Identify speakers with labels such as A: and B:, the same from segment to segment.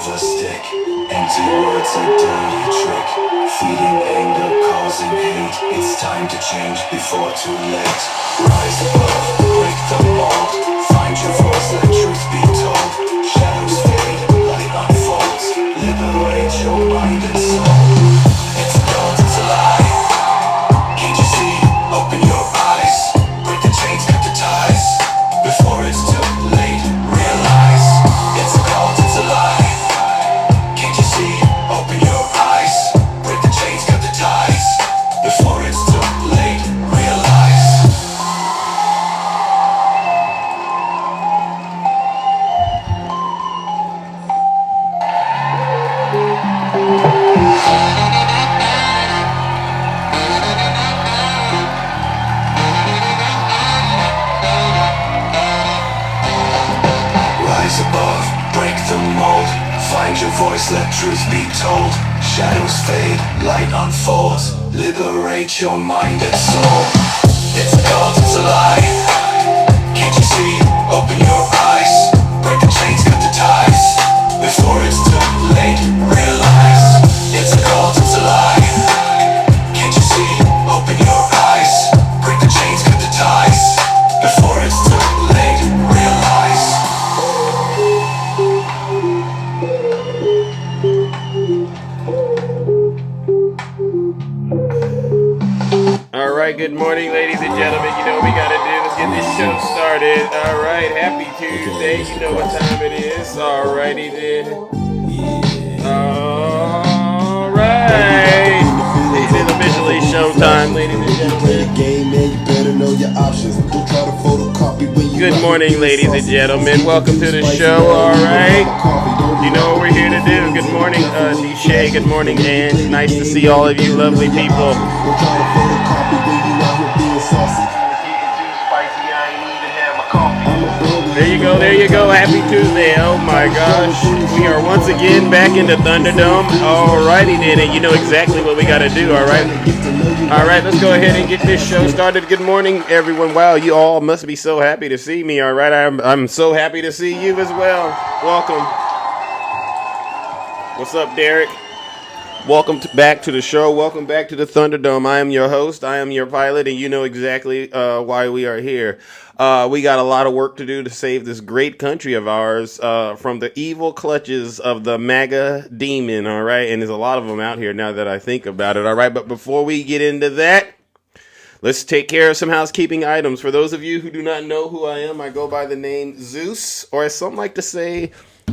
A: of a stick. Empty words a dirty trick. Feeding anger, causing hate. It's time to change before too late. Rise above, break the mold. Find your voice, let truth be told. Shadows fade, light unfolds. Liberate your mind and soul. It's a cult, it's a lie. Can't you see? Open your eyes. Break the chains, cut the ties. Before it's too late, realize. It's a cult, it's a lie. Can't you see? Open your eyes. Break the chains, cut the ties. Before it's too late, realize. Rise above, break the mold. Find your voice, let truth be told. Shadows fade, light unfolds. Liberate your mind and soul. It's a cult, it's a lie. Can't you see? Open your eyes. Break the chains, cut the ties. Before it's too late, realize. It's a cult, it's a lie. Can't you see? Open your eyes. Break the chains, cut the ties. Before it's too late, realize.
B: All right, good morning, ladies and gentlemen. You know what we gotta do. Let's get this show started. All right, happy Tuesday. You know what time it is. All righty then. All right. It is officially showtime, ladies and gentlemen. Good morning, ladies and gentlemen. Welcome to the show. All right. You know what we're here to do. Good morning, Deshay. Good morning, Ange. Nice to see all of you lovely people. There you go. Happy Tuesday. Oh my gosh. We are once again back in the Thunderdome. Alrighty then, and you know exactly what we gotta do, alright? Alright, let's go ahead and get this show started. Good morning, everyone. Wow, you all must be so happy to see me, alright? I'm so happy to see you as well. Welcome. What's up, Derek? Welcome back to the show. Welcome back to the Thunderdome. I am your host. I am your pilot, and you know exactly why we are here. We got a lot of work to do to save this great country of ours from the evil clutches of the MAGA demon, all right? And there's a lot of them out here now that I think about it, all right? But before we get into that, let's take care of some housekeeping items. For those of you who do not know who I am, I go by the name Zeus, or as some like to say,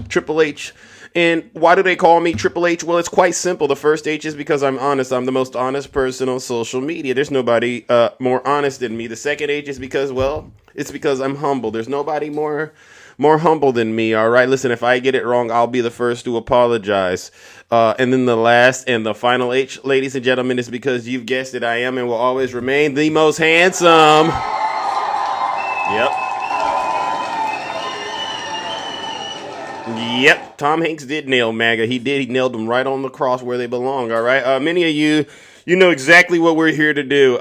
B: Triple H. And why do they call me Triple H? Well, it's quite simple. The first H is because I'm honest. I'm the most honest person on social media. There's nobody more honest than me. The second H is because, well, it's because I'm humble. There's nobody more humble than me, all right? Listen, if I get it wrong, I'll be the first to apologize. And then the last and the final H, ladies and gentlemen, is because you've guessed it, I am and will always remain the most handsome. Yep, Tom Hanks did nail MAGA. He did. He nailed them right on the cross where they belong, all right? Many of you know exactly what we're here to do.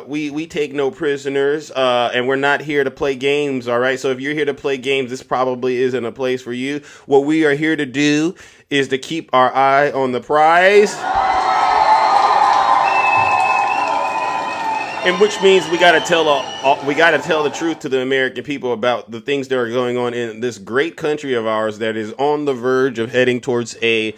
B: We take no prisoners, and we're not here to play games, all right? So if you're here to play games, this probably isn't a place for you. What we are here to do is to keep our eye on the prize. And which means we gotta tell the truth to the American people about the things that are going on in this great country of ours that is on the verge of heading towards a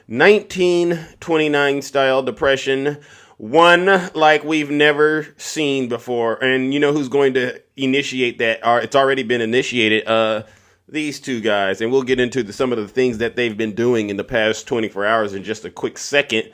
B: 1929 style depression, one like we've never seen before. And you know who's going to initiate that? It's already been initiated. These two guys, and we'll get into some of the things that they've been doing in the past 24 hours in just a quick second.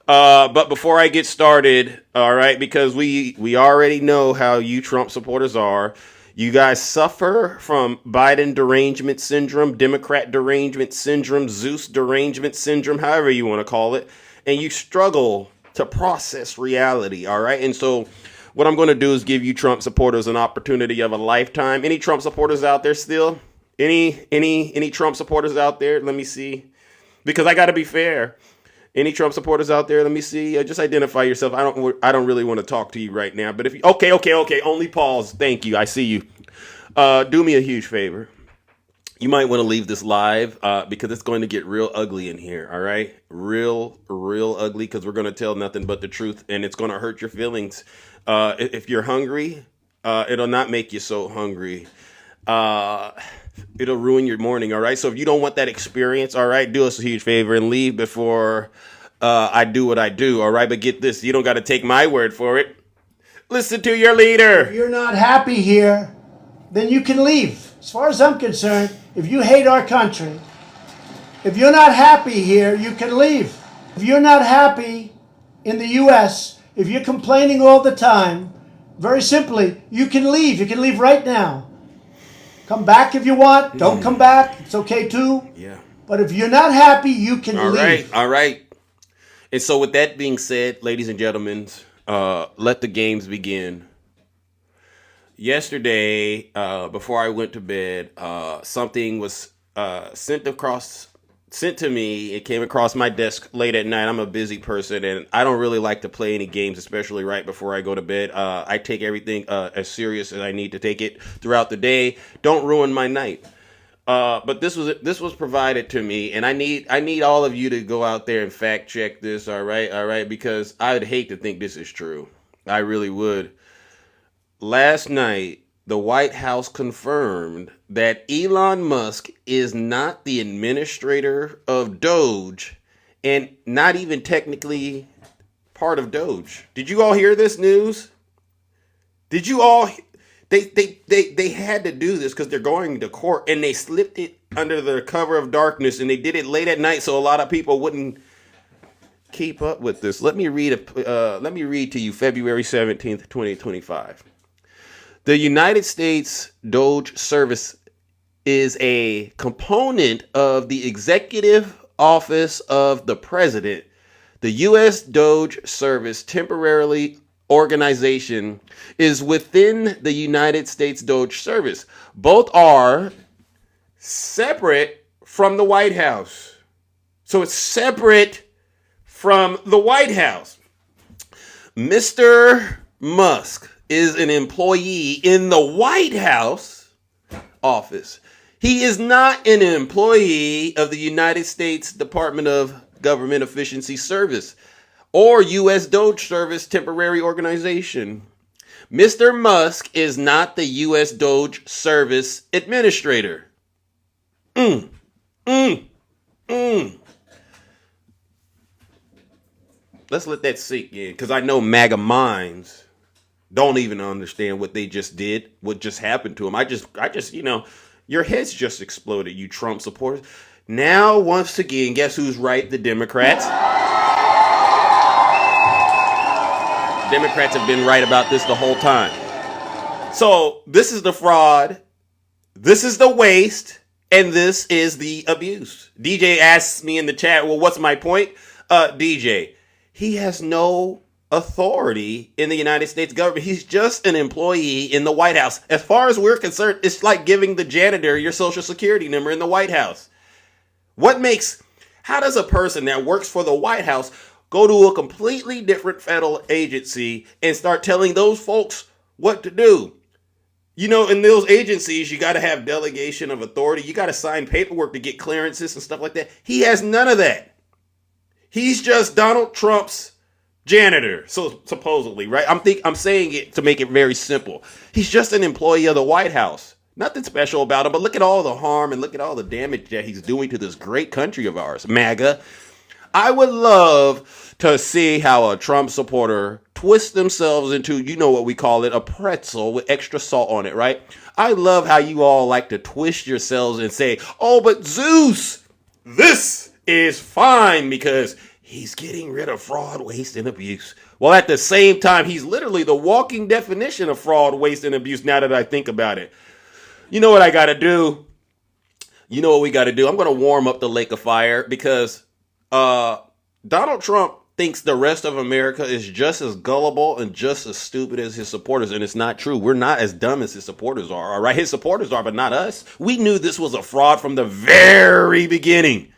B: But before I get started, all right, because we already know how you Trump supporters are. You guys suffer from Biden derangement syndrome, Democrat derangement syndrome, Zeus derangement syndrome, however you want to call it. And you struggle to process reality, all right? And so what I'm going to do is give you Trump supporters an opportunity of a lifetime. Any Trump supporters out there still? Any Trump supporters out there? Let me see. Because I got to be fair. Any Trump supporters out there? Let me see. Just identify yourself. I don't really want to talk to you right now. But if you, okay. Only pause. Thank you. I see you. Do me a huge favor. you might want to leave this live because it's going to get real ugly in here. All right, real ugly because we're going to tell nothing but the truth, and it's going to hurt your feelings. If you're hungry, it'll not make you so hungry. Uh, it'll ruin your morning. All right. So if you don't want that experience, all right, do us a huge favor and leave before I do what I do. All right. But get this, you don't got to take my word for it. Listen to your
C: If
B: leader.
C: you're not happy here, then you can leave. As far as I'm concerned, if you hate our country, if you're not happy here, you can leave. If you're not happy in the U.S., if you're complaining all the time, very simply, you can leave. You can leave right now. Come back if you want. Don't come back. It's okay too.
B: Yeah.
C: But if you're not happy, you can
B: All
C: leave.
B: right. All right. And so with that being said, ladies and gentlemen, let the games begin. Yesterday, before I went to bed, something was sent to me. It came across my desk late at night. I'm a busy person, and I don't really like to play any games, especially right before I go to bed. I take everything as serious as I need to take it throughout the day. Don't ruin my night. But this was provided to me, and I need all of you to go out there and fact check this. All right, because I would hate to think this is true. I really would. Last night, the White House confirmed that Elon Musk is not the administrator of Doge and not even technically part of Doge. Did you all hear this news? Did you all? They had to do this because they're going to court, and they slipped it under the cover of darkness, and they did it late at night so a lot of people wouldn't keep up with this. Let me read to you February 17th, 2025. The United States Doge Service is a component of the Executive Office of the President. The U.S. Doge Service temporarily organization is within the United States Doge Service. Both are separate from the White House. So it's separate from the White House. Mr. Musk is an employee in the White House office. He is not an employee of the United States Department of Government Efficiency Service or U.S. Doge Service temporary organization. Mr. Musk is not the U.S. Doge Service administrator. Let's let that sink in, because I know MAGA minds don't even understand what they just did, what just happened to them. I just, your heads just exploded, you Trump supporters. Now, once again, guess who's right? The Democrats. Democrats have been right about this the whole time. So this is the fraud, this is the waste, and this is the abuse. DJ asks me in the chat, well, what's my point? DJ, he has no authority in the United States government. He's just an employee in the White House. As far as we're concerned, it's like giving the janitor your social security number in the White House. How does a person that works for the White House go to a completely different federal agency and start telling those folks what to do? You know, in those agencies, you got to have delegation of authority. You got to sign paperwork to get clearances and stuff like that. He has none of that. He's just Donald Trump's janitor, so supposedly, right? I'm saying it to make it very simple. He's just an employee of the White House. Nothing special about him, but look at all the harm and look at all the damage that he's doing to this great country of ours, MAGA. I would love to see how a Trump supporter twist themselves into, you know what we call it, a pretzel with extra salt on it, right? I love how you all like to twist yourselves and say, oh, but Zeus, this is fine because he's getting rid of fraud, waste, and abuse. Well, at the same time, he's literally the walking definition of fraud, waste, and abuse now that I think about it. You know what I got to do? You know what we got to do? I'm going to warm up the lake of fire because Donald Trump thinks the rest of America is just as gullible and just as stupid as his supporters, and it's not true. We're not as dumb as his supporters are, all right? His supporters are, but not us. We knew this was a fraud from the very beginning.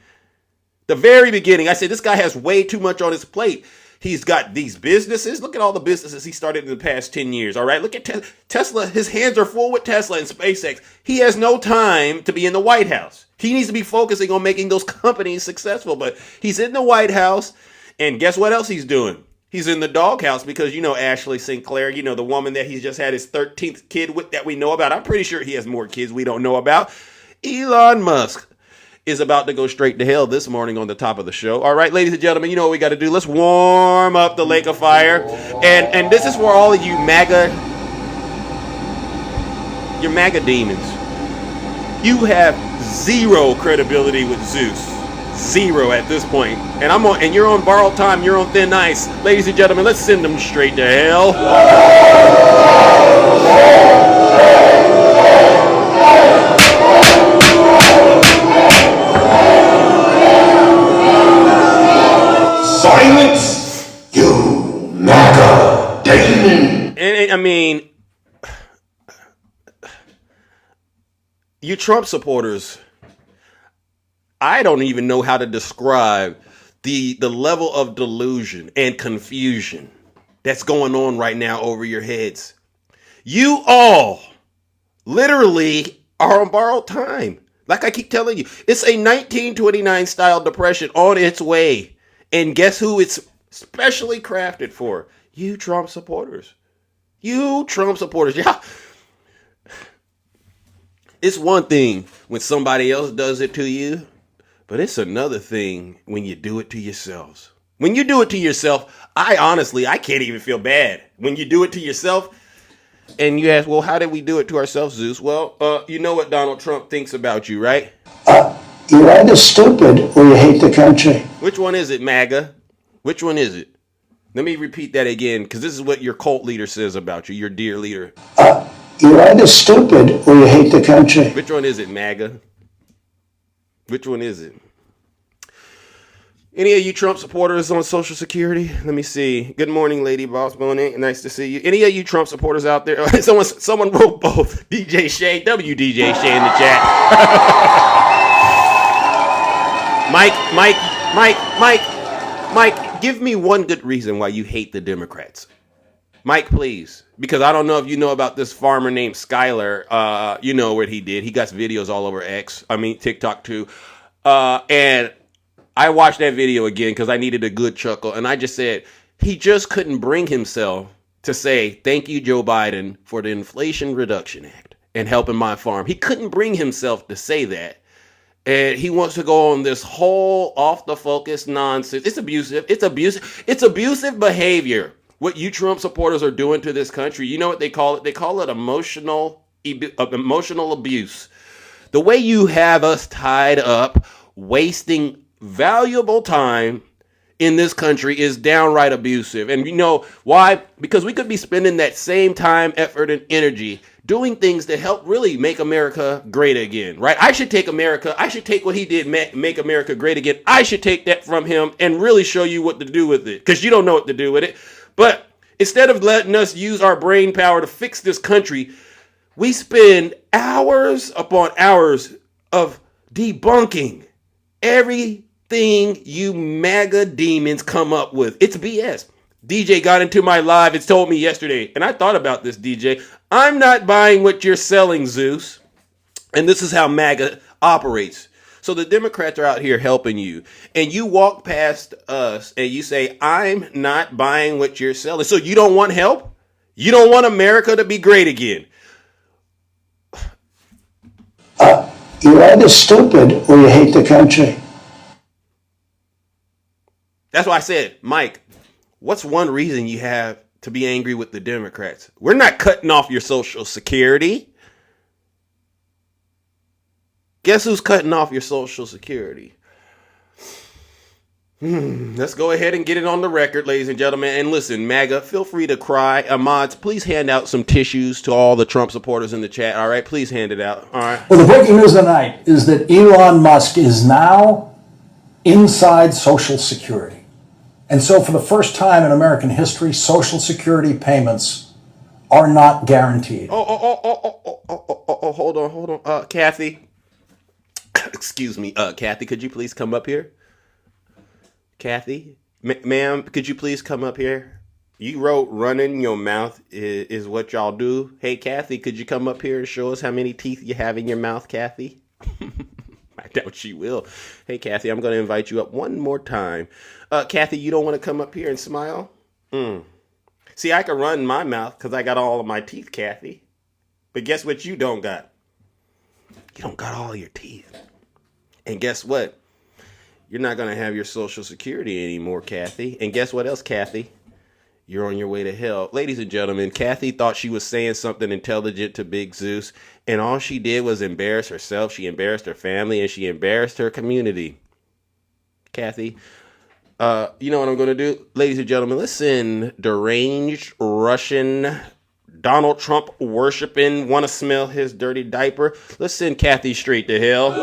B: The very beginning. I said, this guy has way too much on his plate. He's got these businesses. Look at all the businesses he started in the past 10 years. All right. Look at Tesla. His hands are full with Tesla and SpaceX. He has no time to be in the White House. He needs to be focusing on making those companies successful. But he's in the White House. And guess what else he's doing? He's in the doghouse because, Ashley Sinclair, the woman that he's just had his 13th kid with that we know about. I'm pretty sure he has more kids we don't know about. Elon Musk is about to go straight to hell this morning on the top of the show. All right, ladies and gentlemen, you know what we got to do. Let's warm up the lake of fire. And this is for all of you MAGA demons. You have zero credibility with Zeus. Zero at this point. And you're on borrowed time, you're on thin ice. Ladies and gentlemen, let's send them straight to hell.
A: Silence, you MAGA demon.
B: And I mean, you Trump supporters, I don't even know how to describe the level of delusion and confusion that's going on right now over your heads. You all literally are on borrowed time. Like I keep telling you, it's a 1929 style depression on its way. And guess who it's specially crafted for? You Trump supporters. You Trump supporters. Yeah. It's one thing when somebody else does it to you. But it's another thing when you do it to yourselves. When you do it to yourself, I can't even feel bad. When you do it to yourself, and you ask, well, how did we do it to ourselves, Zeus? Well, you know what Donald Trump thinks about you, right?
C: You're either stupid or you hate the country.
B: Which one is it, MAGA? Which one is it? Let me repeat that again, because this is what your cult leader says about you, your dear leader.
C: You're either stupid or you hate the country.
B: Which one is it, MAGA? Which one is it? Any of you Trump supporters on Social Security? Let me see. Good morning, Lady Boss Bonnie. Nice to see you. Any of you Trump supporters out there? Someone wrote both. DJ Shay, WDJ Shay in the chat. Mike, give me one good reason why you hate the Democrats. Mike, please. Because I don't know if you know about this farmer named Skyler. You know what he did. He got videos all over TikTok too. And I watched that video again because I needed a good chuckle. And I just said, he just couldn't bring himself to say, thank you, Joe Biden, for the Inflation Reduction Act and helping my farm. He couldn't bring himself to say that. And he wants to go on this whole off the focus nonsense. It's abusive. It's abusive behavior. What you Trump supporters are doing to this country. You know what they call it? They call it emotional abuse. The way you have us tied up, wasting valuable time in this country is downright abusive. And you know why? Because we could be spending that same time, effort, and energy doing things that help really make America great again, right? I should take what he did, make America great again. I should take that from him and really show you what to do with it, because you don't know what to do with it. But instead of letting us use our brain power to fix this country, we spend hours upon hours of debunking everything you MAGA demons come up with. It's BS. DJ got into my live. It's told me yesterday, and I thought about this, DJ. I'm not buying what you're selling, Zeus. And this is how MAGA operates. So the Democrats are out here helping you, and you walk past us and you say, I'm not buying what you're selling. So you don't want help? You don't want America to be great again?
C: You're either stupid or you hate the country.
B: That's why I said, Mike, what's one reason you have to be angry with the Democrats? We're not cutting off your Social Security. Guess who's cutting off your Social Security? Let's go ahead and get it on the record, ladies and gentlemen. And listen, MAGA, feel free to cry. Mods, please hand out some tissues to all the Trump supporters in the chat. All right, please hand it out. All right.
D: Well, the breaking news tonight is that Elon Musk is now inside Social Security. And so for the first time in American history, Social Security payments are not guaranteed.
B: Hold on. Kathy. Excuse me. Kathy, could you please come up here? Kathy, Ma'am, could you please come up here? You wrote running your mouth is what y'all do. Hey, Kathy, could you come up here and show us how many teeth you have in your mouth, Kathy? I doubt she will. Hey, Kathy, I'm going to invite you up one more time. Kathy, you don't want to come up here and smile? See, I can run my mouth because I got all of my teeth, Kathy. But guess what you don't got? You don't got all your teeth. And guess what? You're not going to have your Social Security anymore, Kathy. And guess what else, Kathy? You're on your way to hell. Ladies and gentlemen, Kathy thought she was saying something intelligent to Big Zeus, and all she did was embarrass herself. She embarrassed her family, and she embarrassed her community. Kathy, you know what I'm going to do? Ladies and gentlemen, listen. Deranged Russian Donald Trump worshiping, want to smell his dirty diaper. Let's send Kathy straight to hell.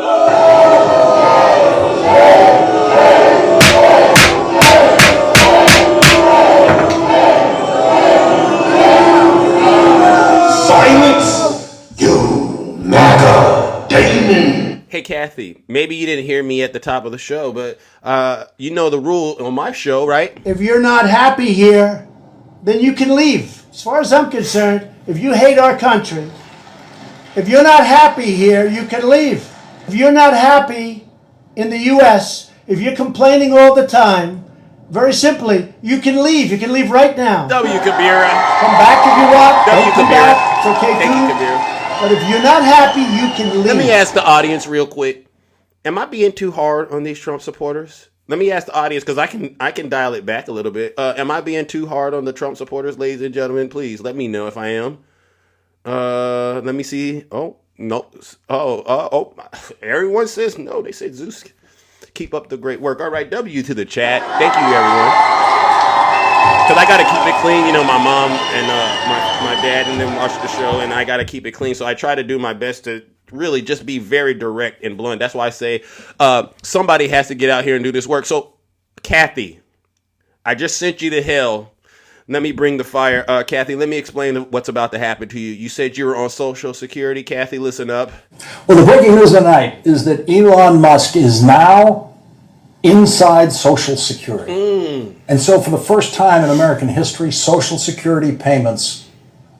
A: Silence, you MAGA demon.
B: Hey, Kathy, maybe you didn't hear me at the top of the show, but you know the rule on my show, right?
C: If you're not happy here, then you can leave. As far as I'm concerned, if you hate our country, if you're not happy here, you can leave. If you're not happy in the U.S., if you're complaining all the time, very simply, you can leave. You can leave right now.
B: W. Kabira.
C: Come back if you want.
B: W.
C: Don't come
B: Kabira.
C: back. It's okay
B: Thank you,
C: too.
B: Kabira.
C: But if you're not happy, you can leave.
B: Let me ask the audience real quick. Am I being too hard on these Trump supporters? Let me ask the audience, because I can dial it back a little bit. Am I being too hard on the Trump supporters, ladies and gentlemen? Please let me know if I am. Let me see. Oh, no. Oh, everyone says no. They said Zeus. Keep up the great work. All right, W to the chat. Thank you, everyone. Because I got to keep it clean. You know, my mom and my dad and them watch the show, and I got to keep it clean. So I try to do my best to really just be very direct and blunt. That's why I say somebody has to get out here and do this work. So, Kathy, I just sent you to hell. Let me bring the fire. Kathy, let me explain what's about to happen to you. You said you were on Social Security. Kathy, listen up.
D: Well, the breaking news tonight is that Elon Musk is now inside Social Security. And so for the first time in American history, Social Security payments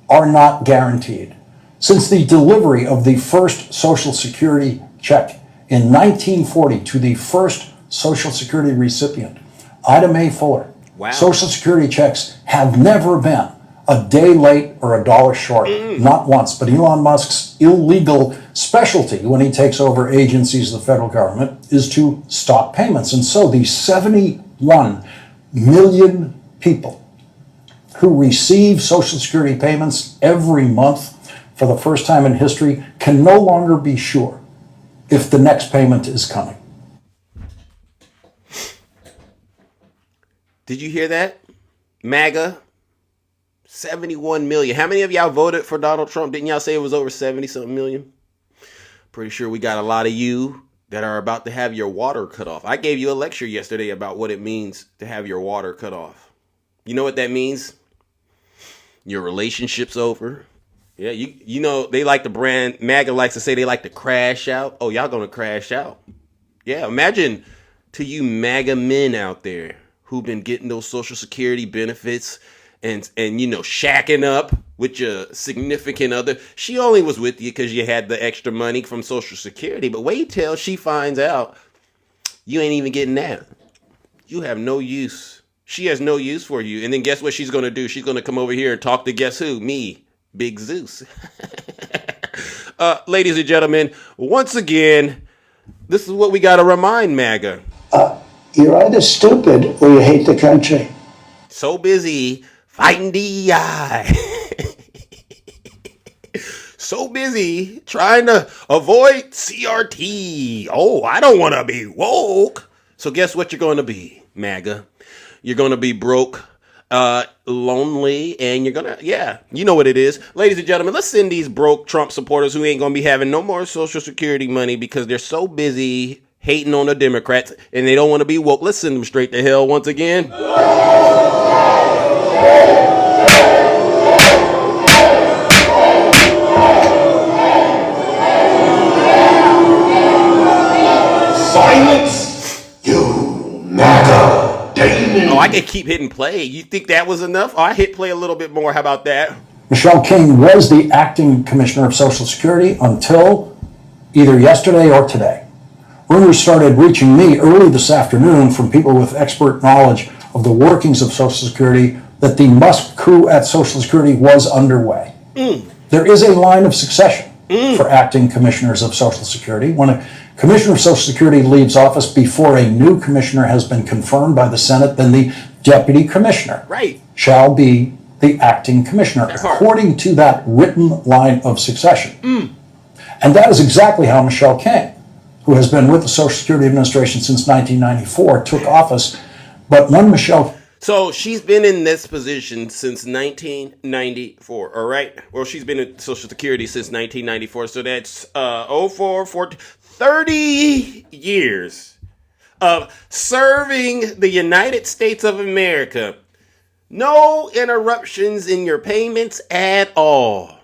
D: are not guaranteed. Since the delivery of the first Social Security check in 1940 to the first Social Security recipient, Ida Mae Fuller,
B: Wow.
D: Social Security checks have never been a day late or a dollar short, not once. But Elon Musk's illegal specialty when he takes over agencies of the federal government is to stop payments. And so the 71 million people who receive Social Security payments every month for the first time in history can no longer be sure if the next payment is coming.
B: Did you hear that? MAGA, 71 million. How many of y'all voted for Donald Trump? Didn't y'all say it was over 70-something million? Pretty sure we got a lot of you that are about to have your water cut off. I gave you a lecture yesterday about what it means to have your water cut off. You know what that means? Your relationship's over. Yeah, you know, they like the brand, MAGA likes to say they like to crash out. Oh, y'all gonna crash out. Yeah, imagine to you MAGA men out there who've been getting those Social Security benefits and you know, shacking up with your significant other. She only was with you because you had the extra money from Social Security. But wait till she finds out you ain't even getting that. You have no use. She has no use for you. And then guess what she's going to do? She's going to come over here and talk to guess who? Me, Big Zeus. Ladies and gentlemen, once again, this is what we got to remind MAGA.
E: You're either stupid or you hate the country.
B: So busy fighting DEI. So busy trying to avoid CRT. Oh, I don't want to be woke. So guess what you're going to be, MAGA? You're going to be broke, lonely, and you're going to, yeah, you know what it is. Ladies and gentlemen, let's send these broke Trump supporters who ain't going to be having no more Social Security money because they're so busy hating on the Democrats and they don't want to be woke. Let's send them straight to hell once again.
A: Silence, you MAGA demon.
B: Oh, I could keep hitting play. You think that was enough? Oh, I hit play a little bit more. How about that?
D: Michelle King was the acting commissioner of Social Security until either yesterday or today. Rumors started reaching me early this afternoon from people with expert knowledge of the workings of Social Security that the Musk coup at Social Security was underway. There is a line of succession for acting commissioners of Social Security. When a commissioner of Social Security leaves office before a new commissioner has been confirmed by the Senate, then the deputy commissioner shall be the acting commissioner, according to that written line of succession. And that is exactly how Michelle King, who has been with the Social Security Administration since 1994, took office. But when Michelle...
B: So she's been in this position since 1994, all right? Well, she's been in Social Security since 1994, so that's 30 years of serving the United States of America. No interruptions in your payments at all.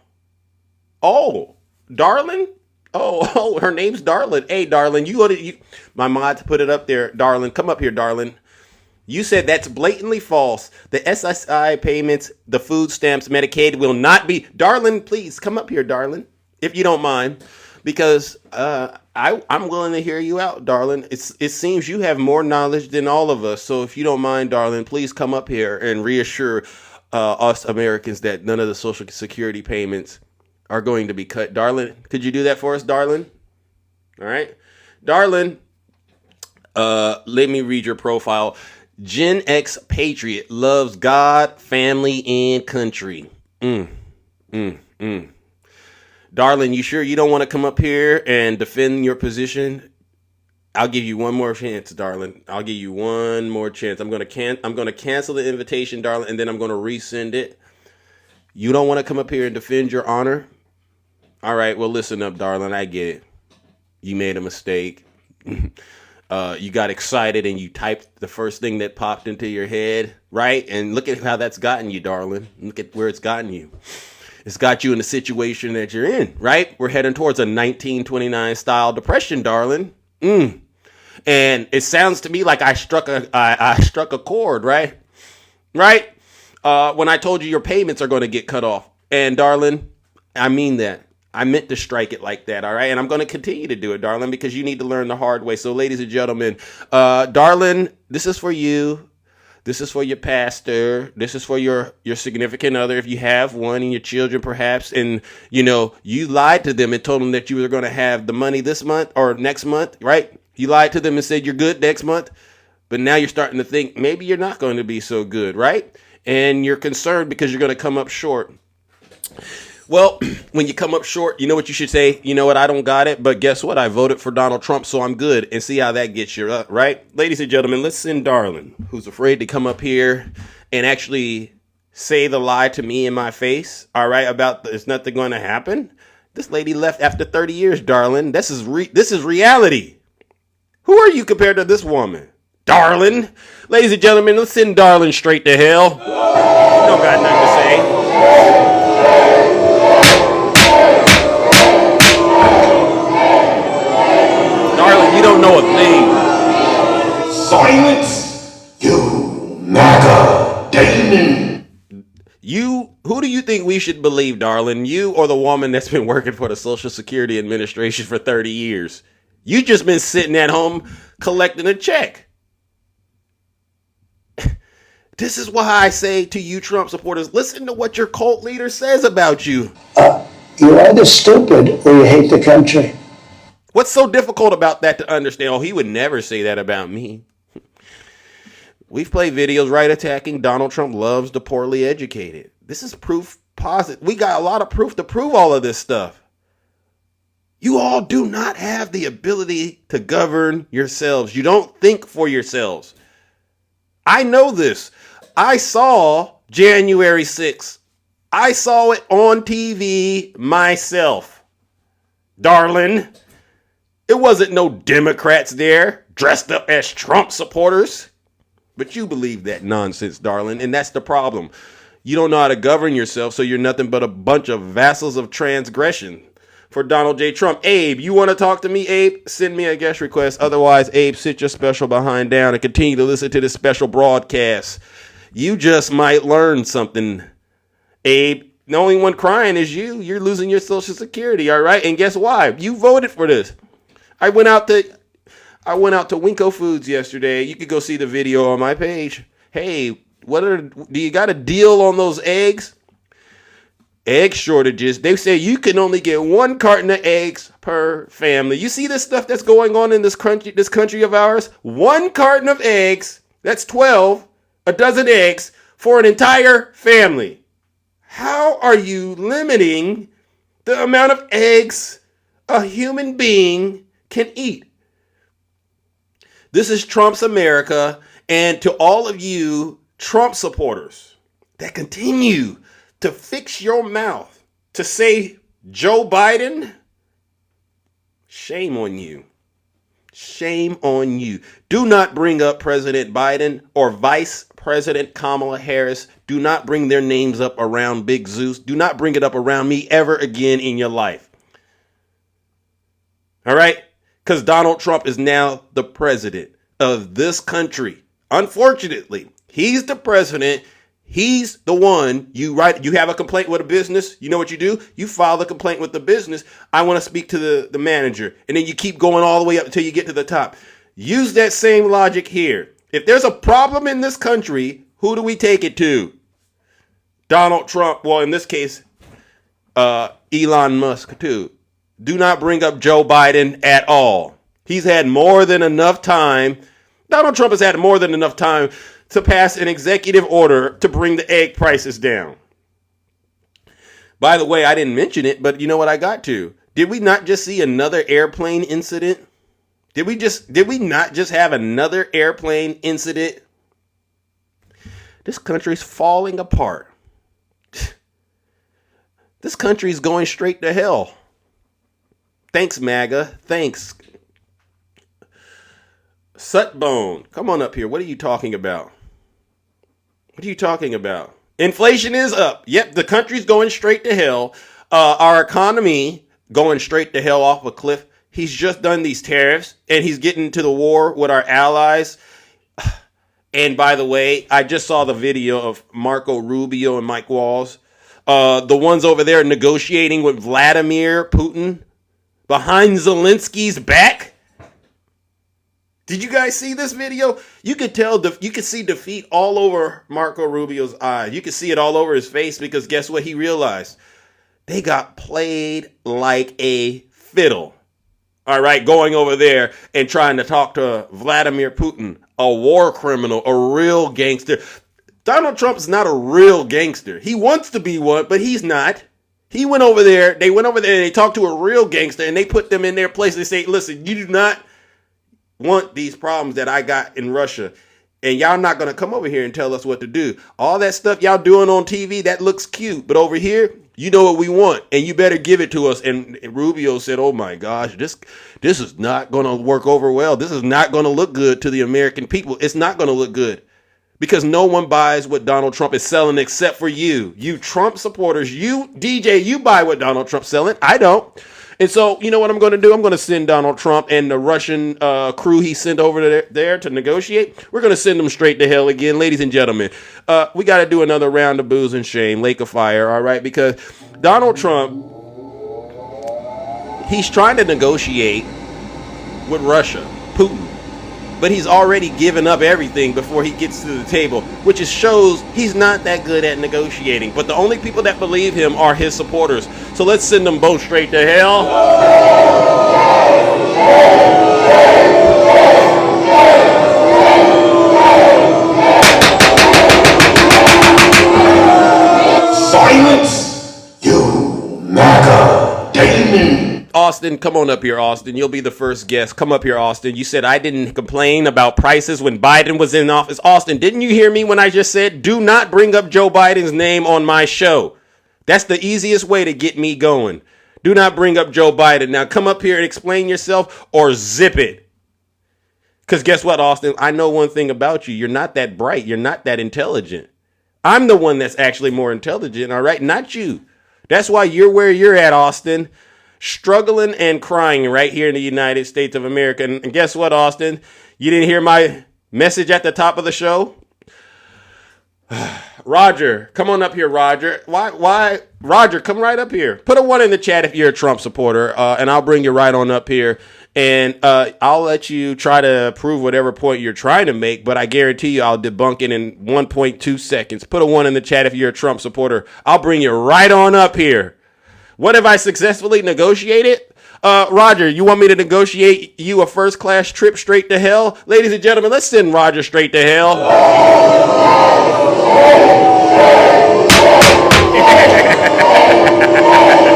B: Oh, darling? Oh, her name's Darlin. Hey, darling, my mod put it up there. Darlin, come up here, darling. You said that's blatantly false. The SSI payments, the food stamps, Medicaid will not be. Darlin, please come up here, darling, if you don't mind, because I'm willing to hear you out, darling. It seems you have more knowledge than all of us. So if you don't mind, darling, please come up here and reassure us Americans that none of the Social Security payments are going to be cut. Darling, could you do that for us, darling? All right. Darling, let me read your profile. Gen X patriot, loves God, family, and country. Darling, you sure you don't want to come up here and defend your position? I'll give you one more chance, darling. I'll give you one more chance. I'm gonna cancel the invitation, darling, and then I'm gonna resend it. You don't want to come up here and defend your honor? All right, well, listen up, darling. I get it. You made a mistake. You got excited and you typed the first thing that popped into your head, right? And look at how that's gotten you, darling. Look at where it's gotten you. It's got you in the situation that you're in, right? We're heading towards a 1929 style depression, darling. And it sounds to me like I struck a chord, right? Right? When I told you your payments are going to get cut off. And darling, I mean that. I meant to strike it like that, all right? And I'm going to continue to do it, darling, because you need to learn the hard way. So, ladies and gentlemen, darling, this is for you. This is for your pastor. This is for your significant other, if you have one, and your children, perhaps. And, you lied to them and told them that you were going to have the money this month or next month, right? You lied to them and said you're good next month. But now you're starting to think maybe you're not going to be so good, right? And you're concerned because you're going to come up short. Well, when you come up short, you know what you should say? You know what? I don't got it. But guess what? I voted for Donald Trump, so I'm good. And see how that gets you up, right? Ladies and gentlemen, let's send Darlin, who's afraid to come up here and actually say the lie to me in my face, all right, about there's nothing going to happen. This lady left after 30 years, Darlin. This is reality. Who are you compared to this woman? Darlin. Ladies and gentlemen, let's send Darlin straight to hell. You don't got nothing to say. Darling, you don't know a thing.
A: Silence, you MAGA demon.
B: Who do you think we should believe, darling? You or the woman that's been working for the Social Security Administration for 30 years? You just been sitting at home collecting a check. This is why I say to you Trump supporters, listen to what your cult leader says about you.
E: You're either stupid or you hate the country.
B: What's so difficult about that to understand? Oh, he would never say that about me. We've played videos, right, attacking Donald Trump loves the poorly educated. This is proof positive. We got a lot of proof to prove all of this stuff. You all do not have the ability to govern yourselves. You don't think for yourselves. I know this. I saw January 6th. I saw it on TV myself. Darling, it wasn't no Democrats there dressed up as Trump supporters. But you believe that nonsense, darling, and that's the problem. You don't know how to govern yourself, so you're nothing but a bunch of vassals of transgression. for Donald J. Trump. Abe, you want to talk to me, Abe? Send me a guest request. Otherwise, Abe, sit your special behind down and continue to listen to this special broadcast. You just might learn something, Abe. The only one crying is you. You're losing your Social Security, all right? And guess why? You voted for this. I went out to Winco Foods yesterday. You could go see the video on my page. Hey, do you got a deal on those eggs? Egg shortages. They say you can only get 1 carton of eggs per family. You see this stuff that's going on in this country of ours? 1 carton of eggs, that's 12, a dozen eggs for an entire family. How are you limiting the amount of eggs a human being can eat? This is Trump's America, and to all of you Trump supporters that continue to fix your mouth to say Joe Biden, shame on you. Shame on you. Do not bring up President Biden or Vice President Kamala Harris. Do not bring their names up around Big Zeus. Do not bring it up around me ever again in your life. All right? Because Donald Trump is now the president of this country. Unfortunately, he's the president. He's the one. You have a complaint with a business. You know what you do? You file the complaint with the business. I want to speak to the manager. And then you keep going all the way up until you get to the top. Use that same logic here. If there's a problem in this country, who do we take it to? Donald Trump. Well, in this case, Elon Musk too. Do not bring up Joe Biden at all. He's had more than enough time. Donald Trump has had more than enough time to pass an executive order to bring the egg prices down. By the way, I didn't mention it, but you know what I got to? Did we not just see another airplane incident? Did we not just have another airplane incident? This country's falling apart. This country's going straight to hell. Thanks, MAGA. Thanks. Sutbone, come on up here. What are you talking about? What are you talking about? Inflation is up. Yep, the country's going straight to hell. Our economy going straight to hell off a cliff. He's just done these tariffs, and he's getting to the war with our allies. And by the way, I just saw the video of Marco Rubio and Mike Walls. The ones over there negotiating with Vladimir Putin behind Zelensky's back. Did you guys see this video? You could tell, you could see defeat all over Marco Rubio's eyes. You could see it all over his face because guess what he realized? They got played like a fiddle. All right, going over there and trying to talk to Vladimir Putin, a war criminal, a real gangster. Donald Trump's not a real gangster. He wants to be one, but he's not. He went over there, they went over there and they talked to a real gangster and they put them in their place. They say, listen, you do not want these problems that I got in Russia. And y'all not going to come over here and tell us what to do. All that stuff y'all doing on TV, that looks cute. But over here, you know what we want, and you better give it to us. And Rubio said, oh, my gosh, this is not going to work over well. This is not going to look good to the American people. It's not going to look good because no one buys what Donald Trump is selling except for you. You Trump supporters, you, DJ, you buy what Donald Trump's selling. I don't. And so, you know what I'm going to do? I'm going to send Donald Trump and the Russian crew he sent over there to negotiate. We're going to send them straight to hell again. Ladies and gentlemen, we got to do another round of booze and shame, lake of fire, all right? Because Donald Trump, he's trying to negotiate with Russia, Putin. But he's already given up everything before he gets to the table, which shows he's not that good at negotiating. But the only people that believe him are his supporters. So let's send them both straight to hell.
A: Silence, you MAGA demon.
B: Austin, come on up here, Austin. You'll be the first guest. Come up here, Austin. You said I didn't complain about prices when Biden was in office. Austin, didn't you hear me when I just said, do not bring up Joe Biden's name on my show? That's the easiest way to get me going. Do not bring up Joe Biden. Now come up here and explain yourself or zip it. Because guess what, Austin? I know one thing about you. You're not that bright. You're not that intelligent. I'm the one that's actually more intelligent, all right? Not you. That's why you're where you're at, Austin. struggling and crying right here in the United States of America. And guess what, Austin? You didn't hear my message at the top of the show? Roger, come on up here, Roger. Why? Roger, come right up here. Put a 1 in the chat if you're a Trump supporter, and I'll bring you right on up here. And I'll let you try to prove whatever point you're trying to make, but I guarantee you I'll debunk it in 1.2 seconds. Put a 1 in the chat if you're a Trump supporter. I'll bring you right on up here. What have I successfully negotiated? Roger, you want me to negotiate you a first-class trip straight to hell? Ladies and gentlemen, let's send Roger straight to hell.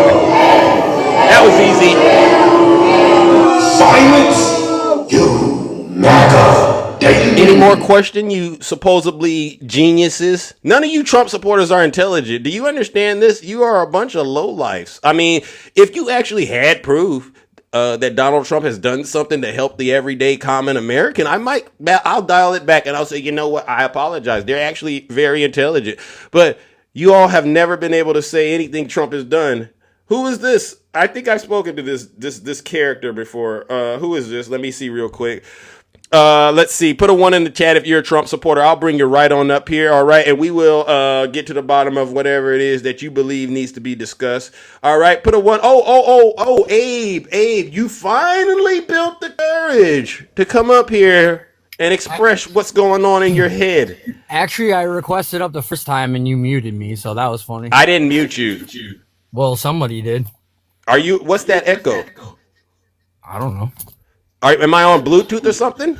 B: That was easy.
A: Silence, you MAGA daily.
B: Any more question, you supposedly geniuses? None of you Trump supporters are intelligent. Do you understand this? You are a bunch of lowlifes. I mean, if you actually had proof that Donald Trump has done something to help the everyday common American, I'll dial it back and I'll say, you know what? I apologize. They're actually very intelligent. But you all have never been able to say anything Trump has done. Who is this? I think I've spoken to this character before. Who is this? Let me see real quick. Let's see. Put a 1 in the chat if you're a Trump supporter. I'll bring you right on up here. All right. And we will get to the bottom of whatever it is that you believe needs to be discussed. All right. Put a 1. Oh, Abe, you finally built the courage to come up here and express what's going on in your head.
F: Actually, I requested up the first time and you muted me, so that was funny.
B: I didn't mute you.
F: Well, somebody did.
B: What's that echo?
F: I don't know.
B: Am I on Bluetooth or something?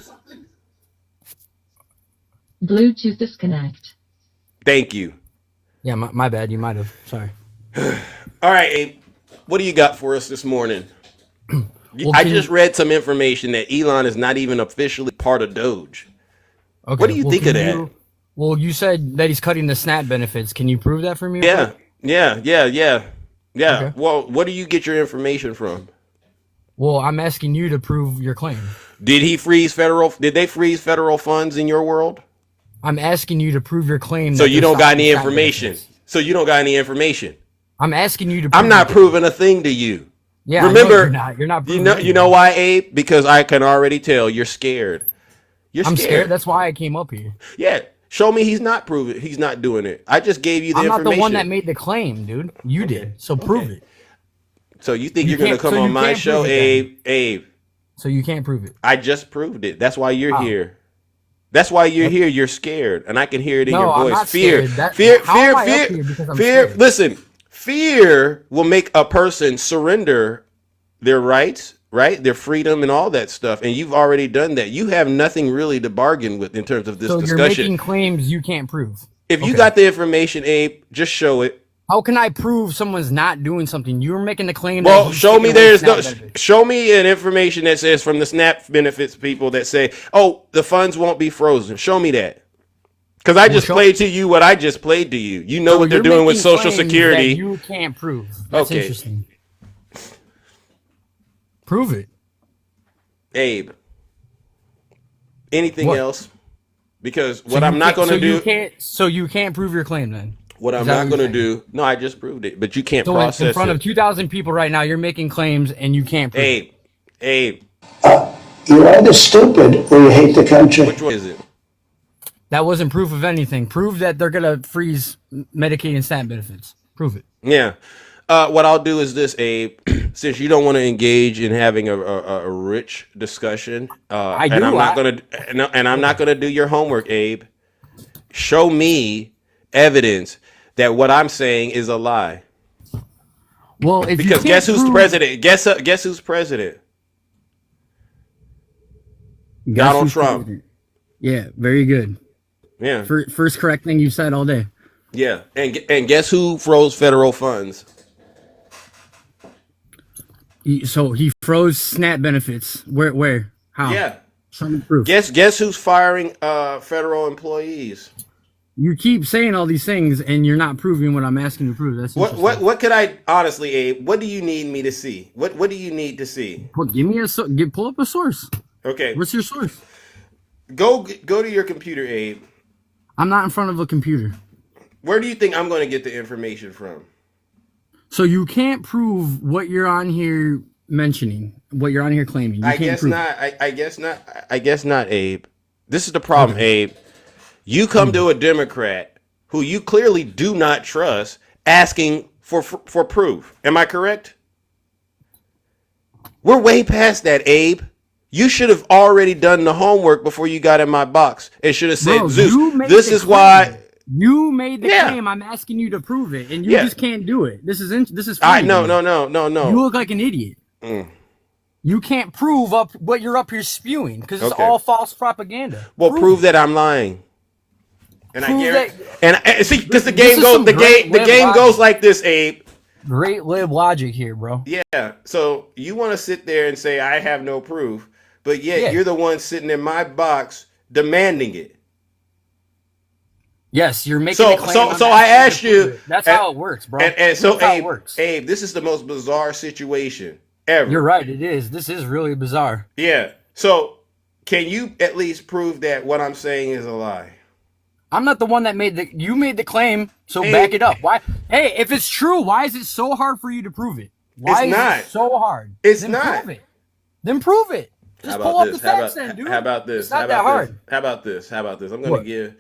G: Bluetooth disconnect.
B: Thank you.
F: Yeah, my bad. You might have. Sorry.
B: All right, Abe. What do you got for us this morning?
F: Well,
B: I just read some information that Elon is not even officially part of Doge.
F: Okay,
B: What do you think of that?
F: Well, you said that he's cutting the SNAP benefits. Can you prove that for me?
B: Yeah.
F: Okay.
B: Well, what do you get your information from?
F: Well, I'm asking you to prove your claim.
B: Did they freeze federal funds in your world?
F: I'm asking you to prove your claim.
B: So
F: that
B: you
F: they're
B: don't got
F: stopping
B: any
F: SNAP
B: information.
F: benefits.
B: So you don't got any information.
F: I'm asking you to prove
B: I'm not
F: your-
B: proving a thing to you.
F: Yeah, I know
B: Remember,
F: you're not proving
B: you
F: anything.
B: know why, Abe? Because I can already tell you're scared.
F: I'm scared. That's why I came up here.
B: Yeah. Show me he's not proving. He's not doing it. I just gave you the
F: I'm not
B: information.
F: the one that made the claim, dude. You did. So prove it.
B: So you think
F: You
B: you're going to
F: can't-
B: come
F: so
B: on
F: you
B: my
F: can't
B: show,
F: prove it
B: Abe?
F: So you can't prove it.
B: I just proved it. That's why you're
F: How?
B: here. That's why you're here. You're scared, and I can hear it in
F: No,
B: your
F: I'm
B: voice.
F: not
B: Fear,
F: scared.
B: fear,
F: How
B: fear,
F: am I up
B: fear,
F: here because I'm
B: fear.
F: scared?
B: Listen, fear will make a person surrender their rights, right? Their freedom and all that stuff. And you've already done that. You have nothing really to bargain with in terms of this
F: So you're
B: discussion.
F: making claims you can't prove.
B: If you
F: Okay.
B: got the information, Abe, just show it.
F: How can I prove someone's not doing something? You're making the claim. that
B: Well,
F: he's
B: show me
F: taking away
B: there's no.
F: SNAP benefits.
B: Show me an information that says from the SNAP benefits people that say, "Oh, the funds won't be frozen." Show me that. Because I just
F: show-
B: played to you what I just played to you. You know
F: So
B: what they're
F: you're
B: doing with
F: making
B: Social
F: claims
B: Security.
F: that you can't prove. That's
B: Okay.
F: interesting. Prove it.
B: Abe. Anything
F: What?
B: else? Because
F: So
B: what I'm
F: you
B: not
F: can't-
B: going to
F: so
B: do.
F: you can't. So you can't prove your claim then.
B: What I'm
F: Is that
B: not
F: what
B: going to
F: you're
B: do. No, I just proved it. But you can't
F: So
B: process
F: in front
B: it.
F: of 2,000 people right now, you're making claims and you can't prove it.
B: Abe.
E: You're either stupid or you hate the country.
B: Which one is it?
F: That wasn't proof of anything. Prove that they're gonna freeze Medicaid and SNAP benefits. Prove it.
B: Yeah. What I'll do is this, Abe. Since you don't want to engage in having a rich discussion,
F: I
B: and
F: do.
B: I'm not gonna and I'm not gonna do your homework, Abe. Show me evidence that what I'm saying is a lie.
F: Well, if you
B: Because
F: can't
B: guess who's
F: prove-
B: president? Guess who's president?
F: Guess
B: Donald
F: who's
B: Trump.
F: president? Yeah, very good.
B: Yeah,
F: First correct thing you said all day.
B: yeah. And guess who froze federal funds?
F: So he froze SNAP benefits. Where? How?
B: Yeah.
F: Show me proof.
B: Guess who's firing federal employees?
F: You keep saying all these things and you're not proving what I'm asking you to prove. That's
B: What could I honestly, Abe? What do you need me to see? What do you need to see?
F: Well, give me a pull up a source.
B: Okay,
F: What's your source?
B: go to your computer, Abe.
F: I'm not in front of a computer.
B: Where do you think I'm going to get the information from?
F: So you can't prove what you're on here mentioning, what you're on here claiming. You
B: I
F: can't
B: guess
F: prove
B: not. I guess not. I guess not, Abe. This is the problem, Abe. You come to a Democrat who you clearly do not trust, asking for proof. Am I correct? We're way past that, Abe. You should have already done the homework before you got in my box and should have said,
F: Bro,
B: Zeus,
F: you made
B: this
F: the
B: is
F: claim.
B: why.
F: You made the
B: Yeah.
F: claim. I'm asking you to prove it, and you
B: Yeah.
F: just can't do it. This is
B: I
F: funny.
B: no.
F: You look like an idiot. You can't prove up what you're up here spewing because it's
B: Okay.
F: all false propaganda.
B: Well, prove that I'm lying. And I
F: Prove
B: guarantee.
F: that-
B: And see, because the
F: This
B: game
F: is
B: goes,
F: some
B: the
F: great
B: game, the
F: web
B: game
F: logic.
B: goes like this, Abe.
F: Great lib logic here, bro.
B: Yeah. So you want to sit there and say I have no proof, but yet
F: Yeah.
B: you're the one sitting in my box demanding it.
F: Yes, you're making
B: So
F: a claim.
B: so
F: I'm
B: so I
F: asking
B: asked
F: you to prove
B: you.
F: it. That's
B: and-
F: how it works, bro.
B: And so
F: That's how it
B: Abe,
F: works.
B: Abe, this is the most bizarre situation ever.
F: You're right. It is. This is really bizarre.
B: Yeah. So can you at least prove that what I'm saying is a lie?
F: I'm not the one that made the. You made the claim, so
B: Hey.
F: back it up. Why? Hey, if it's true, why is it so hard for you to prove it? Why
B: It's
F: is
B: not.
F: it so hard?
B: It's
F: Then
B: not.
F: Prove it. Then prove it. Just pull up the facts, then, dude.
B: How about this?
F: It's not
B: How
F: that
B: about
F: hard.
B: this? How about this? How about this? I'm gonna
F: What?
B: give.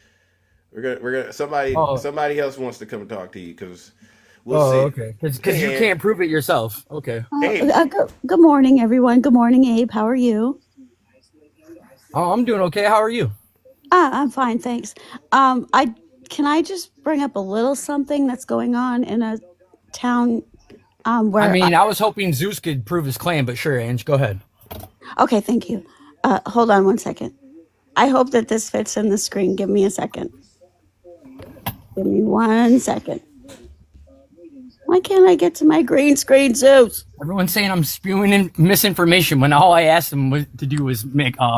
B: We're gonna somebody
F: Oh.
B: somebody else wants to come and talk to you because we'll
F: Oh,
B: see.
F: okay. Because you
B: Yeah.
F: can't prove it yourself. Okay.
B: Hey.
H: Good morning, everyone. Good morning, Abe. How are you?
F: Oh, I'm doing okay. How are you?
H: I'm fine, thanks. Can I just bring up a little something that's going on in a town where
F: I mean, I was hoping Zeus could prove his claim, but sure, Ange, go ahead.
H: okay, thank you. Hold on one second. I hope that this fits in the screen. Give me a second. Give me 1 second. Why can't I get to my green screen, Zeus?
F: Everyone's saying I'm spewing in misinformation when all I asked him to do was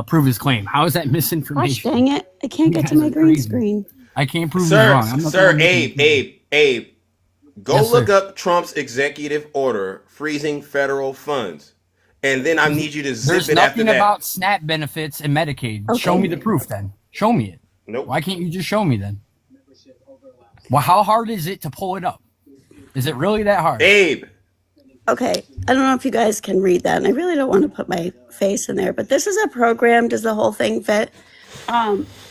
F: prove his claim. How is that
H: Gosh
F: misinformation?
H: dang it. I can't get to
F: guys
H: my
F: are
H: green
F: crazy.
H: screen.
F: I can't prove he's wrong. I'm not the one making the claim.
B: Abe, go
F: Yes,
B: look
F: sir.
B: up Trump's executive order freezing federal funds, and then I need you to zip
F: There's
B: it after
F: nothing
B: that.
F: about SNAP benefits and Medicaid.
H: Okay.
F: Show me the proof then. Show me it.
B: Nope.
F: Why can't you just show me then? Well, how hard is it to pull it up? Is it really that hard?
B: Abe,
H: Okay, I don't know if you guys can read that, and I really don't want to put my face in there, but this is a program. Does the whole thing fit?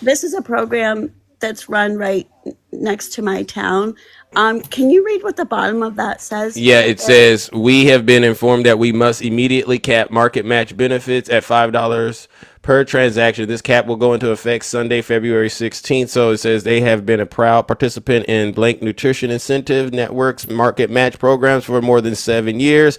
H: This is a program that's run right next to my town. Can you read what the bottom of that says?
B: yeah, it says we have been informed that we must immediately cap market match benefits at $5 per transaction. This cap will go into effect Sunday, February 16th. So it says they have been a proud participant in Blank Nutrition Incentive Network's market match programs for more than 7 years.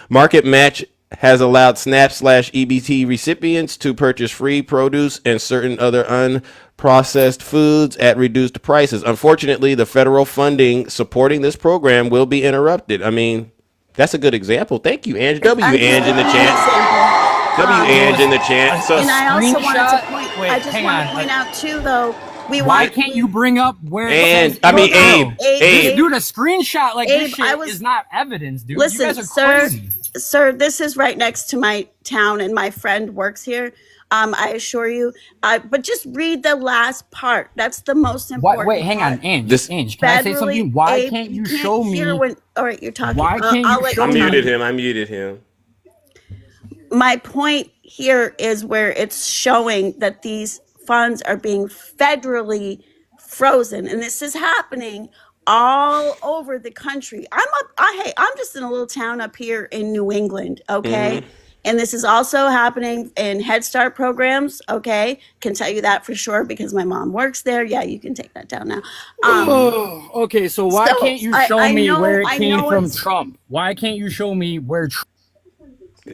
B: Market match has allowed SNAP/EBT recipients to purchase free produce and certain other unprocessed foods at reduced prices. Unfortunately, the federal funding supporting this program will be interrupted. I mean, that's a good example. Thank you, Ange. W. Ange in the chat. W. Ange in the chat. So
H: And I also wanted to
F: Screenshot-
H: point.
F: wait,
H: I just
F: hang
H: want
F: on.
H: to point out too, though. We
F: Why
H: want.
F: can't you bring up where it
B: And
F: says-
B: I mean,
F: No,
B: Abe, Abe.
F: dude, a screenshot like
H: Abe,
F: this shit
H: I was-
F: is not evidence, dude.
H: Listen,
F: you guys are
H: sir.
F: crazy.
H: Sir, this is right next to my town, and my friend works here. I assure you. But just read the last part. That's the most
F: Why,
H: important.
F: wait, hang on,
H: part.
F: Ange.
B: This-
F: Ange, can I say
H: Federally,
F: something? Why
H: Abe,
F: can't you
H: can't
F: show me?
H: hear when, all right, you're talking.
F: Why can't
H: I'll
F: you
H: let
F: show
B: I
F: me?
B: muted him. I muted him.
H: My point here is where it's showing that these funds are being federally frozen, and this is happening all over the country. Hey, I'm just in a little town up here in New England, okay? And this is also happening in Head Start programs, okay? Can tell you that for sure because my mom works there. Yeah, you can take that down now.
F: Oh, okay, so why
H: So,
F: can't you
H: I-
F: show
H: I
F: me
H: know-
F: where it
H: I
F: came
H: know
F: from
H: it's-
F: Trump? Why can't you show me where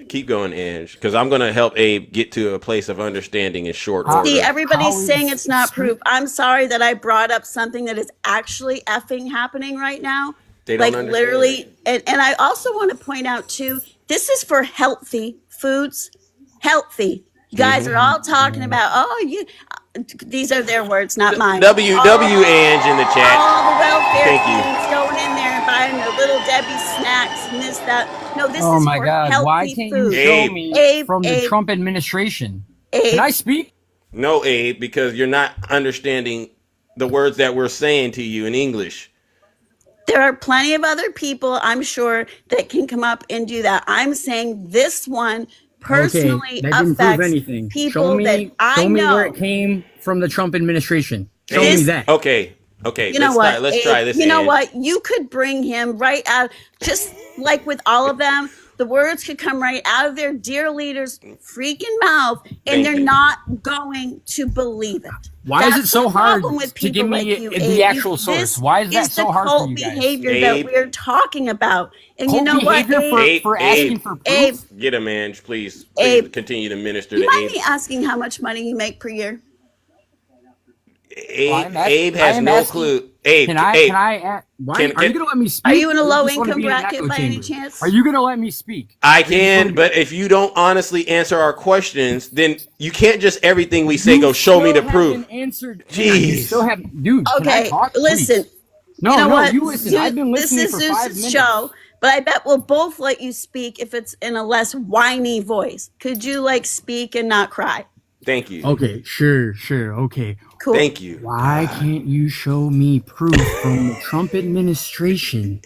B: Keep going, Ange, because I'm going to help Abe get to a place of understanding in short order.
H: See, everybody's
F: How
H: saying
F: is
H: it's not
F: screen-
H: proof. I'm sorry that I brought up something that is actually effing happening right now.
B: They don't
H: Like
B: understand
H: literally, and I also want to point out too, this is for healthy foods. Healthy. You guys are all talking about, these are their words, not mine.
B: W. Ange in the chat.
H: All the welfare
B: Thank you.
H: things going in there and buying the little Debbie snacks and this, that. No, this
F: Oh
H: is
F: my
H: for
F: God!
H: healthy
F: Why can't you
H: food.
F: show
B: Abe.
F: me
H: Abe,
F: from the
H: Abe.
F: Trump administration?
H: Abe.
F: Can I speak?
B: No, Abe, because you're not understanding the words that we're saying to you in English.
H: There are plenty of other people, I'm sure, that can come up and do that. I'm saying this one personally
F: that didn't prove
H: affects
F: anything.
H: people that I
F: show me
H: know.
F: where it came from the Trump administration. Show me
H: This-
F: that.
B: Okay.
H: You know what?
B: Let's try this.
H: You know
B: Ange.
H: what? You could bring him right out, just like with all of them. The words could come right out of their dear leader's freaking mouth, and
B: Thank
H: they're
B: you.
H: not going to believe it.
F: Why is
H: That's
F: it so
H: the
F: hard
H: problem with
F: to give
H: people
F: me
H: like you,
F: the
H: Abe.
F: actual source?
H: This
F: Why is that
H: the
F: so hard for
H: cult
F: you guys?
H: behavior
B: Abe.
H: that we're talking about. And you
F: Cult
H: know what,
F: behavior
H: Abe?
F: for
B: Abe,
F: asking for proof?
H: Abe,
B: Get him, Ange, please.
H: Abe.
B: Continue to minister
H: you
B: to
H: mind
B: Abe.
H: me asking how much money you make per year?
B: Abe has no clue. Abe,
F: Can I?
B: Abe,
F: Why
B: can-
F: are you gonna let me speak?
H: Are you in a
F: or
H: low
F: just wanna
H: income
F: be in an
H: bracket
F: echo
H: by any
F: chamber?
H: chance?
F: Are you gonna let me speak?
B: I can, but if you don't honestly answer our questions, then you can't just everything we say
F: You
B: go show me the
F: still
B: proof.
F: haven't Answered.
B: Jeez.
F: You still have, dude. Can I
H: Okay,
F: talk,
H: listen.
F: please? No,
H: you know
F: no,
H: what?
F: you listen. I've been listening
H: this
F: for
H: is
F: 5
H: Zeus's
F: minutes.
H: show, but I bet we'll both let you speak if it's in a less whiny voice. Could you like speak and not cry?
B: Thank you.
F: Okay, sure, okay.
H: Cool.
B: Thank you.
F: Why can't you show me proof from the Trump administration?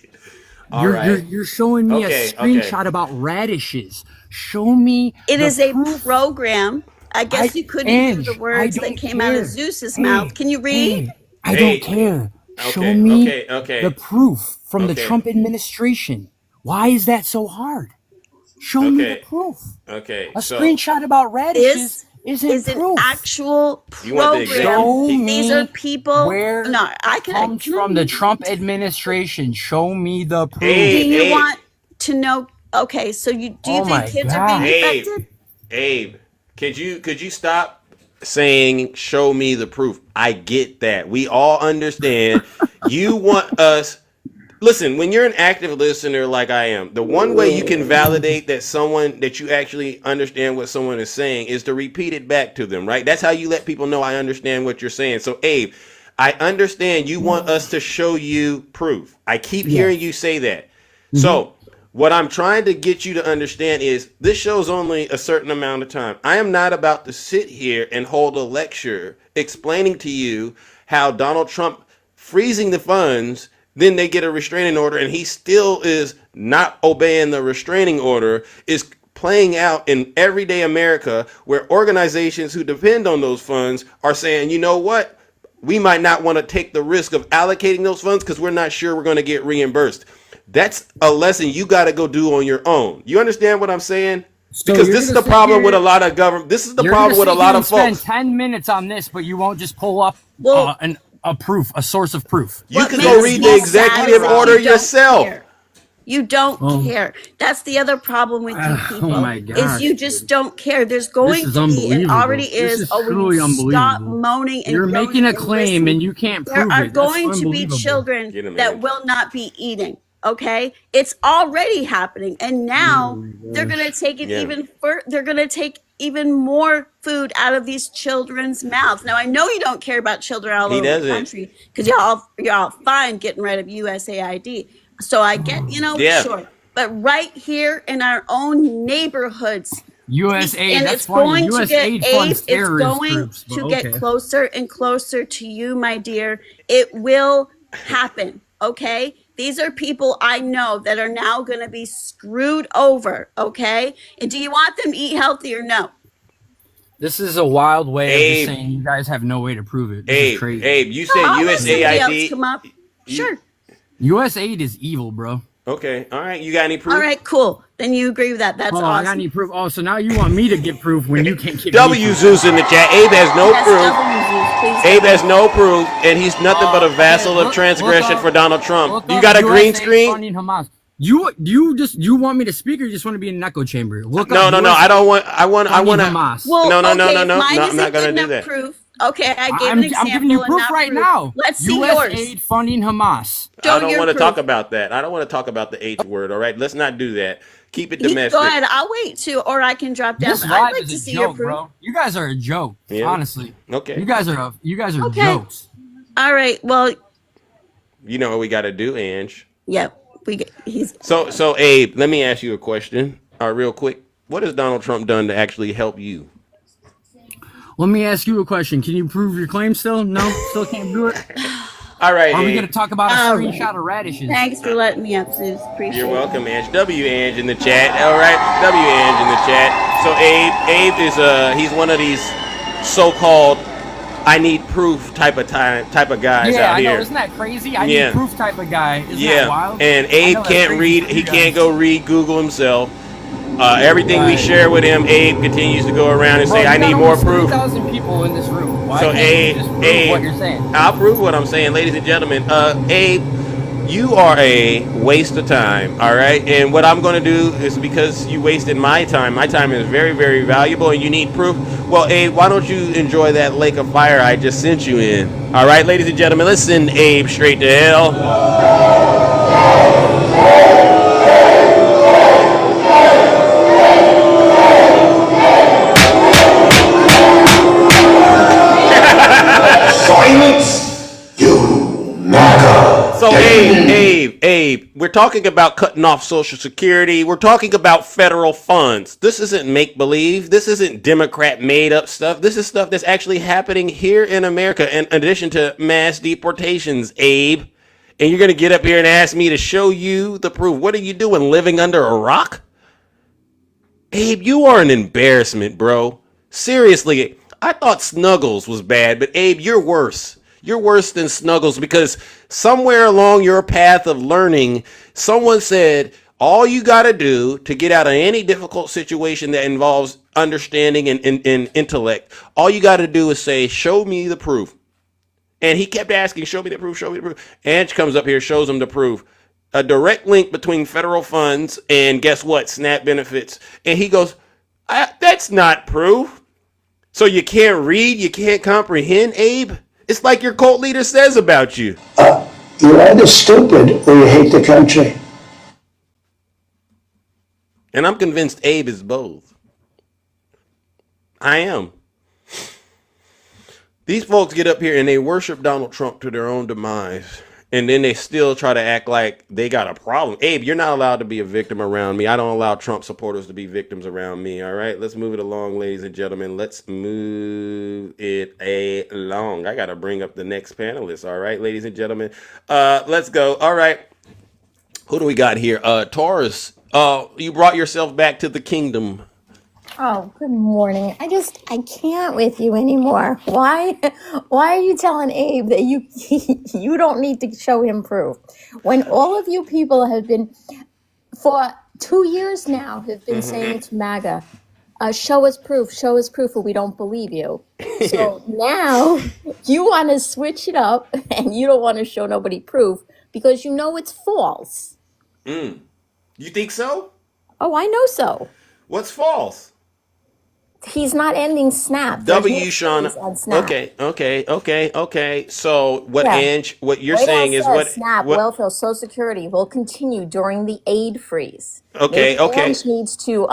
B: All right.
F: You're showing me
B: Okay,
F: a screenshot about radishes. Show me.
H: It
F: the
H: is a
F: proof.
H: program. I guess you couldn't
F: Ange,
H: do the words
F: I
H: that
F: don't
H: came out of
F: care.
H: Zeus's
F: Hey,
H: mouth. Can you read?
F: hey, I
B: Hey.
F: don't care. Show
B: Okay,
F: me
B: okay.
F: the proof from the
B: Okay.
F: Trump administration. Why is that so hard? Show me the
B: Okay.
F: proof.
B: Okay.
F: A
B: so
F: screenshot about radishes
H: This
F: isn't
H: is an
F: proof.
H: actual
B: You want the
H: program.
B: example?
F: Show
H: These
F: me
H: are people.
F: where
H: No, I can.
F: comes from the Trump administration. Show me the proof.
B: Hey,
H: Do you
B: Abe.
H: want to know? Okay, so do you
F: Oh my
H: think kids are
F: God.
H: being
B: Abe,
H: affected?
B: Abe, could you stop saying show me the proof? I get that. We all understand. You want us. Listen, when you're an active listener like I am, the one way you can validate that you actually understand what someone is saying is to repeat it back to them, right? That's how you let people know I understand what you're saying. So, Abe, I understand you want us to show you proof. I keep hearing you say that. So, what I'm trying to get you to understand is this show's only a certain amount of time. I am not about to sit here and hold a lecture explaining to you how Donald Trump freezing the funds, then they get a restraining order and he still is not obeying the restraining order, is playing out in everyday America where organizations who depend on those funds are saying, you know what? We might not want to take the risk of allocating those funds because we're not sure we're going to get reimbursed. That's a lesson you got to go do on your own. You understand what I'm saying?
F: So
B: Because
F: you're
B: this is
F: gonna
B: the
F: sit
B: problem
F: here-
B: with a lot of government. This is the
F: You're
B: problem
F: gonna
B: with a
F: sit
B: lot
F: here
B: of
F: and spend
B: folks.
F: 10 minutes on this, but you won't just pull up
B: Well-
F: a proof, a source of proof.
B: You
H: What
B: can go
H: makes
B: read
H: me
B: the
H: sad
B: executive
H: is
B: order
H: you don't
B: yourself.
H: care. You don't care. That's the other problem with you people.
F: my gosh,
H: is you just don't care. There's going
F: is
H: to be, and
F: unbelievable.
H: already
F: This
H: is.
F: is
H: Oh, will
F: truly
H: you stop
F: unbelievable.
H: moaning and
F: You're
H: groaning
F: making a
H: and
F: claim
H: listening?
F: and you can't
H: There
F: prove
H: are
F: it. That's
H: going to be
F: unbelievable.
B: Get
H: children
B: 'em,
H: that
B: man.
H: will not be eating. Okay, it's already happening, and now they're going to take it
B: Yeah.
H: even further. They're going to take even more food out of these children's mouths. Now I know you don't care about children all
B: He
H: over
B: doesn't.
H: the country because you're all fine getting rid of USAID. So I get,
B: Yeah.
H: sure, but right here in our own neighborhoods.
F: USAID,
H: And
F: that's
H: it's
F: funny.
H: going to get
F: USAID funds
H: it's
F: terrorist
H: going
F: groups, but
H: to get
F: okay.
H: closer and closer to you, my dear. It will happen. Okay, these are people I know that are now going to be screwed over. Okay, and do you want them to eat healthy or no?
F: This is a wild way of
B: Abe.
F: just saying you guys have no way to prove it. This is
B: Abe,
F: crazy.
B: Abe, you said
H: I'll let somebody else
B: USAID.
H: come up. Sure.
F: USAID is evil, bro.
B: Okay, all right. You got any proof?
H: All right, cool. Then you agree with that. That's
F: Hold on, I got
H: awesome.
F: any proof? Oh, so now you want me to get proof when you can't get me
B: W
F: proof.
B: Zeus in the chat. Abe has no
H: Yes,
B: proof.
H: W's, please.
B: Abe has no proof, and he's nothing but a vassal
F: Look-
B: of transgression
F: look up-
B: for Donald Trump.
F: Look
B: You
F: up
B: got a green
F: USA
B: screen?
F: funding Hamas. You want me to speak or you just want to be in an echo chamber? Look
B: No,
F: up
B: no, no.
F: USA
B: I don't want. I want. I
F: funding
B: want to.
F: Hamas.
H: Well,
B: No, no, no,
H: okay,
B: no, no,
H: mine
B: no, I'm
H: isn't
B: not gonna
H: good
B: do
H: enough
B: that.
H: Proof. Okay, I gave
F: I'm
H: an example.
F: giving you
H: and
F: proof
H: not
F: right
H: proof.
F: now.
H: Let's see
F: USAID
H: yours.
F: funding Hamas.
H: Show
B: I don't
H: your
B: want to
H: proof.
B: talk about that. I don't want to talk about the H word. All right, let's not do that. Keep it
H: You
B: domestic.
H: go ahead. I'll wait too, or I can drop down.
F: This
H: But I'd
F: live
H: like
F: is
H: to
F: a
H: see your
F: joke,
H: proof.
F: bro. You guys are a joke.
B: Yeah.
F: Honestly.
B: Okay.
F: You guys are
H: Okay.
F: jokes.
H: All right. Well,
B: You know what we got to do, Ange.
H: yeah. He's
B: So Abe, let me ask you a question, real quick. What has Donald Trump done to actually help you?
F: Let me ask you a question. Can you prove your claim still? No? Still can't do it?
B: All right,
F: Or are we
B: Abe.
F: going to talk about a
H: All
F: screenshot
H: right.
F: of radishes?
H: Thanks for letting me up, Zeus. Appreciate
B: You're
H: it.
B: welcome, Ange. W Ange in the chat. All right, W Ange in the chat. So Abe is he's one of these so-called I need proof type of guys
F: Yeah,
B: out
F: I know.
B: here.
F: Isn't that crazy? I
B: Yeah.
F: need proof type of guy. Isn't that
B: Yeah,
F: wild?
B: and
F: I
B: Abe
F: know that's
B: can't
F: crazy
B: read.
F: for
B: He
F: you
B: can't
F: guys.
B: go read Google himself. Everything we
F: Right.
B: share with him, Abe continues to go around and
F: Bro,
B: say,
F: you
B: "I
F: got
B: need more
F: almost
B: proof."
F: 3,000 people in this room. Why
B: So
F: can't
B: Abe,
F: you just prove
B: Abe,
F: what you're saying?
B: I'll prove what I'm saying, ladies and gentlemen. Abe, you are a waste of time. All right, and what I'm going to do is because you wasted my time. My time is very, very valuable, and you need proof. Well, Abe, why don't you enjoy that lake of fire I just sent you in? All right, ladies and gentlemen, let's send Abe straight to hell.
A: Silence, you MAGA.
B: So, Abe, we're talking about cutting off Social Security. We're talking about federal funds. This isn't make-believe. This isn't Democrat made-up stuff. This is stuff that's actually happening here in America, in addition to mass deportations, Abe. And you're going to get up here and ask me to show you the proof. What are you doing, living under a rock? Abe, you are an embarrassment, bro. Seriously, I thought Snuggles was bad, but Abe, you're worse. You're worse than Snuggles because somewhere along your path of learning, someone said all you got to do to get out of any difficult situation that involves understanding and intellect, all you got to do is say, show me the proof. And he kept asking, show me the proof, show me the proof. Ange comes up here, shows him the proof. A direct link between federal funds and guess what? SNAP benefits. And he goes, that's not proof. So you can't read, you can't comprehend, Abe? It's like your cult leader says about you.
E: You're either stupid or you hate the country.
B: And I'm convinced Abe is both. I am. These folks get up here and they worship Donald Trump to their own demise. And then they still try to act like they got a problem. Abe, you're not allowed to be a victim around me. I don't allow Trump supporters to be victims around me. All right, let's move it along, ladies and gentlemen. Let's move it along. I got to bring up the next panelist. All right, ladies and gentlemen. Let's go. All right. Who do we got here? Taurus, you brought yourself back to the kingdom.
I: Oh, good morning. I can't with you anymore. Why are you telling Abe that you don't need to show him proof? When all of you people have been, for 2 years now, have been saying it's MAGA. Show us proof, or we don't believe you. So now you want to switch it up and you don't want to show nobody proof because you know it's false.
B: You think so?
I: Oh, I know so.
B: What's false?
I: He's not ending SNAP. There's no
B: W, Shauna.
I: freeze on SNAP.
B: Okay. So what,
I: Yeah.
B: Ange? What you're
I: White
B: saying
I: House
B: is
I: says
B: what?
I: SNAP,
B: What?
I: welfare, Social Security will continue during the aid freeze.
B: Okay.
I: Maybe Ange needs to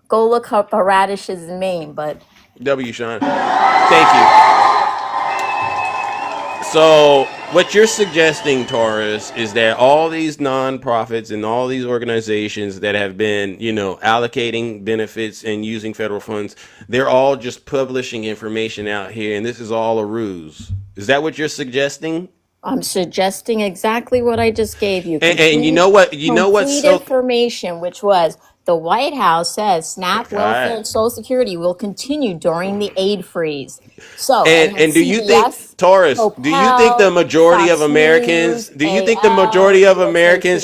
I: go look up radishes in Maine, but
B: W, Shauna. Thank you. So what you're suggesting, Taurus, is that all these nonprofits and all these organizations that have been, allocating benefits and using federal funds, they're all just publishing information out here, and this is all a ruse. Is that what you're suggesting?
I: I'm suggesting exactly what I just gave you.
B: And you know what?
I: Complete information, which was the White House says SNAP, welfare, and Social Security will continue during the aid freeze. So,
B: and do you think, Taurus, do you think the majority of Americans,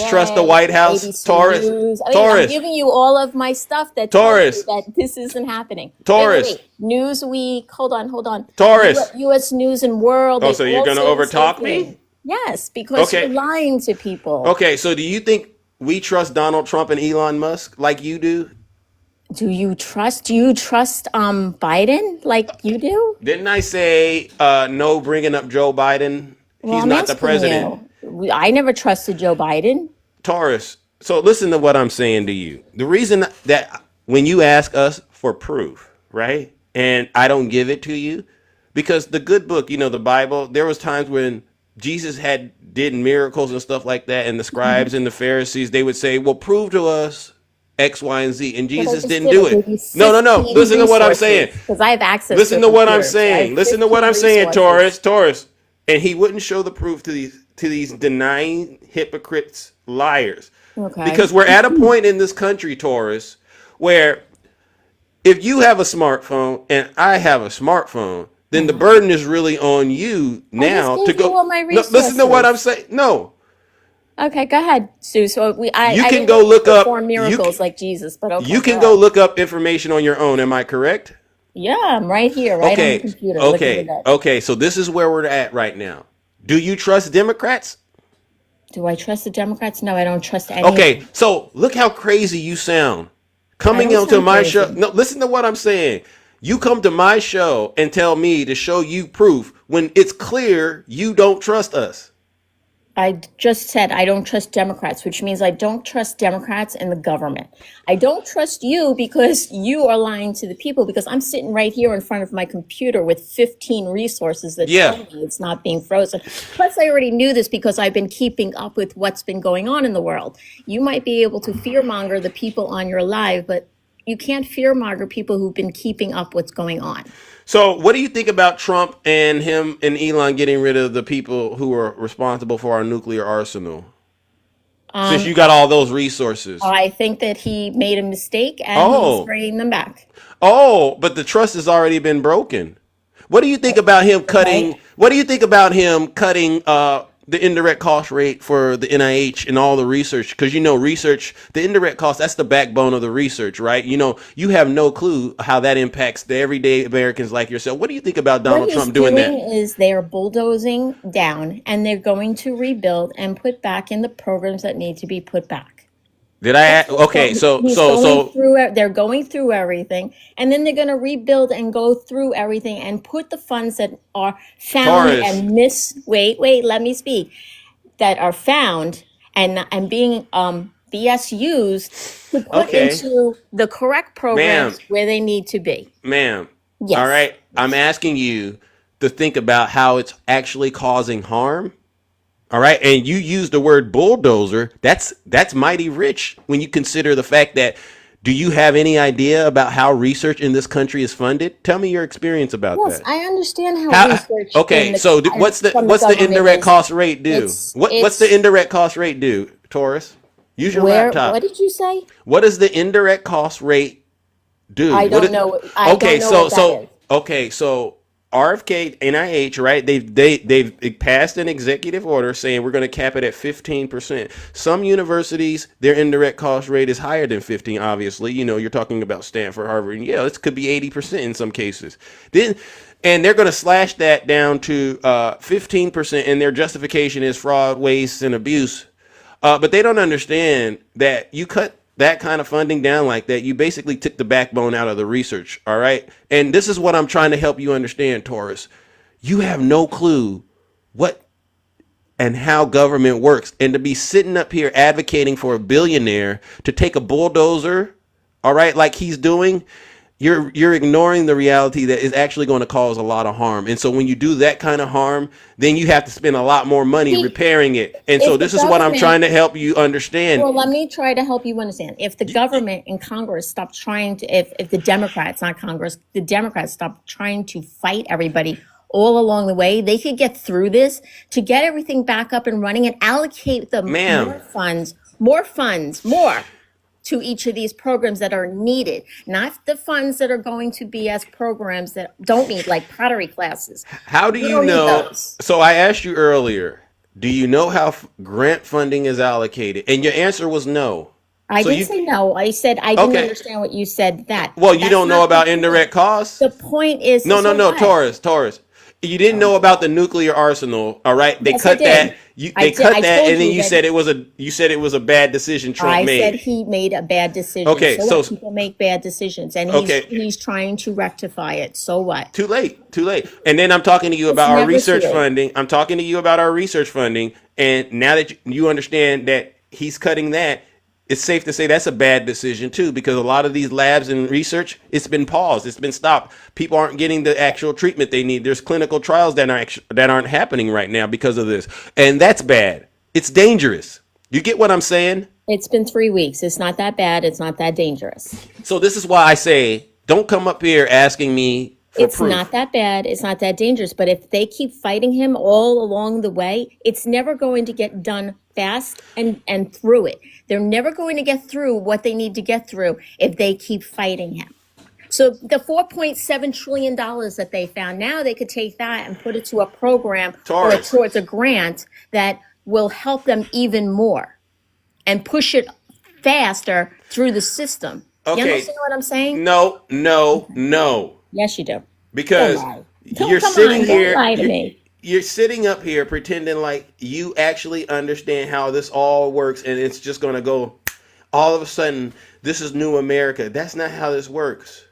B: trust the White House? Taurus,
I: I'm giving you all of my stuff that tells you that this isn't happening.
B: Taurus.
I: Newsweek, hold on.
B: Taurus.
I: U.S. News and World.
B: Oh, so you're going to overtalk me?
I: Yes, because you're lying to people.
B: Okay, so do you think we trust Donald Trump and Elon Musk like you do?
I: Do you trust Biden like you do?
B: Didn't I say no bringing up Joe Biden?
I: Well,
B: He's not the president.
I: I never trusted Joe Biden.
B: Taurus, so listen to what I'm saying to you. The reason that when you ask us for proof, right, and I don't give it to you, because the good book, the Bible, there was times when Jesus did miracles and stuff like that, and the scribes and the Pharisees, they would say, well, prove to us X, Y, and Z, and Jesus didn't do it. No. Listen to what I'm saying.
I: Because I have access.
B: Listen to what I'm saying. Listen to what I'm saying, Taurus. and he wouldn't show the proof to these denying hypocrites, liars.
I: Okay.
B: Because we're at a point in this country, Taurus, where if you have a smartphone and I have a smartphone, then the burden is really on you now
I: gave
B: to go.
I: you all my
B: No, listen to what I'm
I: resources.
B: saying. No,
I: Okay, go ahead, Sue. So
B: you
I: I
B: can
I: didn't
B: go look up.
I: perform miracles like Jesus, but okay,
B: You
I: go
B: can go
I: ahead.
B: look up information on your own. Am I correct?
I: Yeah, I'm right here, right on the
B: Okay.
I: computer, looking
B: Okay.
I: it up.
B: Okay. So this is where we're at right now. Do you trust Democrats?
I: Do I trust the Democrats? No, I don't trust any.
B: Okay. So look how crazy you sound. Coming
I: don't
B: onto
I: sound
B: my show.
I: crazy.
B: No, listen to what I'm saying. You come to my show and tell me to show you proof when it's clear you don't trust us.
I: I just said I don't trust Democrats, which means I don't trust Democrats and the government. I don't trust you because you are lying to the people, because I'm sitting right here in front of my computer with 15 resources that
B: Yeah.
I: tell me it's not being frozen. Plus, I already knew this because I've been keeping up with what's been going on in the world. You might be able to fearmonger the people on your live, but you can't fearmonger people who've been keeping up what's going on.
B: So, what do you think about Trump and him and Elon getting rid of the people who are responsible for our nuclear arsenal? Since you got all those resources.
I: I think that he made a mistake and
B: Oh.
I: he's bringing them back.
B: Oh, but the trust has already been broken. What do you think about him cutting?
I: Right.
B: What do you think about him cutting the indirect cost rate for the NIH and all the research? Because research, the indirect cost, that's the backbone of the research, right? You have no clue how that impacts the everyday Americans like yourself. What do you think about Donald
I: What
B: Trump
I: he's
B: doing
I: doing
B: that?
I: is they are bulldozing down and they're going to rebuild and put back in the programs that need to be put back.
B: Did I? Okay, so
I: He's going through. They're going through everything, and then they're going to rebuild and go through everything and put the funds that are found
B: Taurus.
I: and wait, let me speak. That are found and being BS used to put
B: Okay.
I: into the correct programs
B: Ma'am.
I: where they need to be.
B: Ma'am.
I: Yes.
B: All right. I'm asking you to think about how it's actually causing harm. All right. And you use the word bulldozer. That's mighty rich when you consider the fact that, do you have any idea about how research in this country is funded? Tell me your experience about
I: Yes,
B: that.
I: I understand how
B: How,
I: research.
B: okay,
I: in the-
B: so what's the
I: from
B: what's the
I: government
B: indirect
I: is-
B: cost rate do?
I: it's-
B: What's the indirect cost rate do, Taurus? Use your
I: Where?
B: laptop.
I: What did you say?
B: What does the indirect cost rate do?
I: I
B: What
I: don't
B: is-
I: know. I
B: okay,
I: don't know what that is.
B: okay, so RFK, NIH, right? They've passed an executive order saying we're going to cap it at 15%. Some universities, their indirect cost rate is higher than 15. Obviously, you're talking about Stanford, Harvard, and yeah, it could be 80% in some cases. And they're going to slash that down to 15%, and their justification is fraud, waste, and abuse. But they don't understand that you cut that kind of funding down like that, you basically took the backbone out of the research. All right. And this is what I'm trying to help you understand, Taurus. You have no clue what and how government works. And to be sitting up here advocating for a billionaire to take a bulldozer, all right, like he's doing, you're ignoring the reality that is actually going to cause a lot of harm. And so when you do that kind of harm, then you have to spend a lot more money repairing it. And so
I: If the
B: this is what I'm
I: government-
B: trying to help you understand.
I: Well, let me try to help you understand. If the government and Congress stop trying to, if the Democrats, not Congress, the Democrats stop trying to fight everybody all along the way, they could get through this to get everything back up and running and allocate them
B: Ma'am.
I: more funds to each of these programs that are needed, not the funds that are going to be as programs that don't need, like pottery classes.
B: How do
I: We
B: you
I: don't need
B: know?
I: those.
B: So I asked you earlier, do you know how grant funding is allocated? And your answer was no.
I: I
B: So
I: didn't
B: you-
I: say no. I said I didn't
B: Okay.
I: understand what you said.
B: Well, you
I: That's
B: don't know
I: not
B: about
I: the point.
B: indirect costs?
I: The point is
B: No,
I: so what?
B: Taurus. You didn't know about the nuclear arsenal, all right? They
I: Yes,
B: cut
I: I did.
B: that.
I: I
B: They
I: did.
B: cut
I: I
B: that,
I: told
B: and then
I: you
B: you
I: that-
B: said it was a bad decision Trump
I: I
B: made.
I: said he made a bad decision.
B: Okay,
I: so, what?
B: so-
I: People make bad decisions, and
B: Okay.
I: he's trying to rectify it. So what?
B: Too late. And then I'm talking to you about our
I: never
B: research
I: too late.
B: funding. I'm talking to you about our research funding. And now that you understand that he's cutting that, it's safe to say that's a bad decision too, because a lot of these labs and research, it's been paused. It's been stopped. People aren't getting the actual treatment they need. There's clinical trials that aren't happening right now because of this. And that's bad. It's dangerous. You get what I'm saying?
I: It's been 3 weeks. It's not that bad. It's not that dangerous.
B: So this is why I say, don't come up here asking me for
I: It's
B: proof.
I: not that bad. It's not that dangerous. But if they keep fighting him all along the way, it's never going to get done fast and through it. They're never going to get through what they need to get through if they keep fighting him. So the $4.7 trillion that they found, now they could take that and put it to a program or
B: Taurus.
I: towards a grant that will help them even more and push it faster through the system. You
B: Okay.
I: understand what I'm saying?
B: No, no, no.
I: Yes, you do.
B: Because
I: Don't lie. Don't-
B: you're
I: come
B: sitting
I: on, don't
B: here,
I: lie to
B: you're,
I: me.
B: you're sitting up here pretending like you actually understand how this all works, and it's just going to go all of a sudden. This is new America. That's not how this works.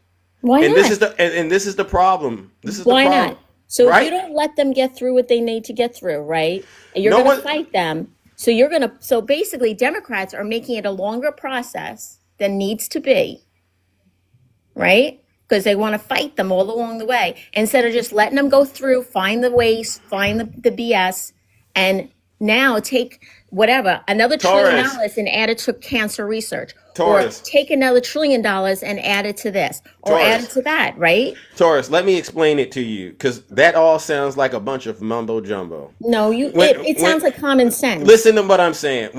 I: Why
B: And
I: not?
B: this is and this is the problem. This is
I: Why
B: the problem.
I: not? So
B: right?
I: if you don't let them get through what they need to get through, right? And you're
B: No
I: going
B: one-
I: to fight them. So basically Democrats are making it a longer process than needs to be, right? Because they want to fight them all along the way instead of just letting them go through, find the waste, find the BS, and now take whatever, another $1 trillion
B: Taurus.
I: and add it to cancer research.
B: Taurus.
I: Or take another $1 trillion and add it to this. Or add
B: Taurus.
I: it to that, right?
B: Taurus, let me explain it to you, because that all sounds like a bunch of mumbo jumbo.
I: No, it sounds like common sense.
B: Listen to what I'm saying.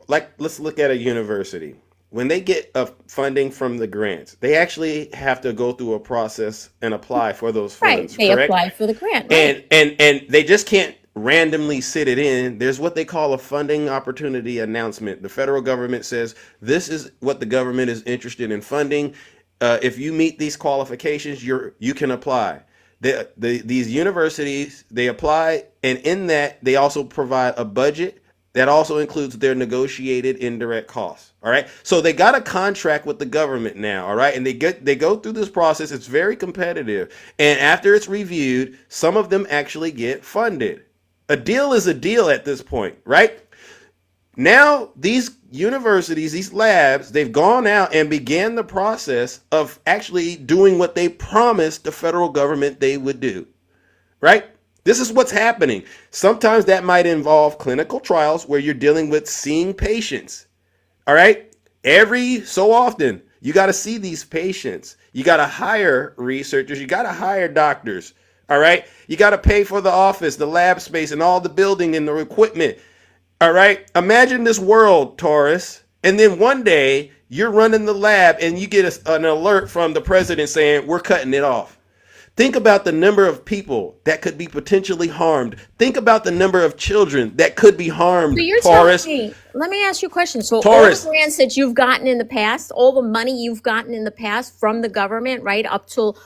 B: Let's look at a university. When they get funding from the grants, they actually have to go through a process and apply for those funds.
I: Right. They
B: correct?
I: apply for the grant. Right.
B: And they just can't randomly sit it in. There's what they call a funding opportunity announcement. The federal government says this is what the government is interested in funding. If you meet these qualifications, you can apply. These universities, they apply, and in that they also provide a budget that also includes their negotiated indirect costs. All right, so they got a contract with the government now. All right, and they go through this process. It's very competitive, and after it's reviewed, some of them actually get funded. A deal is a deal at this point, right? Now these universities, these labs, they've gone out and began the process of actually doing what they promised the federal government they would do, right? This is what's happening. Sometimes that might involve clinical trials where you're dealing with seeing patients. All right. Every so often, you got to see these patients. You got to hire researchers. You got to hire doctors. All right. You got to pay for the office, the lab space, and all the building and the equipment. All right. Imagine this world, Taurus. And then one day you're running the lab and you get an alert from the president saying, we're cutting it off. Think about the number of people that could be potentially harmed. Think about the number of children that could be harmed,
I: So you're
B: Taurus.
I: telling me, let me ask you a question. So
B: Taurus.
I: all the grants that you've gotten in the past, all the money you've gotten in the past from the government, right, up till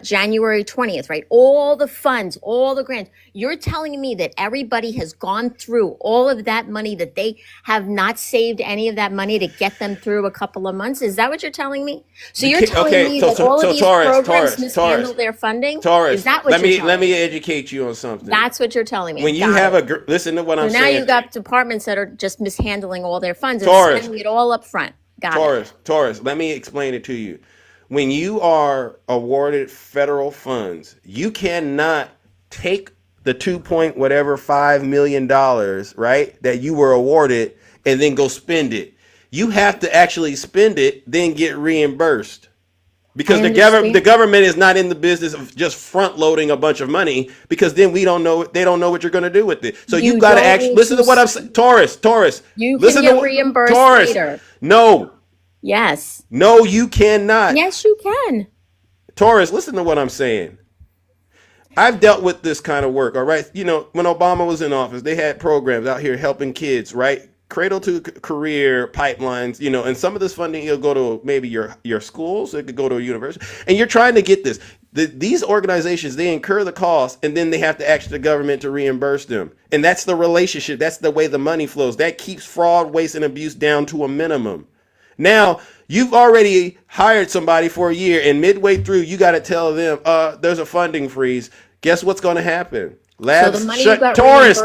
I: January 20th, right, all the funds, all the grants, you're telling me that everybody has gone through all of that money, that they have not saved any of that money to get them through a couple of months? Is that what you're telling me? So you're telling me that all of these programs mishandle their funding?
B: Taurus,
I: Is that what
B: let
I: you're
B: me
I: telling me?
B: educate you on something.
I: That's what you're telling me.
B: When you
I: Got
B: have
I: it.
B: listen to what I'm
I: So now
B: saying.
I: you've got departments that are just mishandling all their funds and
B: Taurus.
I: spending it all up front. Got it.
B: Taurus, let me explain it to you. When you are awarded federal funds, you cannot take the 2.5 million dollars, right, that you were awarded and then go spend it. You have to actually spend it, then get reimbursed. Because
I: I
B: the
I: understand.
B: government is not in the business of just front loading a bunch of money, because then they don't know what you're going to do with it. So
I: You
B: you've got to
I: don't
B: actually
I: need
B: listen to
I: to
B: what I'm saying. Taurus.
I: You
B: listen
I: can
B: to
I: get
B: what-
I: reimbursed
B: Taurus.
I: later.
B: No,
I: Yes.
B: you cannot.
I: Yes, you can.
B: Taurus, listen to what I'm saying. I've dealt with this kind of work, all right? You know, when Obama was in office, they had programs out here helping kids, right? Cradle to career pipelines, you know, and some of this funding, you'll go to maybe your schools, it could go to a university, and you're trying to get this. These organizations, they incur the cost, and then they have to ask the government to reimburse them. And that's the relationship. That's the way the money flows. That keeps fraud, waste, and abuse down to a minimum. Now, you've already hired somebody for a year, and midway through, you got to tell them, there's a funding freeze. Guess what's going to happen? Labs
I: the money
B: shut.
I: you got
B: Taurus.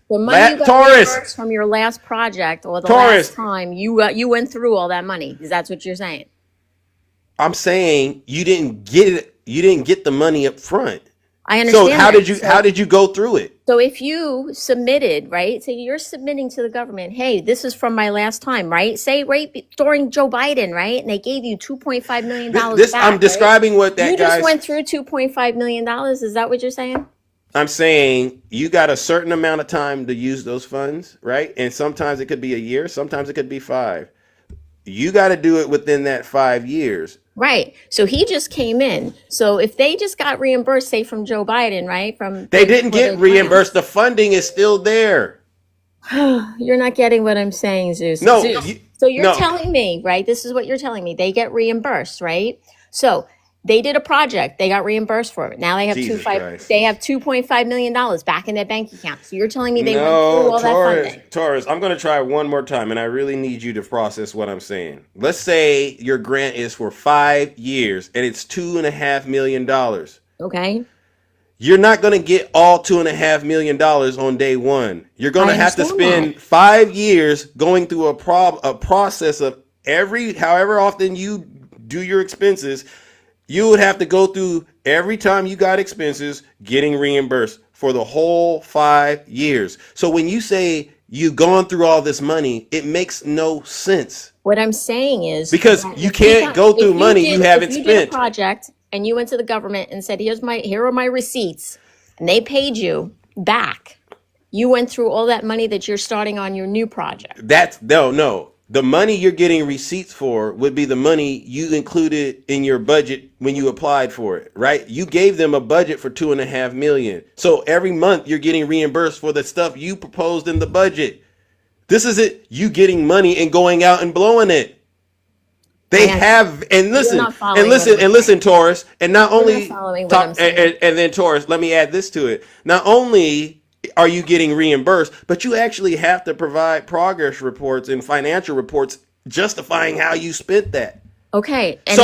I: The money you got
B: Taurus.
I: reimbursed from your last project or the
B: Taurus.
I: last time you went through all that money. Is that what you're saying?
B: I'm saying you didn't get it. You didn't get the money up front.
I: I
B: So
I: understand
B: how
I: that.
B: did you how did you go through it?
I: So if you submitted, right? So you're submitting to the government, hey, this is from my last time, right? Say during Joe Biden, right? And they gave you $2.5 million
B: This
I: back,
B: I'm
I: right?
B: describing what that
I: You just
B: guy's.
I: went through $2.5 million. Is that what you're saying?
B: I'm saying you got a certain amount of time to use those funds, right? And sometimes it could be a year, sometimes it could be 5. You got to do it within that 5 years.
I: Right. So he just came in. So if they just got reimbursed, say from Joe Biden, right?
B: They didn't get reimbursed. The funding is still there.
I: You're not getting what I'm saying, Zeus.
B: No,
I: Zeus. So you're
B: no.
I: telling me, right? This is what you're telling me. They get reimbursed, right? So they did a project. They got reimbursed for it. Now they have
B: Jesus Christ.
I: $2.5 million back in their bank account. So you're telling me they went through
B: No,
I: all that funding.
B: Taurus, I'm going to try one more time, and I really need you to process what I'm saying. Let's say your grant is for 5 years, and it's $2.5 million.
I: Okay.
B: You're not going to get all $2.5 million on day one. You're going to
I: I
B: have to
I: understand
B: spend 5 years going through a process of however often you do your expenses. You would have to go through every time you got expenses getting reimbursed for the whole 5 years. So when you say you've gone through all this money, it makes no sense.
I: What I'm saying is
B: Because
I: that
B: you
I: if
B: can't go through
I: if
B: money you haven't
I: if you did
B: spent.
I: a project and you went to the government and said, here are my receipts, and they paid you back. You went through all that money that you're starting on your new project.
B: No. The money you're getting receipts for would be the money you included in your budget when you applied for it, right? You gave them a budget for $2.5 million. So every month you're getting reimbursed for the stuff you proposed in the budget. This isn't you getting money and going out and blowing it. They have, and listen, Taurus, and not only and then Taurus, let me add this to it. Not only are you getting reimbursed, but you actually have to provide progress reports and financial reports justifying how you spent that.
I: Okay. And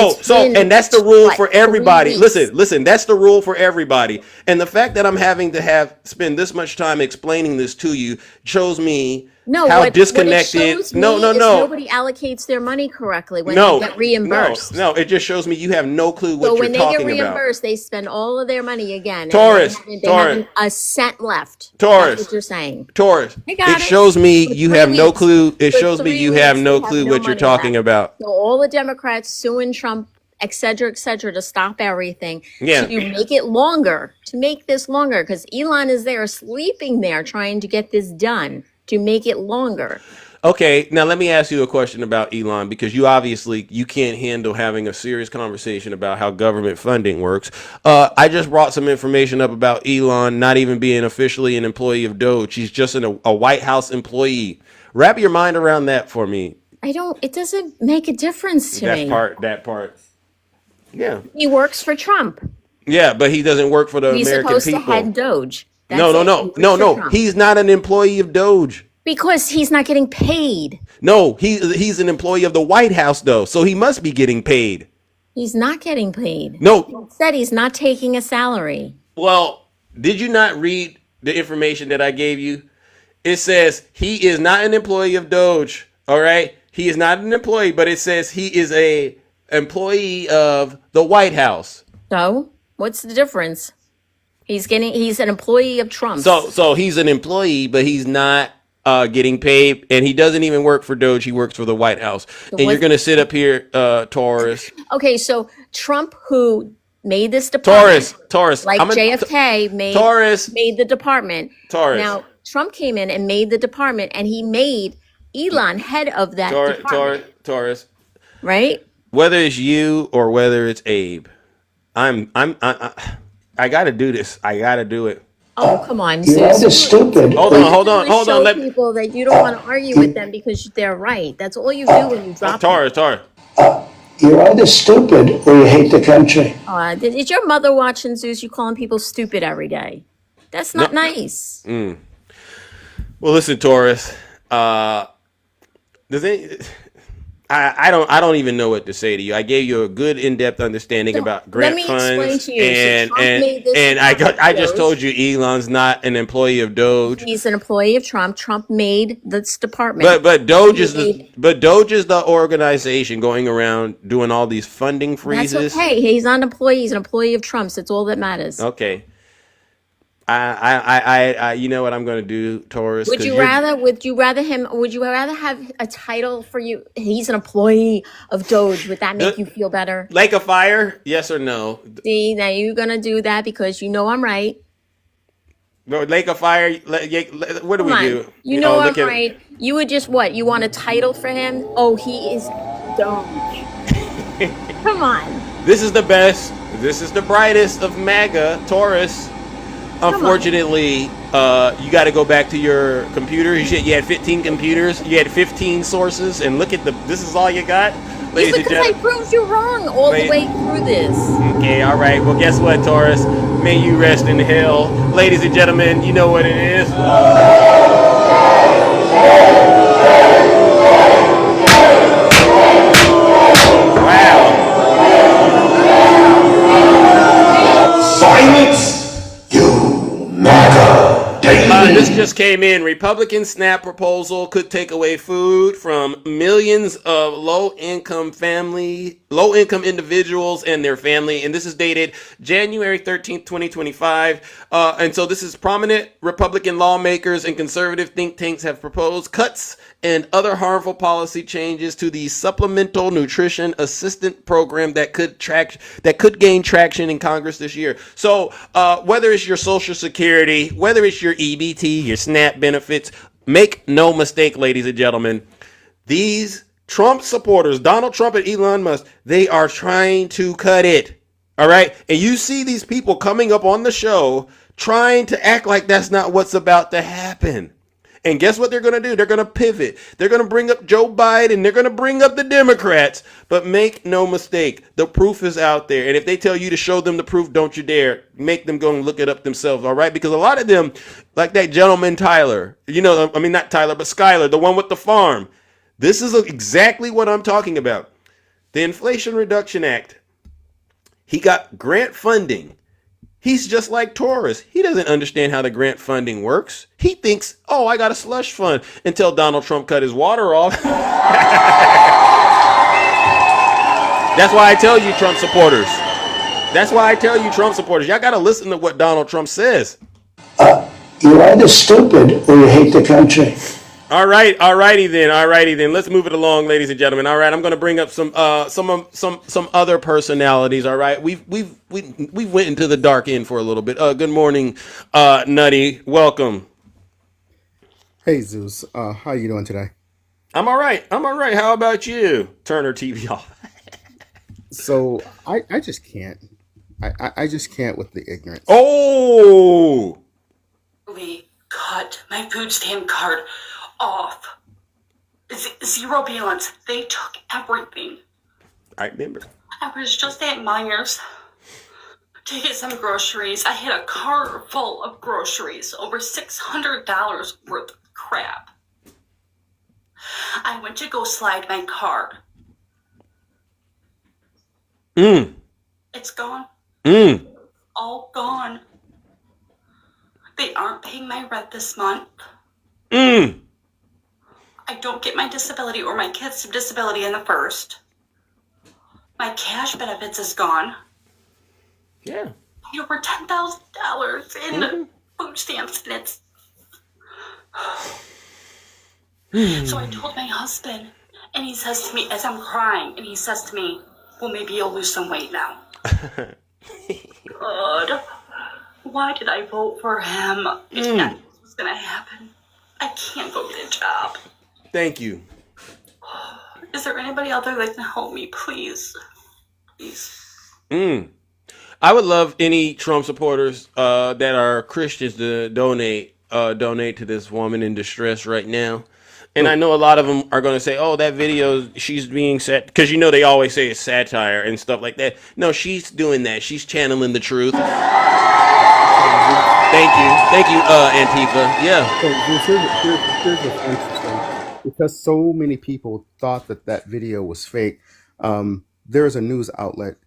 B: and that's the rule for everybody. Listen, that's the rule for everybody. And the fact that I'm having to spend this much time explaining this to you shows me how disconnected.
I: Nobody allocates their money correctly when they get reimbursed.
B: No, it just shows me you have no clue what
I: So
B: you're
I: when they
B: talking
I: get
B: about.
I: reimbursed, they spend all of their money again.
B: Taurus,
I: and they haven't a cent left.
B: Taurus,
I: That's what you're saying.
B: Taurus,
I: I got
B: it shows me you have no clue. It
I: For
B: shows me
I: 3
B: you have
I: weeks,
B: no
I: they have
B: clue
I: no
B: what you're
I: money
B: talking
I: left.
B: about.
I: So all the Democrats suing Trump, et cetera, to stop everything.
B: Yeah.
I: To make it longer, to make this longer, because Elon is there sleeping there trying to get this done, to make it longer.
B: Okay, now let me ask you a question about Elon, because you can't handle having a serious conversation about how government funding works. I just brought some information up about Elon not even being officially an employee of Doge. He's just a White House employee. Wrap your mind around that for me.
I: It doesn't make a difference to me.
B: That part. Yeah.
I: He works for Trump.
B: Yeah, but he doesn't work for the
I: He's
B: American
I: supposed
B: people.
I: to head Doge.
B: No. He's not an employee of Doge.
I: Because he's not getting paid.
B: No, he's an employee of the White House, though, so he must be getting paid.
I: He's not getting paid.
B: No.
I: Instead, he's not taking a salary.
B: Well, did you not read the information that I gave you? It says he is not an employee of Doge, all right? He is not an employee, but it says he is a employee of the White House.
I: So, what's the difference? He's an employee of Trump.
B: So he's an employee, but he's not getting paid, and he doesn't even work for Doge. He works for the White House.
I: So
B: and you're going to sit up here, Taurus.
I: Okay, so Trump, who made this department,
B: Taurus,
I: like JFK made the department.
B: Taurus.
I: Now, Trump came in and made the department, and he made Elon head of that department.
B: Taurus.
I: Right?
B: Whether it's you or whether it's Abe, I got to do this. I got to do it.
I: Oh, come on.
E: You're rather stupid.
B: Hold on.
I: Show people that you don't want to argue with them because they're right. That's all you do when you drop
B: Taurus.
E: You're either stupid or you hate the country.
I: Is your mother watching, Zeus? You calling people stupid every day? That's not nice.
B: Well, listen, Taurus. I don't even know what to say to you. I gave you a good in-depth understanding about grant funds,
I: explain to you.
B: and I just told you Elon's not an employee of Doge.
I: He's an employee of Trump. Trump made this department.
B: But Doge is the organization going around doing all these funding freezes.
I: That's okay. He's not an employee. He's an employee of Trump's. That's all that matters.
B: Okay. You know what I'm going to do, Taurus?
I: Would
B: 'Cause
I: you
B: you're
I: rather? Would you rather have a title for you? He's an employee of Doge. Would that make
B: the
I: you feel better?
B: Lake of Fire. Yes or no?
I: See, now you're gonna do that because you know I'm right.
B: No, Lake of Fire. What do
I: Come
B: we
I: on,
B: do?
I: you know
B: Oh,
I: I'm
B: look at.
I: right. You would just what? You want a title for him? Oh, he is Doge. Come on.
B: This is the best. This is the brightest of MAGA, Taurus. Unfortunately, you got to go back to your computer. You had 15 computers. You had 15 sources, and look at this is all you got, ladies and
I: Because I
B: gentlemen.
I: proved you wrong all the way through this.
B: Okay, all right. Well, guess what, Taurus? May you rest in hell, ladies and gentlemen. You know what it is. Wow.
A: Silence, you MAGA
B: This just came in. Republican SNAP proposal could take away food from millions of low-income individuals and their family. And this is dated January 13th, 2025. And so this is prominent Republican lawmakers and conservative think tanks have proposed cuts and other harmful policy changes to the Supplemental Nutrition Assistance Program that could gain traction in Congress this year. So whether it's your Social Security, whether it's your EBT, your SNAP benefits, make no mistake, ladies and gentlemen, these Trump supporters, Donald Trump and Elon Musk, they are trying to cut it. All right. And you see these people coming up on the show trying to act like that's not what's about to happen. And guess what they're going to do? They're going to pivot. They're going to bring up Joe Biden. They're going to bring up the Democrats. But make no mistake, the proof is out there. And if they tell you to show them the proof, don't you dare. Make them go and look it up themselves, all right? Because a lot of them, like that gentleman Tyler, not Tyler, but Skyler, the one with the farm. This is exactly what I'm talking about. The Inflation Reduction Act. He got grant funding. He's just like Taurus. He doesn't understand how the grant funding works. He thinks, oh, I got a slush fund, until Donald Trump cut his water off. That's why I tell you, Trump supporters. Y'all got to listen to what Donald Trump says.
E: You're either stupid or you hate the country.
B: Alrighty then. Let's move it along, ladies and gentlemen. All right, I'm going to bring up some other personalities. All right, we went into the dark end for a little bit. Good morning, Nutty. Welcome.
J: Hey Zeus, how you doing today?
B: I'm all right. How about you? Turn her TV off.
J: So I just can't. I just can't with the ignorance.
B: Oh.
K: We cut my food stamp card off. Zero balance. They took everything.
B: I remember.
K: I was just at Myers to get some groceries. I had a car full of groceries, over $600 worth of crap. I went to go slide my card. It's gone. All gone. They aren't paying my rent this month. I don't get my disability or my kids' disability in the first. My cash benefits is gone.
B: Yeah.
K: I paid over $10,000 in food stamps, and it's... So I told my husband, and he says to me, as I'm crying, and he says to me, well, maybe you'll lose some weight now. God, why did I vote for him? If nothing was going to happen, I can't go get a job.
B: Thank you.
K: Is there anybody out there that can help me, please? Please.
B: I would love any Trump supporters that are Christians to donate to this woman in distress right now. And I know a lot of them are going to say, oh, that video, she's being set, because they always say it's satire and stuff like that. No, she's doing that. She's channeling the truth. Thank you, Antifa. Yeah.
J: So here's what's interesting. Because so many people thought that video was fake, there's a news outlet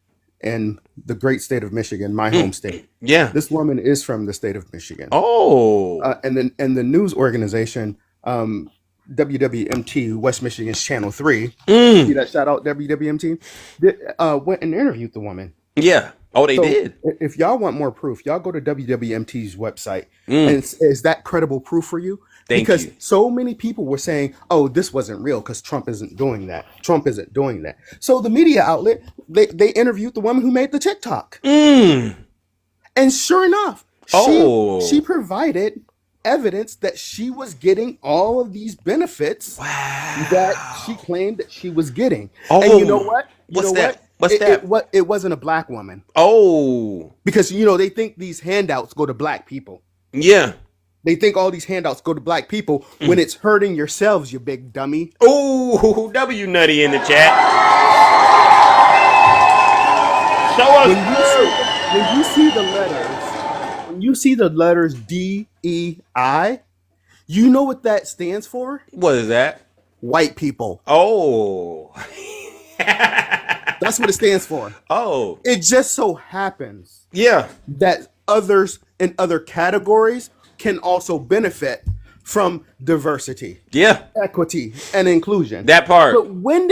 J: in the great state of Michigan, my home state.
B: Yeah.
J: This woman is from the state of Michigan.
B: Oh.
J: And the news organization, WWMT, West Michigan's Channel 3, see that shout out WWMT, went and interviewed the woman.
B: Yeah. Oh, they
J: So
B: did.
J: if y'all want more proof, y'all go to WWMT's website.
B: Mm.
J: And is that credible proof for you?
B: Thank
J: Because
B: you.
J: so many people were saying, "Oh, this wasn't real because Trump isn't doing that. Trump isn't doing that." So the media outlet they interviewed the woman who made the TikTok,
B: Mm.
J: and sure enough,
B: Oh.
J: she provided evidence that she was getting all of these benefits that she claimed that she was getting. And you know
B: Oh.
J: what?
B: What's that? What's that?
J: It wasn't a black woman,
B: Oh.
J: because they think these handouts go to black people.
B: Yeah.
J: They think all these handouts go to black people when it's hurting yourselves, you big dummy.
B: Oh, W Nutty in the chat. Show us
J: When you see the letters DEI, you know what that stands for?
B: What is that?
J: White people.
B: Oh.
J: That's what it stands for.
B: Oh.
J: It just so happens
B: Yeah.
J: that others in other categories can also benefit from diversity,
B: Yeah.
J: equity, and inclusion.
B: That part.
J: But when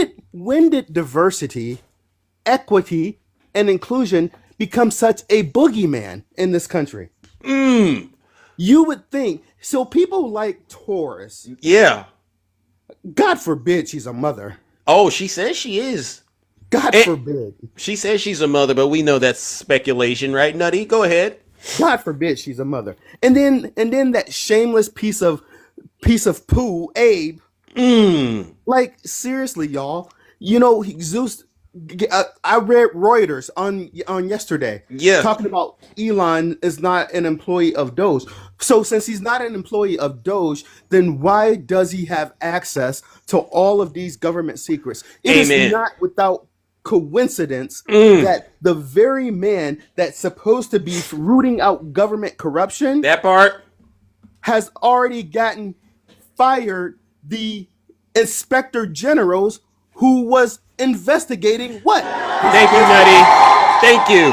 J: did diversity, equity, and inclusion become such a boogeyman in this country? You would think. So people like Taurus,
B: Yeah.
J: God forbid she's a mother.
B: Oh, she says she is.
J: God
B: And-
J: forbid.
B: She says she's a mother, but we know that's speculation, right, Nutty? Go ahead.
J: God forbid she's a mother. And then that shameless piece of poo, Abe. Like, seriously, y'all. Zeus. I read Reuters on yesterday.
B: Yeah.
J: Talking about Elon is not an employee of Doge. So since he's not an employee of Doge, then why does he have access to all of these government secrets? It
B: Amen.
J: is not without coincidence that the very man that's supposed to be rooting out government corruption
B: That part.
J: has already gotten fired the inspector generals who was investigating what?
B: Thank you, Nutty. Thank you.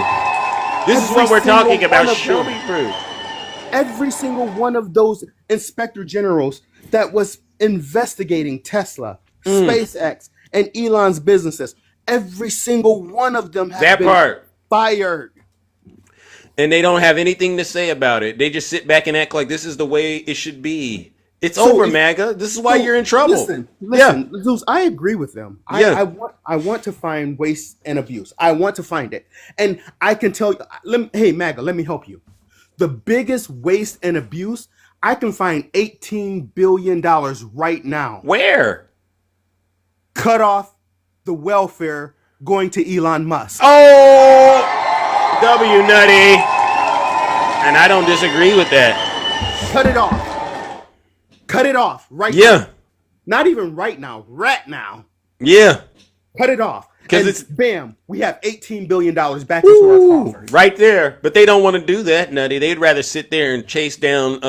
B: This is
J: Every
B: what we're talking
J: single
B: about.
J: one of
B: Show
J: them.
B: me proof.
J: Every single one of those inspector generals that was investigating Tesla, SpaceX, and Elon's businesses, every single one of them has
B: That
J: been
B: part.
J: fired.
B: And they don't have anything to say about it. They just sit back and act like this is the way it should be. It's
J: So
B: over,
J: if-
B: MAGA. This is why
J: So,
B: you're in trouble.
J: Listen,
B: Yeah.
J: Zeus, I agree with them.
B: Yeah.
J: I want to find waste and abuse. I want to find it. And I can tell you, hey, MAGA, let me help you. The biggest waste and abuse, I can find $18 billion right now.
B: Where?
J: Cut off the welfare going to Elon Musk.
B: Oh, W Nutty. And I don't disagree with that.
J: Cut it off. Cut it off right now.
B: Yeah.
J: Not even right now, right now.
B: Yeah.
J: Cut it off.
B: 'Cause
J: And
B: it's-
J: bam, we have $18 billion back into our coffers.
B: Right there. But they don't want to do that, Nutty. They'd rather sit there and chase down,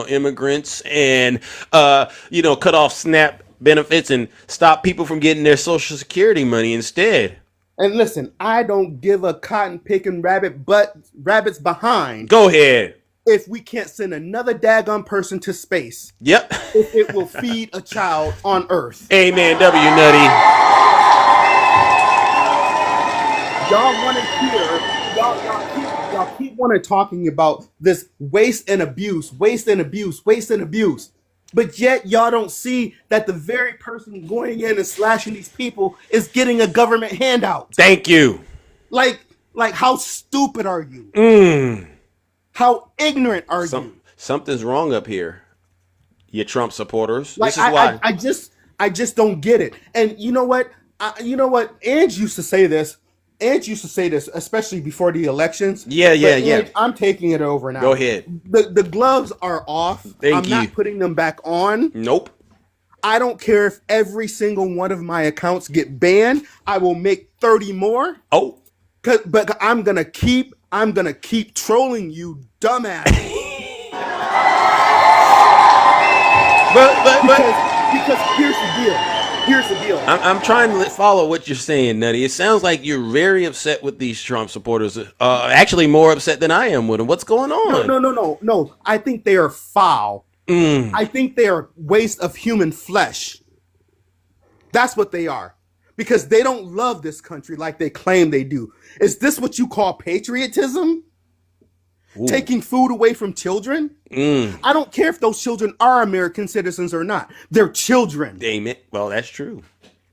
B: immigrants and, cut off SNAP benefits and stop people from getting their Social Security money instead.
J: And listen, I don't give a cotton picking rabbit's behind
B: Go ahead.
J: if we can't send another daggone person to space
B: Yep.
J: if it will feed a child on Earth.
B: Amen, W Nutty.
J: Y'all want to hear, y'all keep wanting talking about this waste and abuse, waste and abuse, waste and abuse. But yet y'all don't see that the very person going in and slashing these people is getting a government handout.
B: Thank you.
J: Like how stupid are you? How ignorant are you?
B: Something's wrong up here. You Trump supporters.
J: Like
B: This is why.
J: I just don't get it. And you know what? Ange used to say this. Ange used to say this, especially before the elections.
B: Yeah.
J: Ange, I'm taking it over now.
B: Go ahead.
J: The gloves are off. I'm
B: you.
J: not putting them back on.
B: Nope.
J: I don't care if every single one of my accounts get banned. I will make 30 more.
B: Oh.
J: But I'm gonna keep trolling you, dumbass. Because here's the deal. Here's the deal.
B: I'm trying to follow what you're saying, Nutty. It sounds like you're very upset with these Trump supporters. Actually, more upset than I am with them. What's going on?
J: No. I think they are foul. I think they are waste of human flesh. That's what they are. because they don't love this country like they claim they do. Is this what you call patriotism? Ooh. Taking food away from children? I don't care if those children are American citizens or not. They're children.
B: Amen. Well, that's true.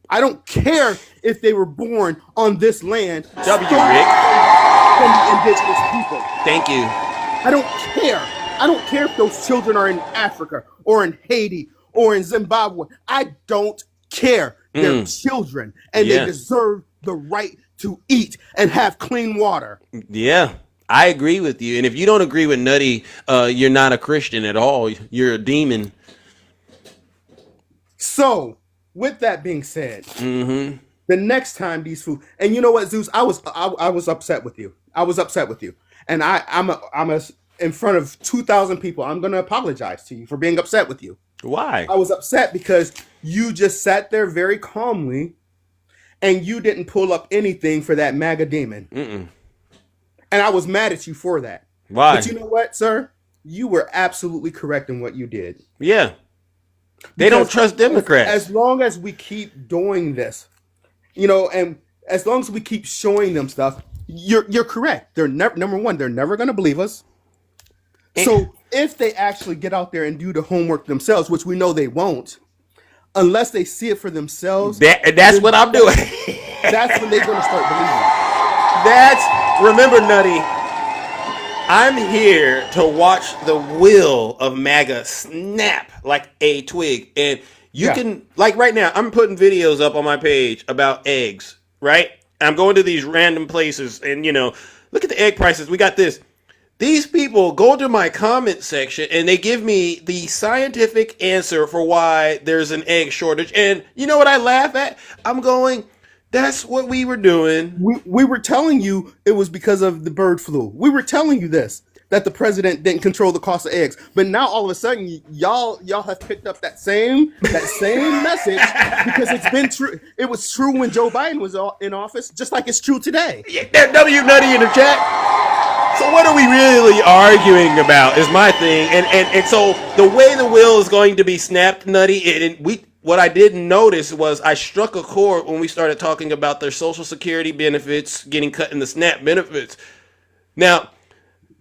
J: I don't care if they were born on this land.
B: W, Rick.
J: From the indigenous people.
B: Thank you.
J: I don't care. I don't care if those children are in Africa or in Haiti or in Zimbabwe. I don't care. They're children, and they deserve the right to eat and have clean water.
B: Yeah, I agree with you. And if you don't agree with Nutty, you're not a Christian at all. You're a demon.
J: So, with that being said, the next time these food, and you know what, Zeus, I was upset with you. I was upset with you, and I'm in front of 2,000 people. I'm going to apologize to you for being upset with you.
B: Why?
J: I was upset because you just sat there very calmly, and you didn't pull up anything for that MAGA demon. And I was mad at you for that.
B: Why?
J: But you know what, sir? You were absolutely correct in what you did.
B: Yeah. They don't trust Democrats.
J: As long as we keep doing this, and as long as we keep showing them stuff, you're correct. They're never, number one, they're never going to believe us. So if they actually get out there and do the homework themselves, which we know they won't, unless they see it for themselves.
B: That's what I'm doing.
J: That's when they're going to start believing.
B: Remember, Nutty, I'm here to watch the will of MAGA snap like a twig. And you can, like right now, I'm putting videos up on my page about eggs, right? I'm going to these random places and, look at the egg prices. We got this. These people go to my comment section and they give me the scientific answer for why there's an egg shortage. And you know what I laugh at? I'm going, that's what we were doing.
J: We were telling you it was because of the bird flu. We were telling you this, that the president didn't control the cost of eggs. But now all of a sudden, y'all have picked up that same message because it's been true. It was true when Joe Biden was in office, just like it's true today.
B: Yeah, W Nutty in the chat. So what are we really arguing about is my thing. And so the way the will is going to be snapped, Nutty, what I didn't notice was I struck a chord when we started talking about their Social Security benefits getting cut in the SNAP benefits. Now,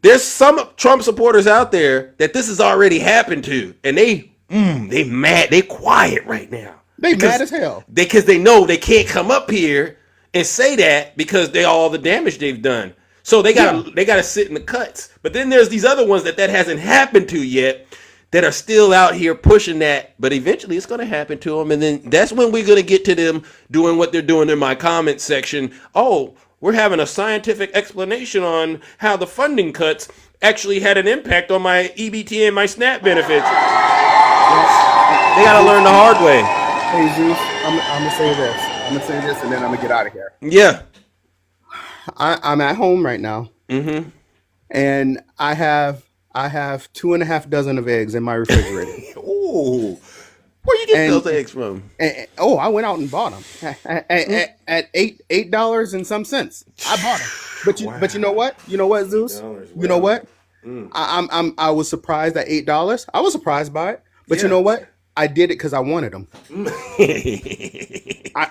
B: there's some Trump supporters out there that this has already happened to, and they mad, they quiet right now.
J: They mad as hell.
B: Because they know they can't come up here and say that because they all the damage they've done. So they gotta sit in the cuts. But then there's these other ones that hasn't happened to yet that are still out here pushing that. But eventually it's gonna happen to them, and then that's when we're gonna get to them doing what they're doing in my comment section. Oh, we're having a scientific explanation on how the funding cuts actually had an impact on my EBT and my SNAP benefits. They gotta learn the hard way.
J: Hey Zeus, I'm gonna say this. I'm gonna say this, and then I'm gonna get out of here.
B: Yeah.
J: I'm at home right now, and I have 2.5 dozen of eggs in my refrigerator.
B: Ooh, where you get those eggs from?
J: I went out and bought them at $8 and some cents. I bought them, but you know what? You know what, Zeus? You know what? I was surprised at $8. I was surprised by it, but you know what? I did it because I wanted them.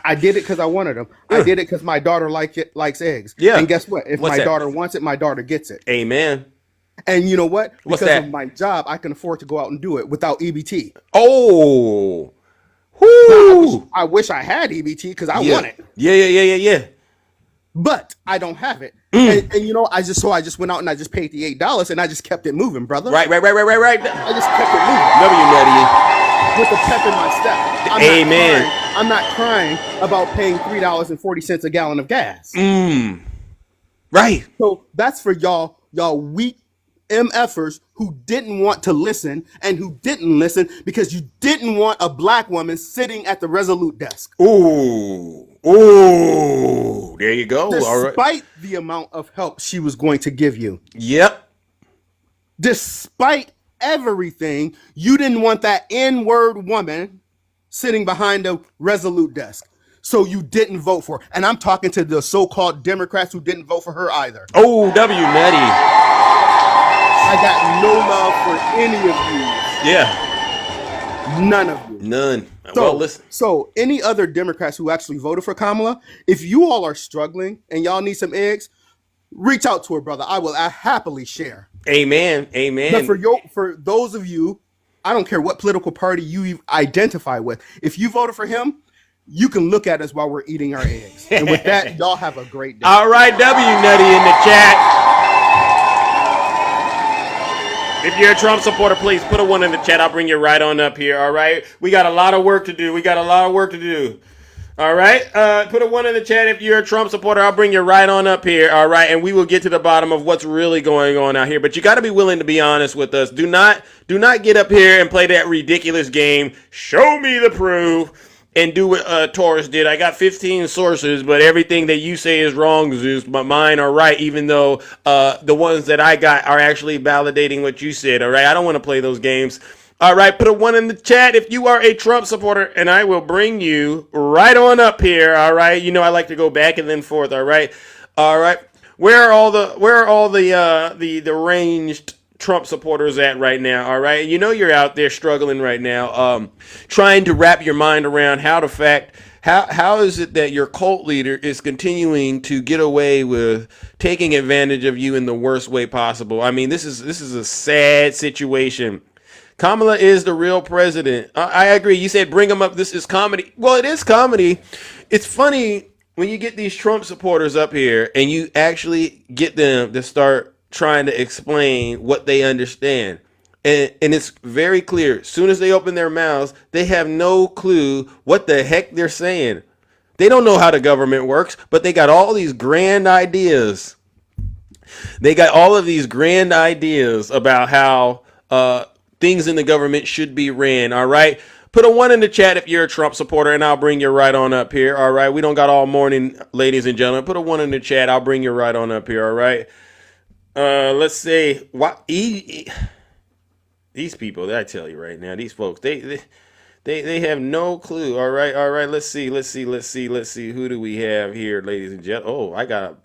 J: I did it because I wanted them. I did it because my daughter likes eggs. Yeah. And guess what? If my daughter wants it, my daughter gets it.
B: Amen.
J: And you know what?
B: What's
J: because
B: that?
J: of my job, I can afford to go out and do it without EBT.
B: Oh. Whoo.
J: I wish I had EBT because I want it.
B: Yeah.
J: But I don't have it. And I just went out and I just paid the $8 and I just kept it moving, brother.
B: Right.
J: I just kept it moving.
B: W Nutty.
J: With the pep in my step.
B: Amen.
J: I'm not crying about paying $3.40 a gallon of gas.
B: Right.
J: So that's for y'all weak MFers who didn't want to listen and who didn't listen because you didn't want a black woman sitting at the Resolute desk.
B: Ooh, there you go.
J: Despite the amount of help she was going to give you.
B: Yep.
J: Despite everything, you didn't want that N-word woman sitting behind the Resolute desk. So you didn't vote for her. And I'm talking to the so-called Democrats who didn't vote for her either.
B: Oh, W Nutty.
J: I got no love for any of you.
B: Yeah.
J: None of you.
B: None. Well,
J: So,
B: listen.
J: so any other Democrats who actually voted for Kamala, if you all are struggling and y'all need some eggs, reach out to her, brother. I will happily share.
B: Amen.
J: But
B: Amen.
J: for those of you, I don't care what political party you identify with. If you voted for him, you can look at us while we're eating our eggs. And with that, y'all have a great day.
B: All right, W Nutty in the chat. If you're a Trump supporter, please put a 1 in the chat. I'll bring you right on up here, all right? We got a lot of work to do. All right? Put a 1 in the chat if you're a Trump supporter. I'll bring you right on up here, all right? And we will get to the bottom of what's really going on out here. But you got to be willing to be honest with us. Do not get up here and play that ridiculous game. Show me the proof. And do what Taurus did. I got 15 sources, but everything that you say is wrong, Zeus, but mine are right, even though the ones that I got are actually validating what you said, all right? I don't want to play those games. All right, put a 1 in the chat if you are a Trump supporter, and I will bring you right on up here, all right? You know I like to go back and then forth, all right? All right. Where are all the ranged Trump supporters at right now, all right? You know you're out there struggling right now, trying to wrap your mind around how is it that your cult leader is continuing to get away with taking advantage of you in the worst way possible? I mean, this is a sad situation. Kamala is the real president. I agree. You said bring him up. This is comedy. Well, it is comedy. It's funny when you get these Trump supporters up here and you actually get them to start trying to explain what they understand. And it's very clear. As soon as they open their mouths, they have no clue what the heck they're saying. They don't know how the government works, but they got all these grand ideas. They got all of these grand ideas about how things in the government should be ran, all right? Put a 1 in the chat if you're a Trump supporter, and I'll bring you right on up here, all right? We don't got all morning, ladies and gentlemen. Put a 1 in the chat. I'll bring you right on up here, all right? Let's see. These people, I tell you right now, these folks, they have no clue. All right. Let's see. Who do we have here, ladies and gentlemen? Oh, I got.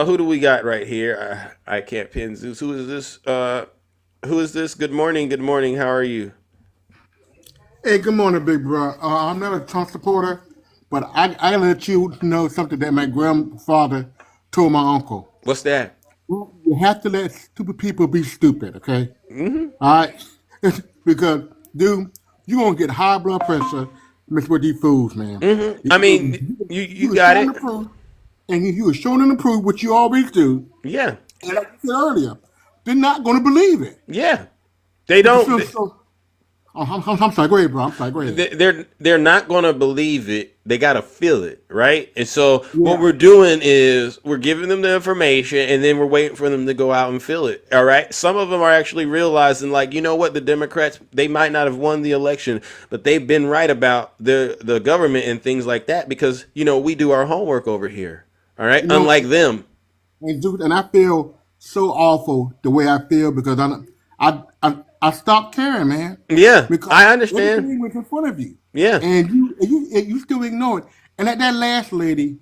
B: Who do we got right here? I can't pin Zeus. Who is this? Who is this? Good morning. How are you?
L: Hey, good morning, big bro. I'm not a Trump supporter, but I gotta let you know something that my grandfather told my uncle.
B: What's that?
L: You have to let stupid people be stupid, okay?
B: Mm-hmm.
L: All right? Because, dude, you're going to get high blood pressure mixed with these fools, man.
B: Mm-hmm. I mean, you got it.
L: And you were showing them to prove what you always do.
B: Yeah.
L: And like I said earlier, they're not going to believe it.
B: Yeah. They don't.
L: I'm sorry, go ahead, bro. Go ahead.
B: They're not going to believe it. They got to feel it, right? And so what we're doing is we're giving them the information and then we're waiting for them to go out and feel it, all right? Some of them are actually realizing, like, you know what? The Democrats, they might not have won the election, but they've been right about the government and things like that because, you know, we do our homework over here, all right? You know, unlike them.
L: And, dude, and I feel so awful the way I feel because I stopped caring, man.
B: Yeah,
L: because
B: I understand.
L: Everything was in front of you.
B: Yeah,
L: and you still ignore it. And like that last lady,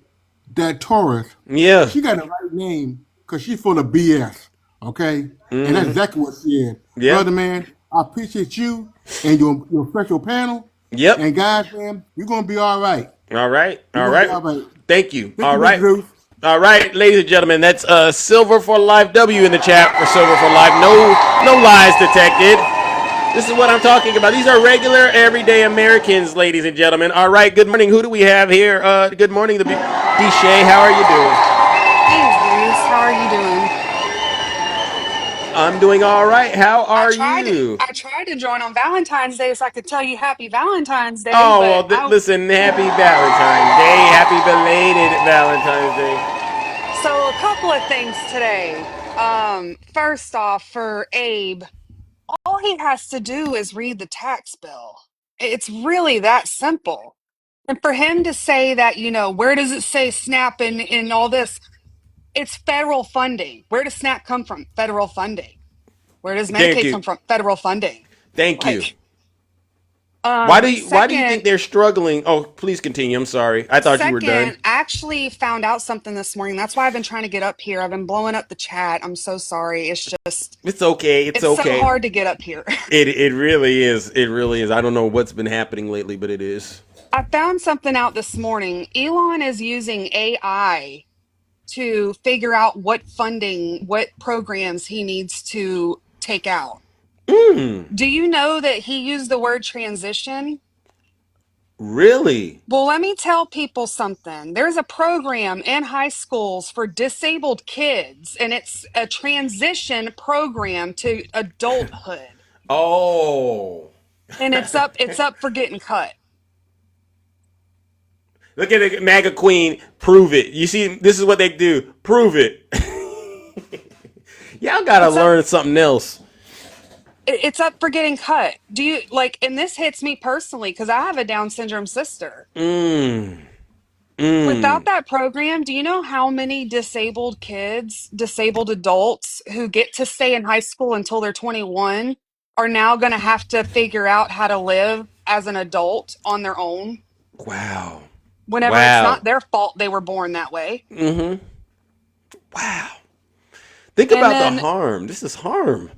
L: that Taurus,
B: yeah,
L: she got the right name because she's full of BS. Okay, and that's exactly what she is. Yeah, brother, man, I appreciate you and your special panel.
B: Yep.
L: And guys, man, you're gonna be all right.
B: All right.
L: Right.
B: Thank you. All right. All right, ladies and gentlemen, that's Silver for Life W in the chat for Silver for Life. No lies detected. This is what I'm talking about. These are regular, everyday Americans, ladies and gentlemen. All right, good morning. Who do we have here? Good morning, Deshay. How are you doing?
M: Hey, Bruce. How are you doing?
B: I'm doing all right. How are you?
M: I tried to join on Valentine's Day so I could tell you Happy Valentine's Day.
B: Oh, well, listen, Happy Valentine's Day. Happy belated Valentine's Day.
M: So, a couple of things today. First off, for Abe, all he has to do is read the tax bill. It's really that simple. And for him to say that, you know, where does it say SNAP in all this? It's federal funding. Where does SNAP come from? Federal funding. Where does Medicaid come from? Federal funding.
B: Thank you. Why do you think
M: Second,
B: they're struggling? Oh, please continue. I'm sorry. I thought you were done.
M: Second, I actually found out something this morning. That's why I've been trying to get up here. I've been blowing up the chat. I'm so sorry. It's just,
B: It's okay. It's
M: it's so
B: okay.
M: hard to get up here.
B: It really is. It really is. I don't know what's been happening lately, but it is.
M: I found something out this morning. Elon is using AI to figure out what funding, what programs he needs to take out. Do you know that he used the word transition?
B: Really?
M: Well, let me tell people something. There's a program in high schools for disabled kids, and it's a transition program to adulthood.
B: Oh.
M: And it's up for getting cut.
B: Look at the MAGA Queen. Prove it. You see, this is what they do. Prove it. Y'all gotta
M: It's up
B: learn something else.
M: it's up for getting cut. Do you like, and this hits me personally because I have a Down syndrome sister.
B: Mm.
M: Without
B: Mm.
M: that program, do you know how many disabled kids, disabled adults who get to stay in high school until they're 21 are now going to have to figure out how to live as an adult on their own
B: Wow.
M: whenever it's
B: Wow.
M: not their fault they were born that way?
B: Mm-hmm. Wow. Think
M: And
B: about the
M: then,
B: harm. This is harm.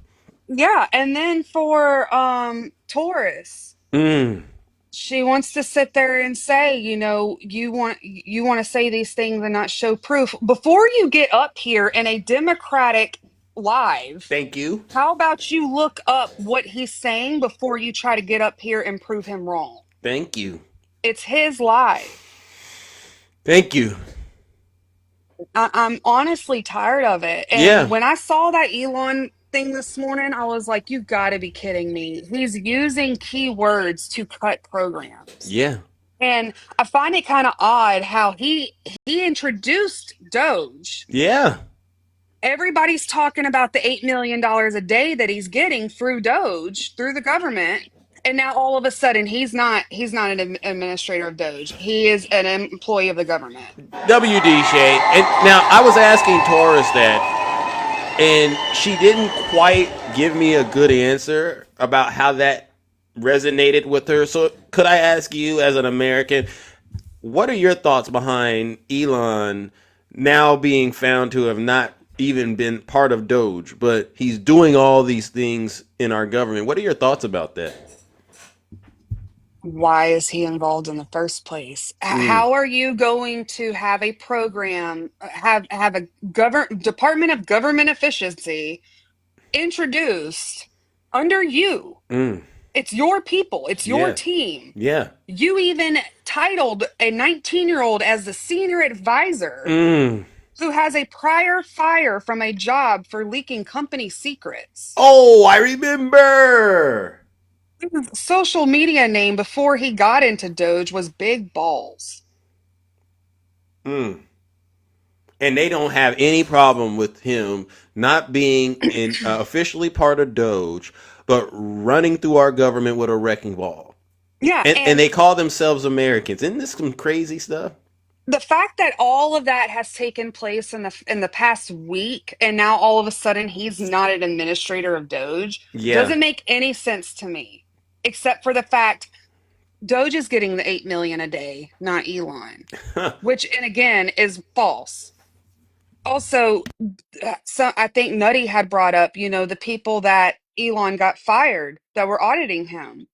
M: yeah, and then for Taurus,
B: Mm.
M: she wants to sit there and say, you want to say these things and not show proof. Before you get up here in a Democratic live,
B: Thank you.
M: how about you look up what he's saying before you try to get up here and prove him wrong?
B: Thank you.
M: It's his live.
B: Thank you.
M: I'm honestly tired of it. And
B: Yeah.
M: when I saw that Elon thing this morning, I was like, you got to be kidding me. He's using keywords to cut programs.
B: Yeah.
M: And I find it kind of odd how he introduced Doge.
B: Yeah.
M: Everybody's talking about the $8 million a day that he's getting through Doge, through the government. And now all of a sudden he's not an administrator of Doge. He is an employee of the government.
B: WD Shay. And now I was asking Taurus that, and she didn't quite give me a good answer about how that resonated with her. So could I ask you, as an American, what are your thoughts behind Elon now being found to have not even been part of Doge, but he's doing all these things in our government? What are your thoughts about that?
M: Why is he involved in the first place?
B: Mm.
M: How are you going to have a program, have a Department of Government Efficiency introduced under you?
B: Mm.
M: It's your people, it's your
B: Yeah.
M: team.
B: Yeah.
M: You even titled a 19-year-old as the senior advisor
B: Mm.
M: who has a prior fire from a job for leaking company secrets.
B: Oh, I remember.
M: His social media name before he got into Doge was Big Balls.
B: Mm. And they don't have any problem with him not being officially part of Doge, but running through our government with a wrecking ball.
M: Yeah,
B: And
M: and
B: they call themselves Americans. Isn't this some crazy stuff?
M: the fact that all of that has taken place in the past week, and now all of a sudden he's not an administrator of Doge,
B: Yeah.
M: doesn't make any sense to me, except for the fact Doge is getting the 8 million a day, not Elon, which, and again, is false. Also, so I think Nutty had brought up, the people that Elon got fired that were auditing him.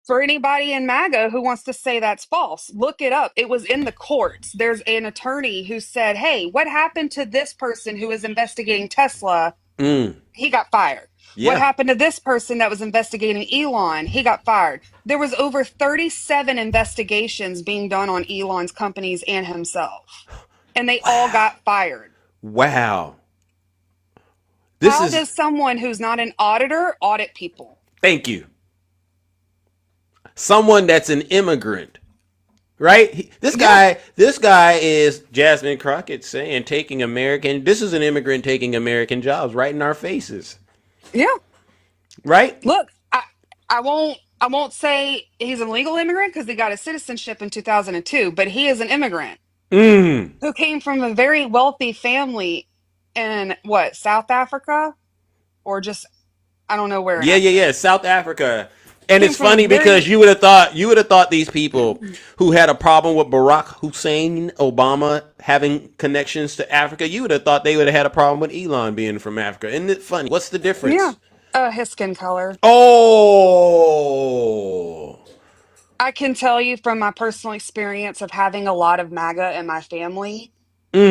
M: For anybody in MAGA who wants to say that's false, look it up. It was in the courts. There's an attorney who said, hey, what happened to this person who was investigating Tesla?
B: Mm.
M: He got fired. What
B: Yeah.
M: happened to this person that was investigating Elon? He got fired. There was over 37 investigations being done on Elon's companies and himself, and they all got fired.
B: Wow. This
M: How
B: is
M: does someone who's not an auditor audit people?
B: Thank you. Someone that's an immigrant. Right?
M: Yeah,
B: This guy is Jasmine Crockett saying this is an immigrant taking American jobs right in our faces.
M: yeah.
B: Right?
M: Look, I won't say he's a legal immigrant because he got his citizenship in 2002, but he is an immigrant
B: Mm.
M: who came from a very wealthy family in what, South Africa? Or just, I don't know where in
B: Yeah, yeah,
M: Africa.
B: yeah. South Africa. And
M: Came
B: it's
M: from a
B: funny because
M: very
B: you would have thought these people who had a problem with Barack Hussein Obama having connections to Africa, you would have thought they would have had a problem with Elon being from Africa. Isn't it funny? What's the
M: yeah,
B: difference?
M: his skin color.
B: Oh,
M: I can tell you from my personal experience of having a lot of MAGA in my family,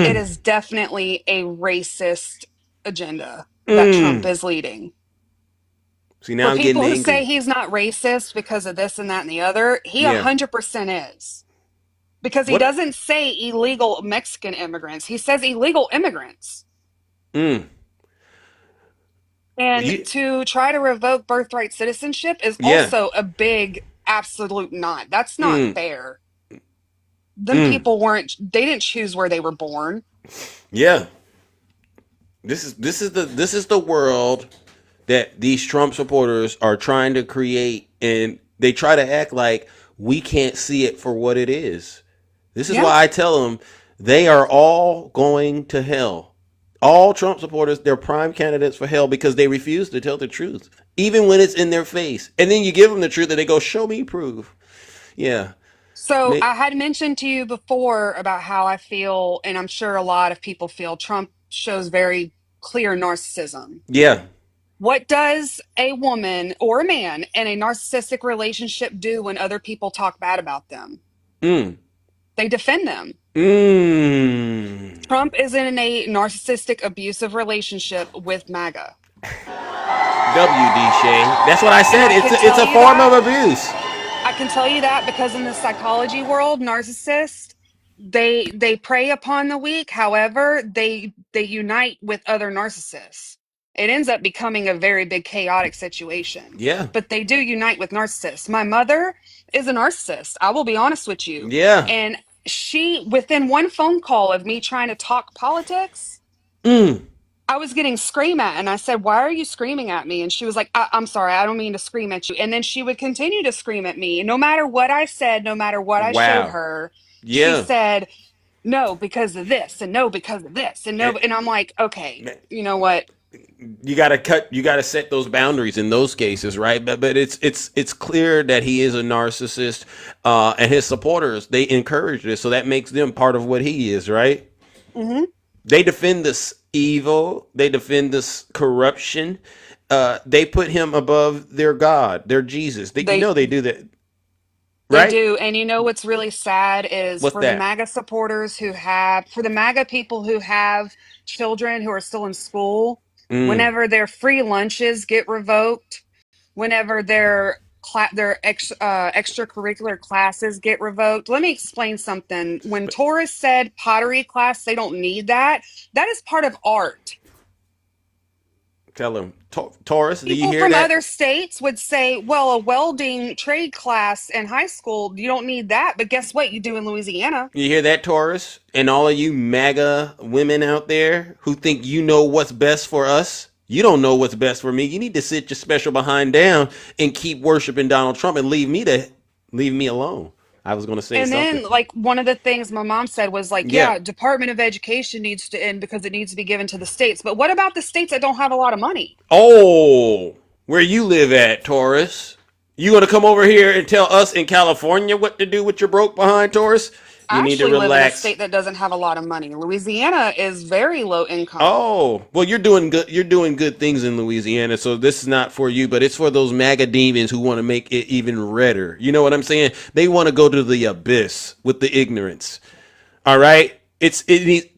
M: it
B: mm,
M: is definitely a racist agenda that Trump
B: mm.
M: is leading.
B: See, now
M: For
B: I'm getting
M: people who
B: angry.
M: say he's not racist because of this and that and the other, he
B: Yeah.
M: 100% is. Because he
B: What?
M: doesn't say illegal Mexican immigrants, he says illegal immigrants.
B: Mm.
M: And
B: You,
M: to try to revoke birthright citizenship is
B: yeah.
M: also a big absolute not. That's not
B: Mm,
M: fair. Them
B: mm.
M: people they didn't choose where they were born.
B: Yeah. This is the world that these Trump supporters are trying to create, and they try to act like we can't see it for what it is. This is
M: Yeah.
B: why I tell them they are all going to hell. All Trump supporters, they're prime candidates for hell because they refuse to tell the truth, even when it's in their face. And then you give them the truth, and they go, "Show me proof." Yeah.
M: So
B: They-
M: I had mentioned to you before about how I feel, and I'm sure a lot of people feel Trump shows very clear narcissism.
B: yeah.
M: What does a woman or a man in a narcissistic relationship do when other people talk bad about them?
B: Mm.
M: They defend them.
B: Mm.
M: Trump is in a narcissistic, abusive relationship with MAGA.
B: WD Shay. That's what I
M: And
B: said.
M: I
B: It's
M: can
B: a, it's
M: tell
B: a
M: you
B: form of
M: that.
B: abuse.
M: I can tell you that because in the psychology world, narcissists they prey upon the weak. However, they unite with other narcissists. It ends up becoming a very big chaotic situation.
B: Yeah.
M: But they do unite with narcissists. My mother is a narcissist. I will be honest with you.
B: Yeah.
M: And she, within one phone call of me trying to talk politics,
B: Mm.
M: I was getting screamed at, and I said, "Why are you screaming at me?" And she was like, I'm sorry, I don't mean to scream at you." And then she would continue to scream at me. No matter what I said, no matter what I showed
B: Wow.
M: her, she
B: Yeah.
M: said, "No, because of this, and no, because of this, and no."
B: And
M: And I'm like, okay, you know what?
B: you got to cut. You got to set those boundaries in those cases, right? But it's clear that he is a narcissist, and his supporters they encourage this, so that makes them part of what he is, right?
M: Hmm.
B: They defend this evil. They defend this corruption. They put him above their God, their Jesus.
M: They
B: They do that,
M: they
B: right?
M: do. And you know what's really sad is
B: What's
M: for the
B: that?
M: MAGA supporters for the MAGA people who have children who are still in school,
B: Mm.
M: whenever their free lunches get revoked, whenever extracurricular classes get revoked. Let me explain something. When Taurus said pottery class, they don't need that. That is part of art.
B: Tell him, Taurus. Do you
M: People
B: hear
M: from
B: that?
M: other states would say, well, a welding trade class in high school, you don't need that. But guess what? You do in Louisiana.
B: You hear that, Taurus? And all of you MAGA women out there who think you know what's best for us, you don't know what's best for me. You need to sit your special behind down and keep worshiping Donald Trump and leave me alone. I was going to say
M: And
B: something.
M: then, like, one of the things my mom said was, like,
B: Yeah.
M: yeah, Department of Education needs to end because it needs to be given to the states. But what about the states that don't have a lot of money?
B: Oh, where you live at, Taurus? You going to come over here and tell us in California what to do with your broke behind, Taurus? You
M: I
B: need to
M: actually live in a
B: relax.
M: state that doesn't have a lot of money. Louisiana is very low income.
B: Oh, well, you're doing good. You're doing good things in Louisiana, so this is not for you, but it's for those MAGA demons who want to make it even redder. You know what I'm saying? They want to go to the abyss with the ignorance. All right,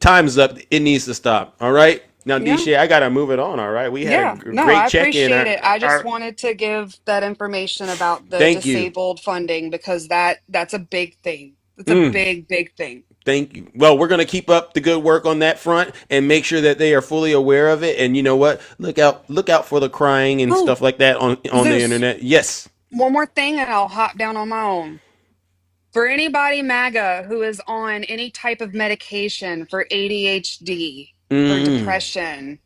B: time's up. It needs to stop. All right, now,
M: Yeah.
B: Disha, I gotta move it on. All right, we had
M: Yeah.
B: a
M: No,
B: great
M: I
B: check in.
M: appreciate it. I just wanted to give that information about the
B: Thank you.
M: disabled funding because that's a big thing. It's a
B: Mm.
M: big, big thing.
B: Thank you. Well, we're going to keep up the good work on that front and make sure that they are fully aware of it. And you know what? Look out for the crying and
M: Oh,
B: stuff like that on the
M: Zeus,
B: internet. Yes.
M: one more thing and I'll hop down on my own. For anybody MAGA who is on any type of medication for ADHD, for
B: Mm.
M: depression,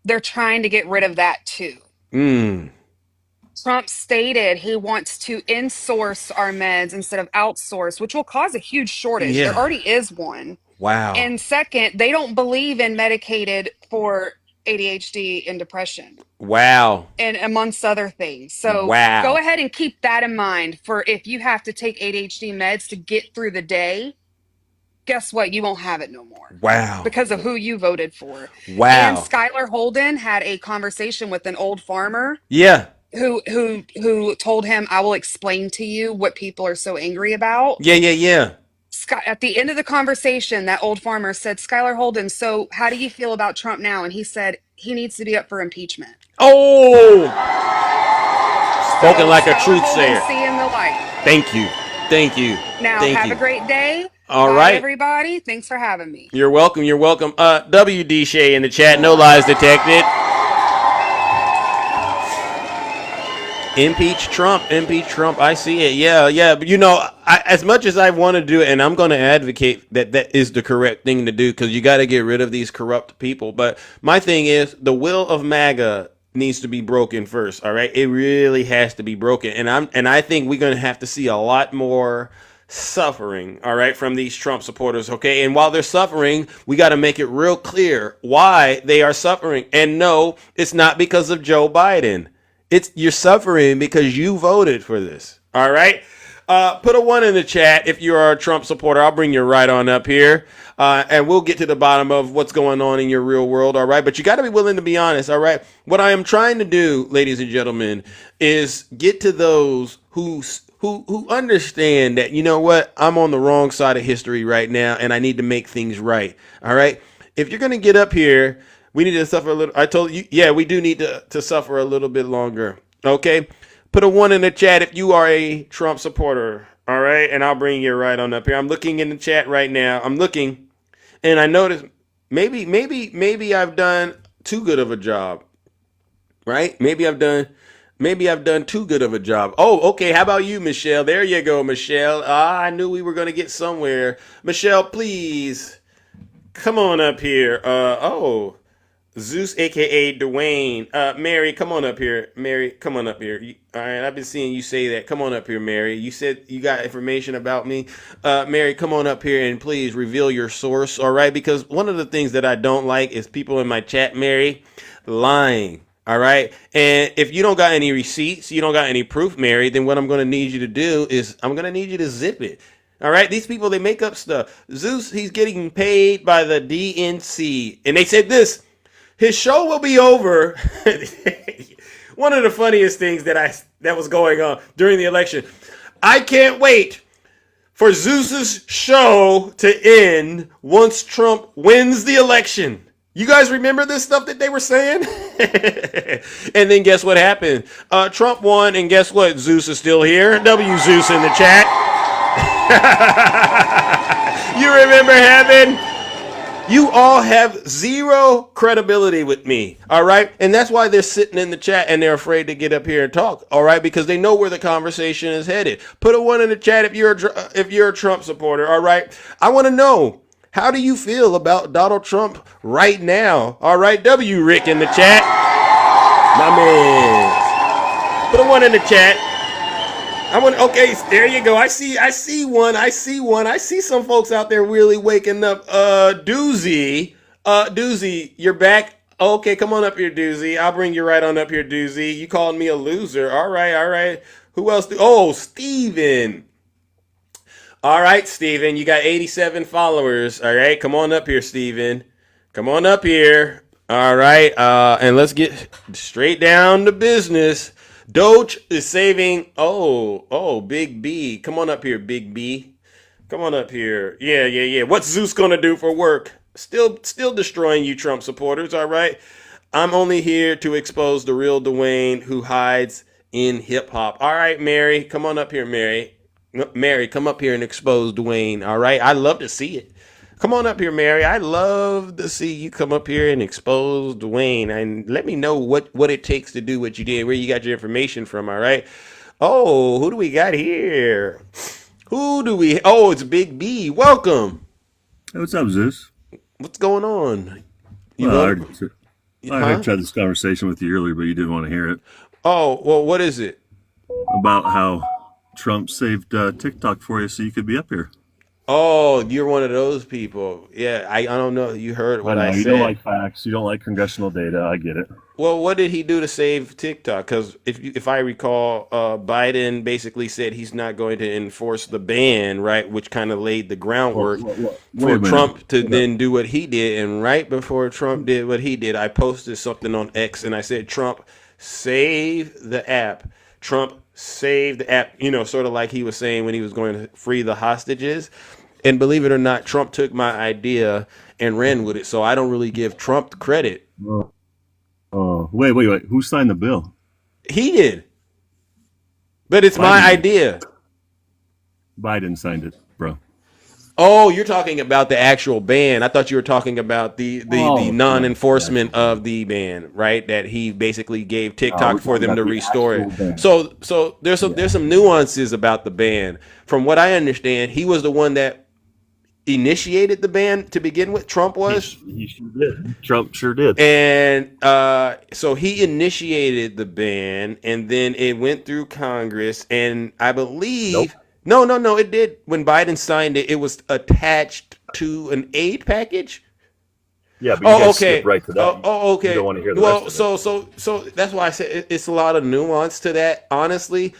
M: they're trying to get rid of that too.
B: Mm.
M: Trump stated he wants to insource our meds instead of outsource, which will cause a huge shortage. There
B: Yeah.
M: already is one.
B: Wow.
M: And second, they don't believe in medicated for ADHD and depression,
B: Wow.
M: and amongst other things. So go
B: Wow.
M: ahead and keep that in mind for if you have to take ADHD meds to get through the day. Guess what? You won't have it no more
B: Wow.
M: because of who you voted for. And
B: Wow.
M: Skylar Holden had a conversation with an old farmer
B: Yeah.
M: who told him, I will explain to you what people are so angry about.
B: Yeah.
M: At the end of the conversation, that old farmer said, Skylar Holden, so how do you feel about Trump now? And he said he needs to be up for impeachment.
B: Oh, spoken
M: So
B: like a
M: Skylar
B: truth
M: Holden
B: sayer.
M: seeing the light.
B: Thank you. Thank you.
M: Now
B: Thank
M: have
B: you.
M: a great day.
B: All
M: Bye,
B: right.
M: everybody. Thanks for having me.
B: You're welcome. You're welcome. WD Shay in the chat. No lies detected. Impeach Trump. Impeach Trump. I see it. Yeah. But as much as I want to do it, and I'm going to advocate that is the correct thing to do, because you got to get rid of these corrupt people. But my thing is, the will of MAGA needs to be broken first. All right, it really has to be broken, and I think we're going to have to see a lot more suffering, all right, from these Trump supporters, okay? And while they're suffering, we got to make it real clear why they are suffering. And no, it's not because of Joe Biden. You're suffering because you voted for this, all right? Put a 1 in the chat if you are a Trump supporter. I'll bring you right on up here, and we'll get to the bottom of what's going on in your real world, all right? But you got to be willing to be honest, all right? What I am trying to do, ladies and gentlemen, is get to those who understand that, you know what, I'm on the wrong side of history right now, and I need to make things right, all right? If you're going to get up here, we need to suffer a little. I told you, yeah, we do need to suffer a little bit longer, okay? Put a 1 in the chat if you are a Trump supporter, all right? And I'll bring you right on up here. I'm looking in the chat right now. I'm looking, and I noticed maybe I've done too good of a job, right? Maybe I've done too good of a job. Oh, okay. How about you, Michelle? There you go, Michelle. I knew we were going to get somewhere. Michelle, please come on up here. Zeus, aka Dwayne. Mary, come on up here. Mary, come on up here. All right, I've been seeing you say that. Come on up here, Mary. You said you got information about me. Mary, come on up here and please reveal your source. All right, because one of the things that I don't like is people in my chat, Mary, lying. All right. And if you don't got any receipts, you don't got any proof, Mary, then what I'm going to need you to do is I'm going to need you to zip it. All right. These people, they make up stuff. Zeus, he's getting paid by the DNC. And they said this, his show will be over. One of the funniest things that was going on during the election. I can't wait for Zeus's show to end once Trump wins the election. You guys remember this stuff that they were saying? And then guess what happened? Trump won, and guess what? Zeus is still here. W Zeus in the chat. You remember heaven? You all have zero credibility with me, all right? And that's why they're sitting in the chat and they're afraid to get up here and talk, all right? Because they know where the conversation is headed. Put a 1 in the chat if you're a Trump supporter, all right? I want to know, how do you feel about Donald Trump right now? All right, W Rick in the chat. My man. Put a 1 in the chat. Okay, there you go. I see one. I see some folks out there really waking up. Doozy, you're back. Okay, come on up here, Doozy. I'll bring you right on up here, Doozy. You called me a loser. All right. Who else? Steven. All right, Steven, you got 87 followers. All right, come on up here, Steven. Come on up here. All right, and let's get straight down to business. Doge is saving. Oh, Big B. Come on up here, Big B. Come on up here. Yeah. What's Zeus gonna do for work? Still destroying you, Trump supporters. All right. I'm only here to expose the real Dwayne who hides in hip hop. All right, Mary, come on up here, Mary. Mary, come up here and expose Dwayne. All right. I love to see it. Come on up here, Mary. I love to see you come up here and expose Dwayne and let me know what it takes to do what you did, where you got your information from, all right? Oh, who do we got here? Oh, it's Big B. Welcome.
N: Hey, what's up, Zeus?
B: What's going on?
N: I had tried this conversation with you earlier, but you didn't want to hear it.
B: Oh, well, what is it?
N: About how Trump saved TikTok for you so you could be up here.
B: Oh, you're one of those people. Yeah, I don't know. You heard
N: I
B: what
N: know
B: I
N: you don't
B: said.
N: like facts. You don't like congressional data. I get it.
B: Well, what did he do to save TikTok? Because if I recall, Biden basically said he's not going to enforce the ban, right? Which kind of laid the groundwork
N: Wait
B: for
N: a minute.
B: Trump to
N: Hold up.
B: then do what he did. And right before Trump did what he did, I posted something on X and I said, Trump, save the app. Trump, save the app. You know, sort of like he was saying when he was going to free the hostages. And believe it or not, Trump took my idea and ran with it. So I don't really give Trump credit.
N: Oh, wait. Who signed the bill?
B: He did. But it's my
N: Biden.
B: idea.
N: Biden signed it, bro.
B: Oh, you're talking about the actual ban. I thought you were talking about the
N: Oh,
B: non-enforcement of the ban, right? That he basically gave
N: we're
B: TikTok for
N: talking
B: them
N: about
B: to
N: the
B: restore
N: actual
B: it.
N: ban.
B: So there's some nuances about the ban. From what I understand, he was the one that initiated the ban to begin with. Trump was.
N: He sure did. Trump sure did.
B: And so he initiated the ban, and then it went through Congress, and I believe no, it did. When Biden signed it, it was attached to an aid package.
N: Yeah, but you guys skip right to that.
B: Okay.
N: You don't want to hear the
B: Well,
N: rest of it.
B: so that's why I said it's a lot of nuance to that. Honestly,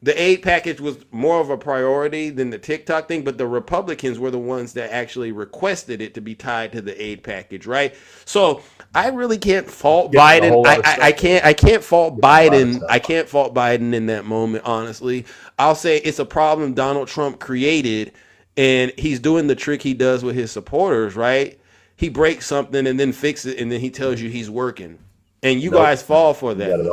B: the aid package was more of a priority than the TikTok thing, but the Republicans were the ones that actually requested it to be tied to the aid package, right? So I really can't fault Biden. I can't fault Biden. I can't fault Biden in that moment, honestly. I'll say it's a problem Donald Trump created, and he's doing the trick he does with his supporters, right? He breaks something and then fixes it, and then he tells you he's working. And you guys fall for that.
N: You got it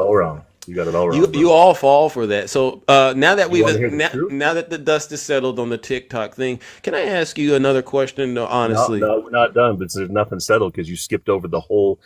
N: all wrong.
B: You all fall for that. So now that
N: You wanna hear the truth?
B: now that the dust is settled on the TikTok thing, can I ask you another question? No, honestly.
N: No, we're not done, but there's nothing settled because you skipped over the whole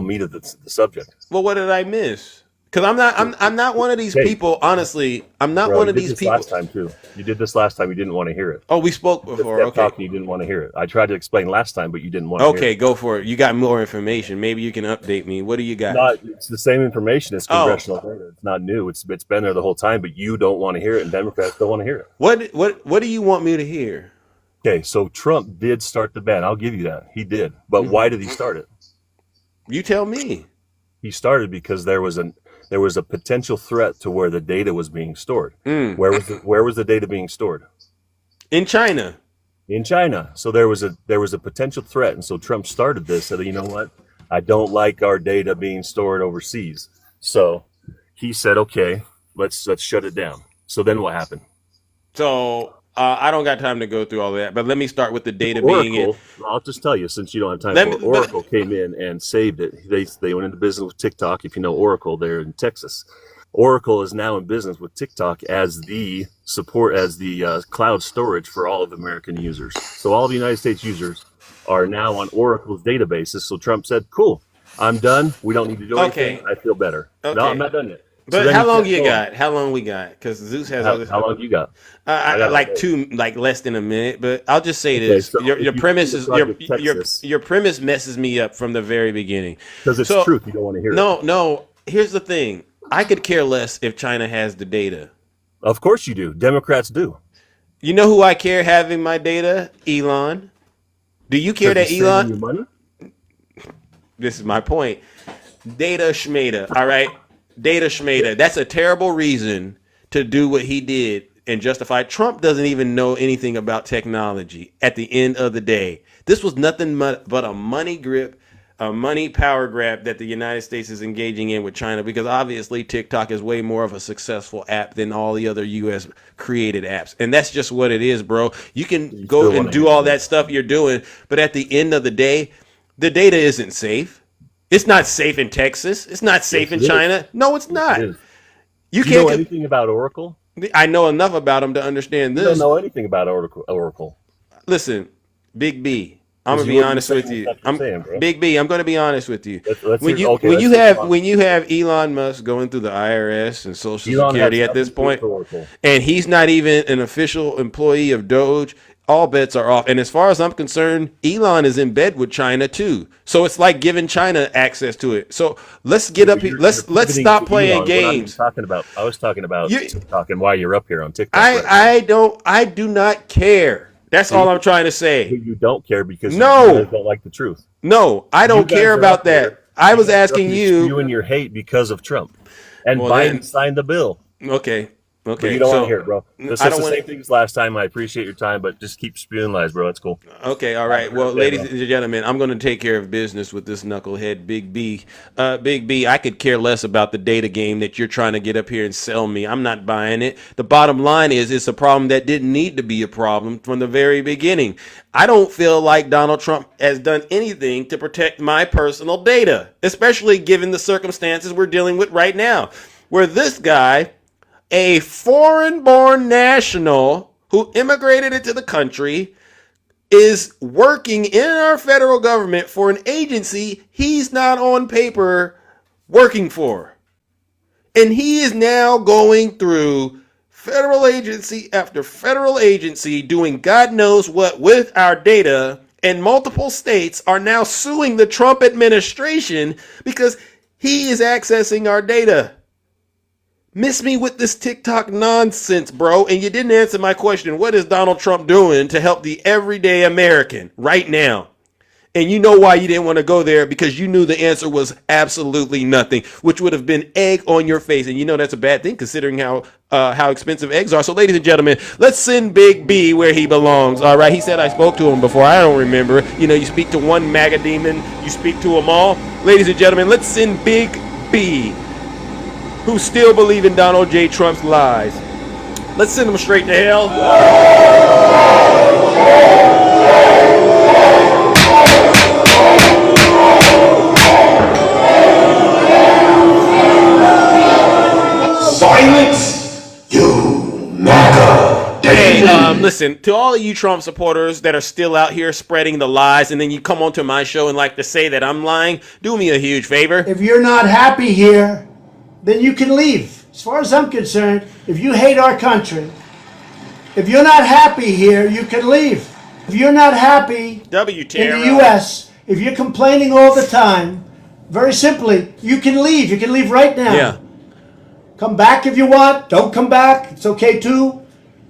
N: meat of the subject.
B: Well, what did I miss? Because I'm not one of these people. Honestly, I'm not
N: Bro,
B: one
N: you
B: of
N: did
B: these
N: this
B: people.
N: last time too. You did this last time. You didn't want to hear it.
B: Oh, we spoke
N: You
B: before.
N: kept
B: Okay.
N: talking. You didn't want to hear it. I tried to explain last time, but you didn't want to hear
B: Okay,
N: it.
B: go for it. You got more information. Maybe you can update me. What do you got?
N: It's the same information as
B: Oh.
N: congressional data. It's not new. It's been there the whole time, but you don't want to hear it, and Democrats don't want to hear it.
B: What do you want me to hear?
N: Okay, so Trump did start the ban. I'll give you that. He did. But why did he start it?
B: You tell me.
N: He started because there was a potential threat to where the data was being stored. Where was the data being stored?
B: In China.
N: In China. So there was a potential threat, and so Trump started this. Said, you know what? I don't like our data being stored overseas. So he said, okay, let's shut it down. So then what happened?
B: So I don't got time to go through all that, but let me start with the data being in.
N: Oracle, I'll just tell you since you don't have time.
B: Let me-
N: Oracle came in and saved it. They went into business with TikTok. If you know Oracle, they're in Texas. Oracle is now in business with TikTok as the cloud storage for all of American users. So all of the United States users are now on Oracle's databases. So Trump said, "Cool, I'm done. We don't need to do anything. I feel better."
B: Okay.
N: No, I'm not done yet.
B: But
N: then
B: how
N: he
B: long
N: kept
B: you
N: going.
B: got? How long we got? Because Zeus has other.
N: How long you got? I got
B: like
N: all day.
B: less than a minute. But I'll just say
N: Okay,
B: this:
N: so
B: your
N: if you
B: premise
N: see
B: is
N: the Project Texas-
B: your premise messes me up from the very beginning.
N: Because it's truth. You don't want to hear it.
B: No. Here's the thing: I could care less if China has the data.
N: Of course you do. Democrats do.
B: You know who I care having my data? Elon. Do you care that
N: Because he's saving
B: Elon?
N: you money?
B: This is my point. Data Schmeda. All right. Data Schmeda. That's a terrible reason to do what he did and justify. Trump doesn't even know anything about technology at the end of the day. This was nothing but a money grip, a money power grab that the United States is engaging in with China, because obviously TikTok is way more of a successful app than all the other US created apps. And that's just what it is, bro. You can go and do all that stuff you're doing, but at the end of the day, the data isn't safe. It's not safe in Texas. It's not safe in China. No, it's not.
N: It is.
B: You
N: Do you know
B: can't.
N: anything about Oracle?
B: I know enough about them to understand
N: You don't
B: this.
N: know anything about Oracle.
B: Listen, Big B. I'm gonna
N: Because
B: be
N: you wouldn't
B: honest
N: say
B: with
N: the
B: you.
N: stuff you're saying, bro.
B: Big B. I'm gonna be honest with you.
N: Let's
B: When
N: hear-
B: you
N: okay,
B: when
N: let's
B: you
N: hear
B: have
N: Elon.
B: when you have Elon Musk going through the IRS and Social
N: Elon
B: Security
N: has
B: at this
N: nothing to do with
B: point,
N: Oracle.
B: and he's not even an official employee of Doge, all bets are off. And as far as I'm concerned, Elon is in bed with China too. So it's like giving China access to it. So let's get up here. Let's
N: Pivoting
B: stop
N: to
B: playing
N: Elon. We're not even
B: games.
N: talking about. I was talking about
B: You-
N: TikTok and why you're up here on TikTok. right now.
B: I do not care. That's all I'm trying to say.
N: You don't care because you
B: No,
N: guys don't like the truth.
B: no, I
N: You
B: don't
N: guys
B: care
N: are
B: about
N: up there.
B: that. I
N: You
B: was
N: guys are up
B: asking
N: here
B: you.
N: spewing your hate because of Trump, and
B: Well,
N: Biden
B: then,
N: signed the bill.
B: okay,
N: But
B: okay.
N: you don't want to
B: So
N: hear it, bro. It's
B: I
N: just
B: don't
N: the
B: want.
N: same thing as last time. I appreciate your time, but just keep spewing lies, bro. It's cool.
B: Okay, all
N: Have
B: right.
N: a
B: Well,
N: great day,
B: ladies
N: bro.
B: and gentlemen, I'm going to take care of business with this knucklehead, Big B. Big B, I could care less about the data game that you're trying to get up here and sell me. I'm not buying it. The bottom line is it's a problem that didn't need to be a problem from the very beginning. I don't feel like Donald Trump has done anything to protect my personal data, especially given the circumstances we're dealing with right now, where this guy, a foreign-born national who immigrated into the country, is working in our federal government for an agency he's not on paper working for. And he is now going through federal agency after federal agency doing God knows what with our data. And multiple states are now suing the Trump administration because he is accessing our data. Miss me with this TikTok nonsense, bro. And you didn't answer my question. What is Donald Trump doing to help the everyday American right now? And you know why you didn't want to go there, because you knew the answer was absolutely nothing, which would have been egg on your face. And you know that's a bad thing considering how expensive eggs are. So, ladies and gentlemen, let's send Big B where he belongs. All right. He said I spoke to him before. I don't remember. You know, you speak to one MAGA demon, you speak to them all. Ladies and gentlemen, let's send Big B, who still believe in Donald J. Trump's lies. Let's send him straight to hell.
A: Silence, you MAGA demon.
B: Listen, to all of you Trump supporters that are still out here spreading the lies, and then you come onto my show and like to say that I'm lying, do me a huge favor.
C: If you're not happy here, then you can leave. As far as I'm concerned, if you hate our country, if you're not happy here, you can leave. If you're not happy in the U.S., if you're complaining all the time, very simply, you can leave. You can leave right now.
B: Yeah.
C: Come back if you want. Don't come back. It's okay too.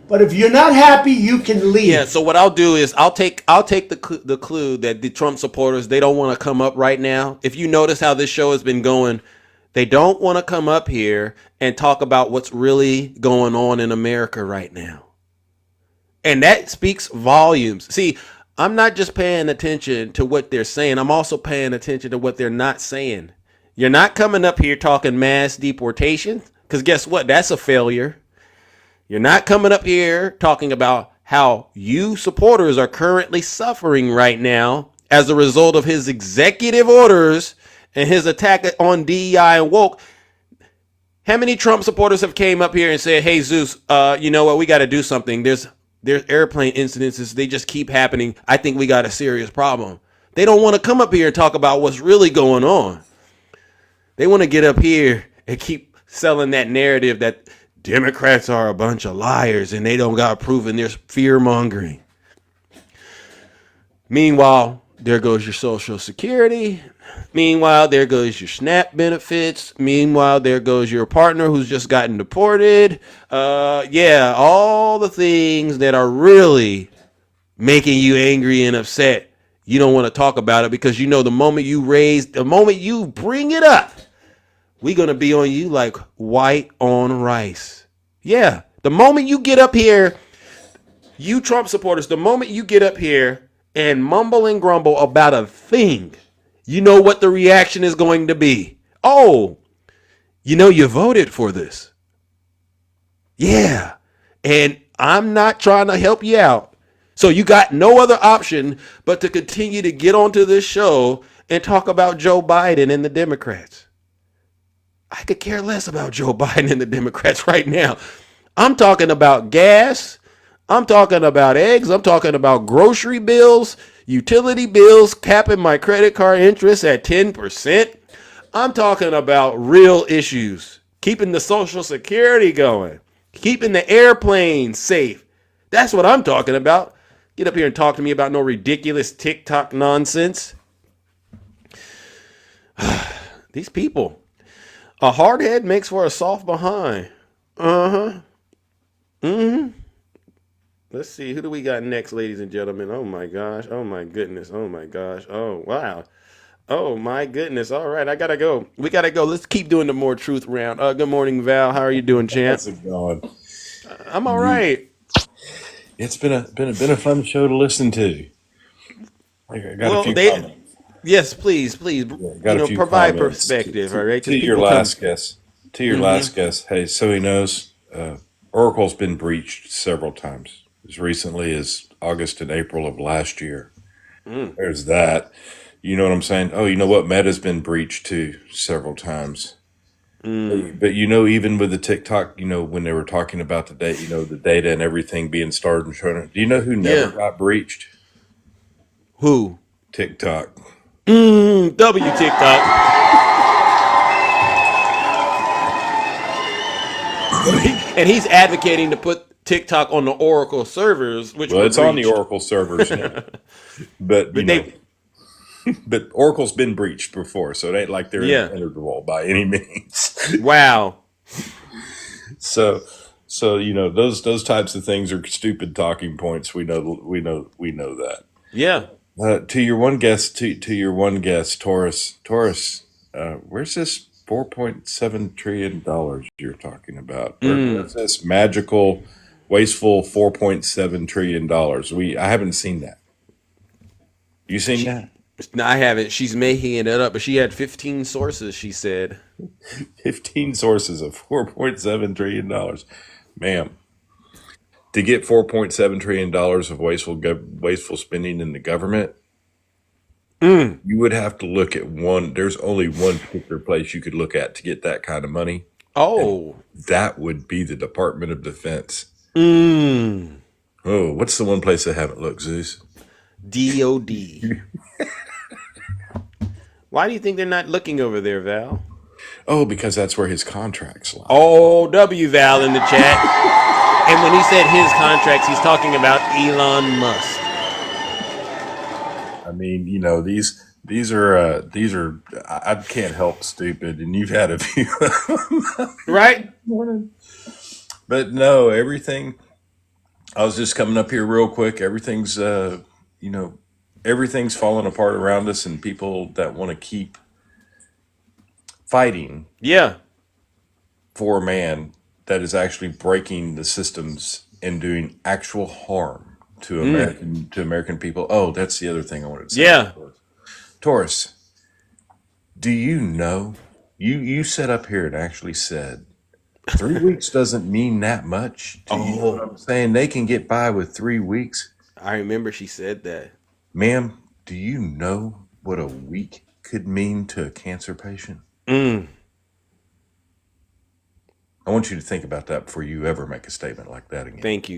C: But if you're not happy, you can leave.
B: Yeah, so what I'll do is I'll take the clue that the Trump supporters, they don't want to come up right now. If you notice how this show has been going, they don't want to come up here and talk about what's really going on in America right now. And that speaks volumes. See, I'm not just paying attention to what they're saying. I'm also paying attention to what they're not saying. You're not coming up here talking mass deportation, because guess what? That's a failure. You're not coming up here talking about how you supporters are currently suffering right now as a result of his executive orders and his attack on DEI and woke. How many Trump supporters have came up here and said, hey, Zeus, you know what? We got to do something. There's airplane incidences. They just keep happening. I think we got a serious problem. They don't want to come up here and talk about what's really going on. They want to get up here and keep selling that narrative that Democrats are a bunch of liars and they don't got proven. There's fear mongering. Meanwhile, there goes your Social Security. Meanwhile, there goes your SNAP benefits. Meanwhile, there goes your partner who's just gotten deported. Yeah, all the things that are really making you angry and upset. You don't want to talk about it because you know the moment you bring it up, we're going to be on you like white on rice. Yeah, the moment you get up here, you Trump supporters, the moment you get up here and mumble and grumble about a thing, you know what the reaction is going to be. Oh, you know you voted for this. Yeah, and I'm not trying to help you out. So you got no other option but to continue to get onto this show and talk about Joe Biden and the Democrats. I could care less about Joe Biden and the Democrats right now. I'm talking about gas. I'm talking about eggs. I'm talking about grocery bills, utility bills, capping my credit card interest at 10%. I'm talking about real issues, keeping the Social Security going, keeping the airplanes safe. That's what I'm talking about. Get up here and talk to me about no ridiculous TikTok nonsense. These people. A hard head makes for a soft behind. Let's see. Who do we got next, ladies and gentlemen? Oh my gosh. Oh my goodness. Oh my gosh. Oh wow. Oh my goodness. All right, I gotta go. We gotta go. Let's keep doing the more truth round. Good morning, Val. How are you doing, champ?
O: How's it going?
B: I'm all right.
O: It's been a fun show to listen to. I got a
B: Well,
O: few
B: they
O: comments.
B: yes, please.
O: Yeah, got a few
B: Provide
O: comments
B: perspective, all right?
O: to
B: Because
O: your
B: people come.
O: last guest. To your
B: Hmm.
O: last guest. Hey, so he knows Oracle's been breached several times, as recently as August and April of last year.
B: Mm.
O: There's that. You know what I'm saying? Oh, you know what? Meta's been breached too several times.
B: Mm.
O: But you know, even with the TikTok, you know, when they were talking about the data, you know, the data and everything being started and shown, do you know who never
B: Yeah.
O: got breached?
B: Who?
O: TikTok.
B: W TikTok. And he's advocating to put TikTok on the Oracle servers, which
O: Well,
B: were
O: it's on the
B: breached.
O: Oracle servers now. But you
B: But
O: know,
B: they,
O: but Oracle's been breached before, so it ain't like they're
B: yeah.
O: impenetrable by any means.
B: Wow.
O: So, so you know, those types of things are stupid talking points. We know that.
B: Yeah.
O: To your one guest, to your one guest, Taurus, where's this $4.7 trillion you're talking about? Where's this magical, wasteful $4.7 trillion? I haven't seen that. You seen that?
B: No, I haven't. She's making it up, but she had 15 sources, she said.
O: 15 sources of $4.7 trillion, ma'am. To get $4.7 trillion of wasteful spending in the government, you would have to look at one. There's only one particular place you could look at to get that kind of money.
B: Oh.
O: That would be the Department of Defense.
B: Mm.
O: Oh, what's the one place I haven't looked, Zeus?
B: DOD. Why do you think they're not looking over there, Val?
O: Oh, because that's where his contracts lie.
B: Oh, W Val in the chat. And when he said his contracts, he's talking about Elon Musk.
O: I mean, you know, these are I can't help stupid, and you've had a few of them.
B: Right?
O: But no, everything. I was just coming up here real quick. Everything's you know, everything's falling apart around us, and people that want to keep fighting,
B: Yeah.
O: for a man that is actually breaking the systems and doing actual harm to American people. Oh, that's the other thing I wanted to say.
B: Yeah.
O: Taurus, do you know you set up here and actually said 3 weeks doesn't mean that much? Do you know what I'm saying? They can get by with 3 weeks.
B: I remember she said that.
O: Ma'am, do you know what a week could mean to a cancer patient? I want you to think about that before you ever make a statement like that again.
B: Thank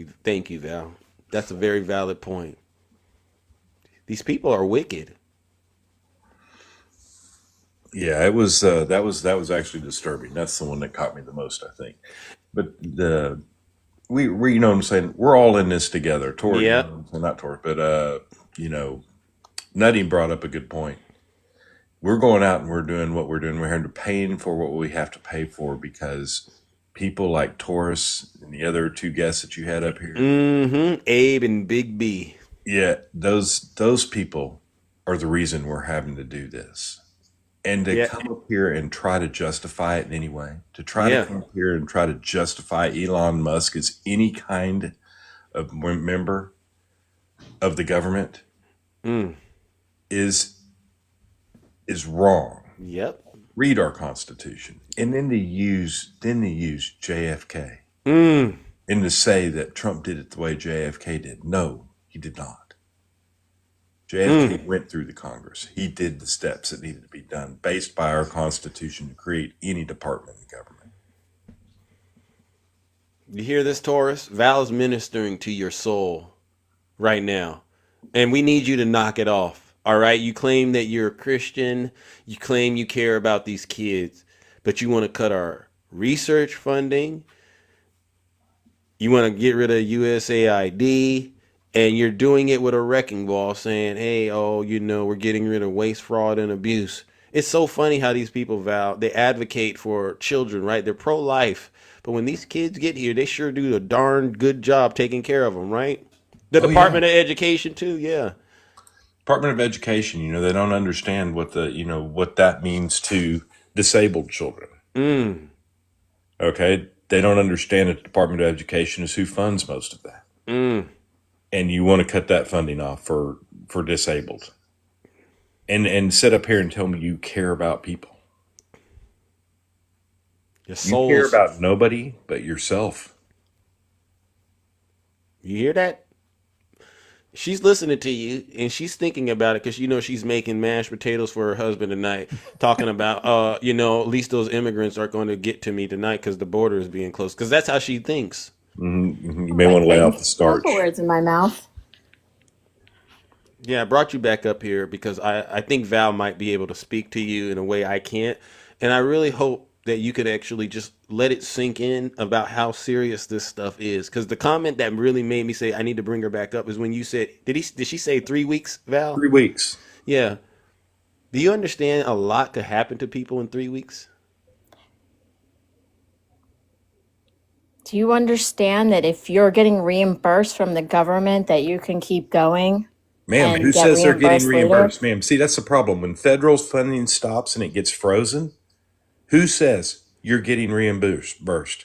B: you, Val. That's a very valid point. These people are wicked.
O: Yeah, it was that was actually disturbing. That's the one that caught me the most, I think. But we you know what I'm saying, we're all in this together. Tor,
B: Yeah.
O: you know what I'm saying? Not Tor, but you know, Nutty brought up a good point. We're going out and we're doing what we're doing. We're having to paying for what we have to pay for because people like Taurus and the other two guests that you had up here.
B: Abe and Big B.
O: Yeah, those people are the reason we're having to do this. And to
B: Yeah.
O: come up here and try to justify it in any way, to try
B: Yeah.
O: to come up here and try to justify Elon Musk as any kind of member of the government is wrong.
B: Yep.
O: Read our Constitution, and then to use JFK,
B: Mm.
O: and to say that Trump did it the way JFK did. No, he did not. JFK went through the Congress. He did the steps that needed to be done based by our Constitution to create any department in the government.
B: You hear this, Taurus? Val is ministering to your soul right now. And we need you to knock it off. All right? You claim that you're a Christian. You claim you care about these kids. But you want to cut our research funding. You want to get rid of USAID. And you're doing it with a wrecking ball saying, hey, oh, you know, we're getting rid of waste, fraud, and abuse. It's so funny how these people, Val, they advocate for children, right? They're pro-life, but when these kids get here, they sure do a darn good job taking care of them, right? The
O: Oh, yeah.
B: Department of Education too, yeah.
O: Department of Education, they don't understand what what that means to disabled children.
B: Mm.
O: Okay? They don't understand that the Department of Education is who funds most of that.
B: Mm.
O: And you want to cut that funding off for disabled. And sit up here and tell me you care about people.
B: Your
O: You care
B: souls.
O: about nobody but yourself.
B: You hear that? She's listening to you and she's thinking about it because she's making mashed potatoes for her husband tonight, talking about at least those immigrants aren't going to get to me tonight because the border is being closed. Because that's how she thinks.
O: Mm-hmm. You may want to lay off the starch.
I: Don't put words in my mouth.
B: Yeah, I brought you back up here because I think Val might be able to speak to you in a way I can't. And I really hope that you could actually just let it sink in about how serious this stuff is. Because the comment that really made me say I need to bring her back up is when you said, did she say 3 weeks, Val?
O: 3 weeks.
B: Yeah. Do you understand a lot could happen to people in 3 weeks?
I: Do you understand that if you're getting reimbursed from the government, that you can keep going?
O: Ma'am,
I: and
O: who
I: get
O: says they're getting
I: later?
O: reimbursed? Ma'am, see, that's the problem. When federal funding stops and it gets frozen, who says you're getting reimbursed?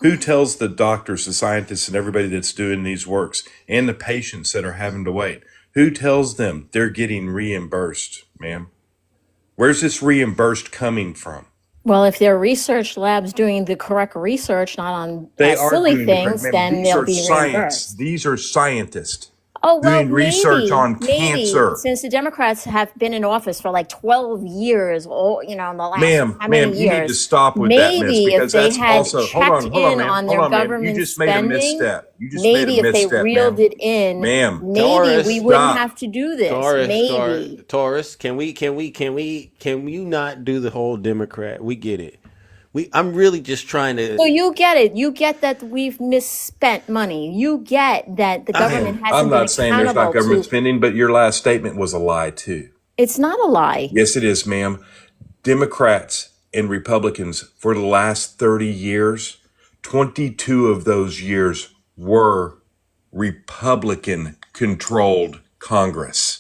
O: Who tells the doctors, the scientists, and everybody that's doing these works, and the patients that are having to wait? Who tells them they're getting reimbursed, ma'am? Where's this reimbursed coming from?
I: Well, if there are research labs doing the correct research, not on
O: They are
I: silly
O: doing the correct-
I: things,
O: ma'am,
I: then
O: these
I: they'll
O: are
I: be
O: science.
I: reimbursed.
O: These are scientists
I: Oh, well,
O: doing research on
I: maybe,
O: cancer.
I: since the Democrats have been in office for like 12 years, or, in the last
O: Ma'am,
I: how many
O: ma'am, you need to
I: years,
O: stop with that mess
I: maybe if
O: because
I: they
O: that's
I: had
O: also
I: checked
O: hold on,
I: in
O: ma'am.
I: on
O: Hold
I: their
O: on, ma'am. You
I: government
O: just made a
I: spending,
O: misstep. You just made
I: maybe
O: a
I: if they
O: misstep,
I: reeled
O: ma'am.
I: it in,
O: Ma'am,
I: maybe
B: Taurus,
I: we wouldn't
O: stop.
I: have to do this.
B: Taurus,
I: Maybe.
B: Taurus, can you not do the whole Democrat? We get it. I'm really just trying
I: So
B: to.
I: you get it. You get that we've misspent money. You get that the government
O: I'm
I: hasn't been
O: not saying there's not
I: accountable
O: government
I: to.
O: spending, but your last statement was a lie too.
I: It's not a lie.
O: Yes, it is, ma'am. Democrats and Republicans for the last 30 years, 22 of those years were Republican controlled Congress.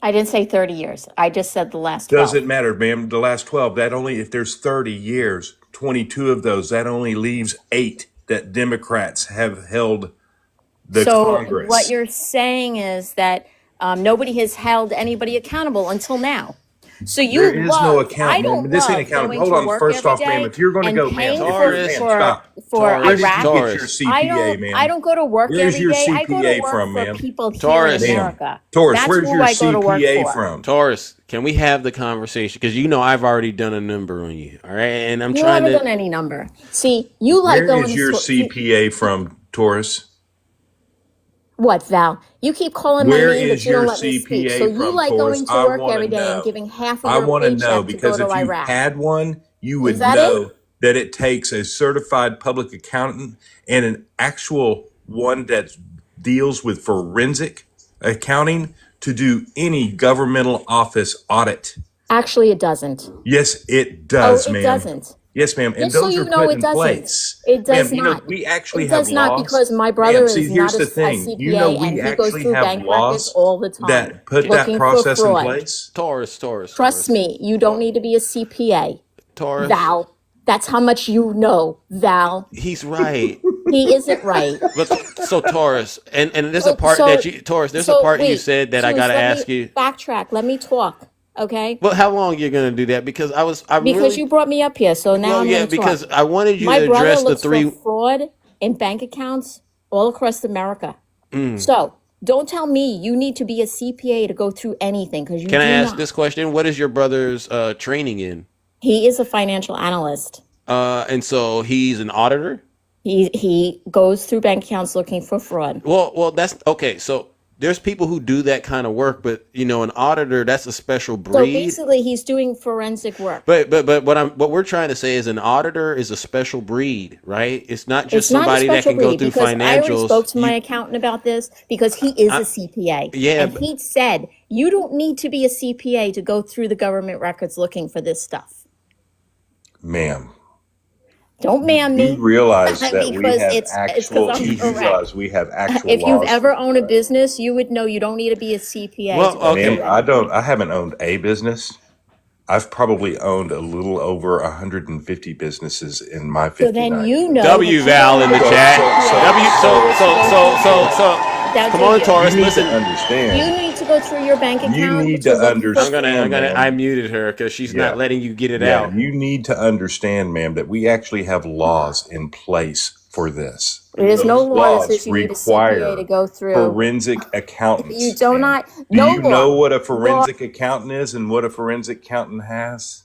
I: I didn't say 30 years. I just said the last 12.
O: Doesn't matter, ma'am. The last 12, that only, if there's 30 years, 22 of those, that only leaves 8 that Democrats have held the
I: So
O: Congress.
I: what you're saying is that nobody has held anybody accountable until now. So you
O: There is no
I: love,
O: account,
I: I
O: ma'am.
I: don't
O: This ain't
I: love
O: accountable.
I: going
O: Hold
I: to
O: on.
I: work
O: First
I: every
O: off, ma'am,
I: day
O: if you're going to
I: and
O: go, ma'am,
I: paying
B: Taurus,
I: for
O: stop.
I: for
O: Where did you
I: Iraq.
O: get your
B: Taurus,
O: CPA, ma'am?
I: I don't go to work
O: Where's
I: every
O: your
I: day. I go to
O: CPA
I: work
O: from,
I: for
O: ma'am?
I: people here in
B: Taurus,
O: Ma'am.
I: America.
O: Taurus,
I: That's
O: where's
I: who
O: your
I: I go to work
O: CPA
I: for.
O: from?
B: Taurus, can we have the conversation? Because I've already done a number on you, all right? And I'm
I: You
B: trying
I: haven't done
B: to.
I: any number. See, you like
O: Where
I: going
O: is
I: to
O: your CPA from, Taurus?
I: What, Val? You keep calling my
O: Where
I: name, but
O: is
I: you don't
O: your
I: let me speak. So
O: CPA
I: you
O: from,
I: like
O: Taurus?
I: going to
O: I
I: work
O: want
I: every
O: to
I: day and
O: know.
I: giving half of
O: I
I: your
O: want to know
I: paycheck to go
O: because
I: to
O: if you
I: Iraq.
O: had one, you would
I: Is that
O: know
I: it?
O: that it takes a certified public accountant and an actual one that deals with forensic accounting to do any governmental office audit.
I: Actually, it doesn't.
O: Yes, it
I: Oh,
O: does,
I: it
O: ma'am.
I: doesn't.
O: Yes, ma'am. And
I: Just so
O: those
I: you
O: are
I: know,
O: put
I: it
O: in
I: doesn't.
O: place.
I: It does
O: Ma'am,
I: not.
O: we actually
I: It
O: have
I: does not
O: laws.
I: because my
O: Ma'am,
I: brother
O: see,
I: is
O: here's
I: not
O: the
I: a
O: thing.
I: CPA
O: We
I: and he goes
O: actually
I: through
O: have
I: bank records
O: laws
I: all the time
O: that put that
I: looking for
O: process in
I: fraud.
O: place.
B: Taurus.
I: Trust me, you don't need to be a CPA.
B: Taurus.
I: Val, that's how much you know, Val.
B: He's right.
I: He isn't right.
B: But so Taurus, and there's a
I: So,
B: part
I: so,
B: that Taurus, there's a
I: so
B: part you
I: wait,
B: said that I
I: Juice,
B: gotta
I: let
B: ask
I: me
B: you.
I: backtrack. Let me talk, okay?
B: Well, how long you're gonna do that? Because I'm
I: Because
B: really.
I: you brought me up here, so now
B: Well,
I: I'm
B: yeah,
I: going to talk.
B: because I wanted you
I: My
B: to
I: brother
B: address the
I: looks for
B: 3.
I: fraud in bank accounts all across America.
B: Mm.
I: So don't tell me you need to be a CPA to go through anything because you
B: Can I
I: do
B: ask
I: not.
B: this question? What is your brother's training in?
I: He is a financial analyst.
B: And so he's an auditor.
I: He goes through bank accounts looking for fraud.
B: Well, that's okay. So there's people who do that kind of work, but an auditor, that's a special
I: So
B: breed.
I: basically, he's doing forensic work.
B: But what we're trying to say is an auditor is a special breed, right? It's not just
I: It's not a
B: somebody that
I: special
B: can go
I: breed
B: through
I: because I already
B: financials.
I: spoke to my accountant about this because he is a CPA.
B: Yeah,
I: And he said You don't need to be a CPA to go through the government records looking for this stuff.
O: Ma'am,
I: Don't man
O: you
I: me
O: realize that we
I: because
O: have
I: it's because
O: actual,
I: I'm
O: you
I: correct.
O: realize we have actual
I: If you've
O: laws.
I: ever owned a business, you would know you don't need to be a CPA
B: Well,
I: to go
B: okay.
I: through it.
O: I haven't owned a business. I've probably owned a little over 150 businesses in my
I: So then
O: 59
I: you
O: years.
I: know
B: W
I: that
B: Val in the
I: you don't
B: chat.
I: need a
B: W. So.
I: That's
B: Come
I: a
B: on,
I: you.
B: Taurus.
O: You need
B: Listen.
O: to
I: You
O: understand.
I: need to go through your bank
O: You
I: account
O: need
I: to
O: to
I: look for
B: I'm
O: understand,
B: gonna. I
O: ma'am.
B: muted her because she's not
O: Yeah.
B: letting you get it
O: Yeah.
B: out.
O: You need to understand, ma'am, that we actually have laws in place for this.
I: There's no
O: Those
I: law that
O: laws
I: says you need a CPA to
O: require
I: go through.
O: forensic
I: You
O: accountants,
I: do
O: ma'am.
I: not,
O: Do
I: no
O: you know
I: law.
O: what a
I: Law,
O: forensic accountant is and what a forensic accountant has?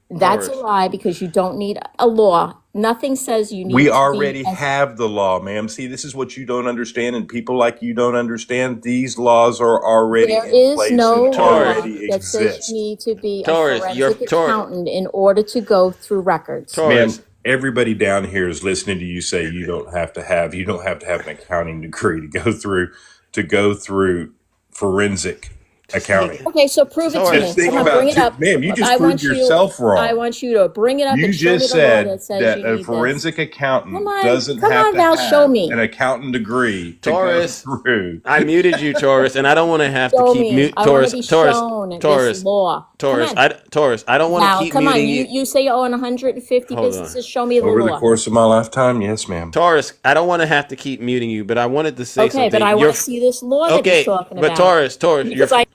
I: that's a
B: Taurus.
I: lie because you don't need a law. Nothing says you
O: We
I: need to be
O: already
I: as,
O: have the law, ma'am. See, this is what you don't understand, and people like you don't understand. These laws are already
I: there
O: in
I: is
O: place
I: no
O: and
I: law
O: already
I: that says you
O: exist.
I: need to be a
B: Taurus, you're
I: forensic accountant in order to go through records.
O: Ma'am,
B: Taurus.
O: everybody down here is listening to you say you don't have to have an accounting degree to go through forensic accounting.
I: Okay, so prove it to
B: Taurus.
I: me.
O: Think
I: Come on,
O: about
I: bring it up.
O: ma'am, you just
I: I
O: proved
I: want you.
O: yourself
I: I
O: wrong.
I: want you to bring it up
O: You
I: and show me
O: just
I: the law
O: said
I: that says
O: that
I: you
O: a
I: need this.
O: forensic accountant
I: Come on,
O: doesn't
I: come
O: have
I: on,
O: to
I: Val, show
O: have
I: me.
O: an accounting degree to go
B: Taurus.
O: through.
B: I muted you, Taurus, and I don't want to have to
I: Show
B: keep
I: me.
B: mute
I: I want to
B: Taurus.
I: be
B: Taurus.
I: shown this
B: Taurus.
I: law. Come
B: Taurus.
I: on.
B: Taurus. I don't want to
I: Now,
B: keep
I: come on.
B: muting
I: You
B: you.
I: you say you own 150
B: Hold on.
I: businesses. Show me the
O: Over the
I: law.
O: course of my lifetime, yes, ma'am.
B: Taurus, I don't want to have to keep muting you, but I wanted to say
I: Okay, but
B: something.
I: I
B: Your
I: want to see this law that he's
B: okay,
I: talking
B: but
I: about.
B: Taurus,
I: Because I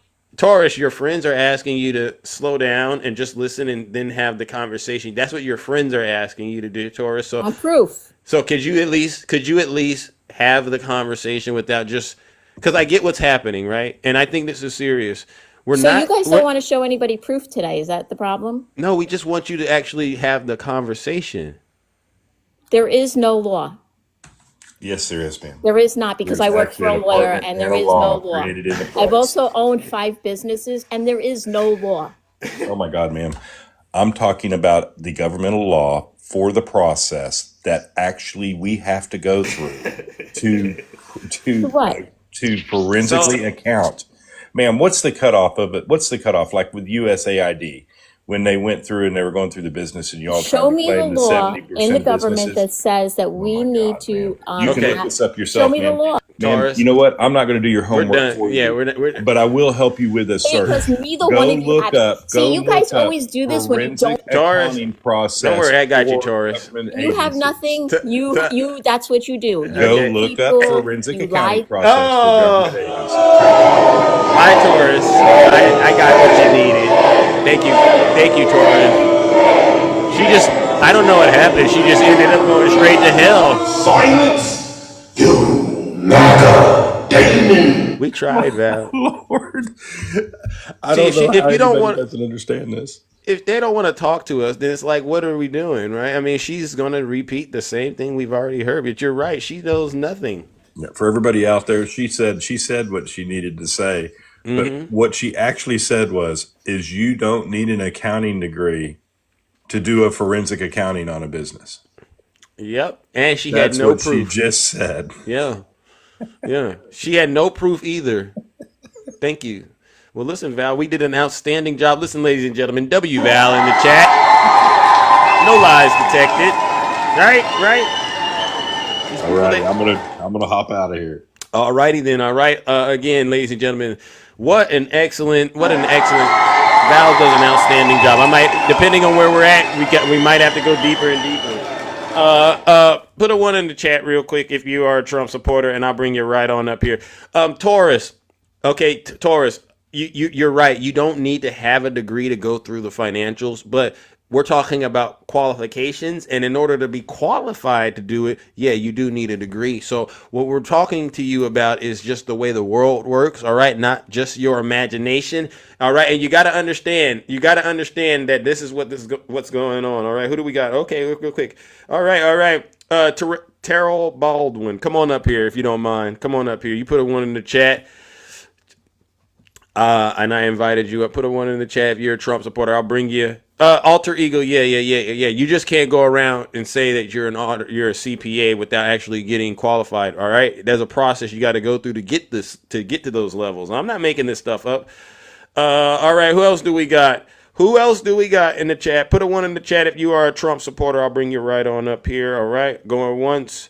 B: your friends are asking you to slow down and just listen and then have the conversation. That's what your friends are asking you to do, Taurus. So,
I: want proof.
B: so could you at least have the conversation without just because I get what's happening, right? And I think this is serious. We're
I: So you
B: not.
I: guys
B: We're,
I: don't want to show anybody proof today. Is that the problem?
B: no, we just want you to actually have the conversation.
I: There is no law.
O: Yes, there is, ma'am.
I: There is not because
O: There's
I: I work for
O: actually
I: a
O: an
I: lawyer
O: apartment
I: and
O: and
I: there
O: a
I: is no
O: law
I: law.
O: created in the
I: I've
O: place.
I: also owned 5 businesses and there is no law.
O: Oh my God, ma'am. I'm talking about the governmental law for the process that actually we have to go through to
I: To what?
O: to forensically account. Ma'am, what's the cutoff of it? What's the cutoff like with USAID when they went through and they were going through the business and you all
I: Show
O: tried to
I: me the
O: claim the
I: law in the
O: 70%
I: government that
O: businesses?
I: says that we need
O: God,
I: to
O: ma'am. You can
B: Okay.
O: look this up
I: show
O: yourself,
I: me the
O: ma'am.
I: law.
O: Ma'am,
B: Taurus,
O: you know what? I'm not going to do your
B: we're
O: homework
B: done.
O: for
B: Yeah,
O: you,
B: we're
O: but I will help you with a
I: Because
O: search.
I: neither
O: Go
I: one of you
O: look
I: have.
O: up.
I: See,
O: Go
I: you guys
O: look up
I: always do this when you
O: forensic
I: don't.
B: Taurus.
O: accounting
B: Don't
O: process
B: worry, I got you,
O: for
B: Taurus.
O: government
I: You have
O: agencies.
I: nothing. You. That's what you do. You
O: Go
B: Okay.
O: look up
I: people.
O: forensic
I: You
O: accounting
I: lie.
O: process for government
B: Oh,
O: agencies.
B: hi, Taurus. I got what you needed. Thank you, Taurus. She just, I don't know what happened. She just ended up going straight to hell.
A: Silence! You naga demon!
B: We tried, Val.
O: Lord, I
B: See,
O: don't know
B: if
O: how
B: you don't
O: anybody
B: want,
O: doesn't understand this.
B: if they don't want to talk to us, then it's like, what are we doing, right? I mean, she's going to repeat the same thing we've already heard, but you're right. She knows nothing.
O: Yeah, for everybody out there, she said what she needed to say, but what she actually said is you don't need an accounting degree to do a forensic accounting on a business.
B: Yep. And she
O: That's
B: had no
O: what
B: proof.
O: she just said.
B: Yeah. Yeah. She had no proof either. Thank you. Well, listen, Val, we did an outstanding job. Listen, ladies and gentlemen, W Val in the chat. No lies detected. Right? These
O: All
B: people,
O: right, I'm gonna hop out of here.
B: all righty then. All right. Again, ladies and gentlemen, what an excellent. Val does an outstanding job. I might, depending on where we're at, we might have to go deeper and deeper. Put a 1 in the chat real quick if you are a Trump supporter, and I'll bring you right on up here. Taurus. Okay, Taurus, you're right. You don't need to have a degree to go through the financials, but we're talking about qualifications, and in order to be qualified to do it, yeah, you do need a degree. So what we're talking to you about is just the way the world works, all right? Not just your imagination, all right? And you got to understand that this is what's going on, all right? Who do we got? Okay, real quick. All right. Terrell Baldwin, come on up here if you don't mind. Come on up here. You put a 1 in the chat. And I invited you up. Put a 1 in the chat if you're a Trump supporter. I'll bring you Alter ego, yeah. You just can't go around and say that you're you're a CPA without actually getting qualified. All right, there's a process you got to go through to get to those levels. I'm not making this stuff up. All right, who else do we got? Who else do we got in the chat? Put a one in the chat if you are a Trump supporter. I'll bring you right on up here. All right, going once,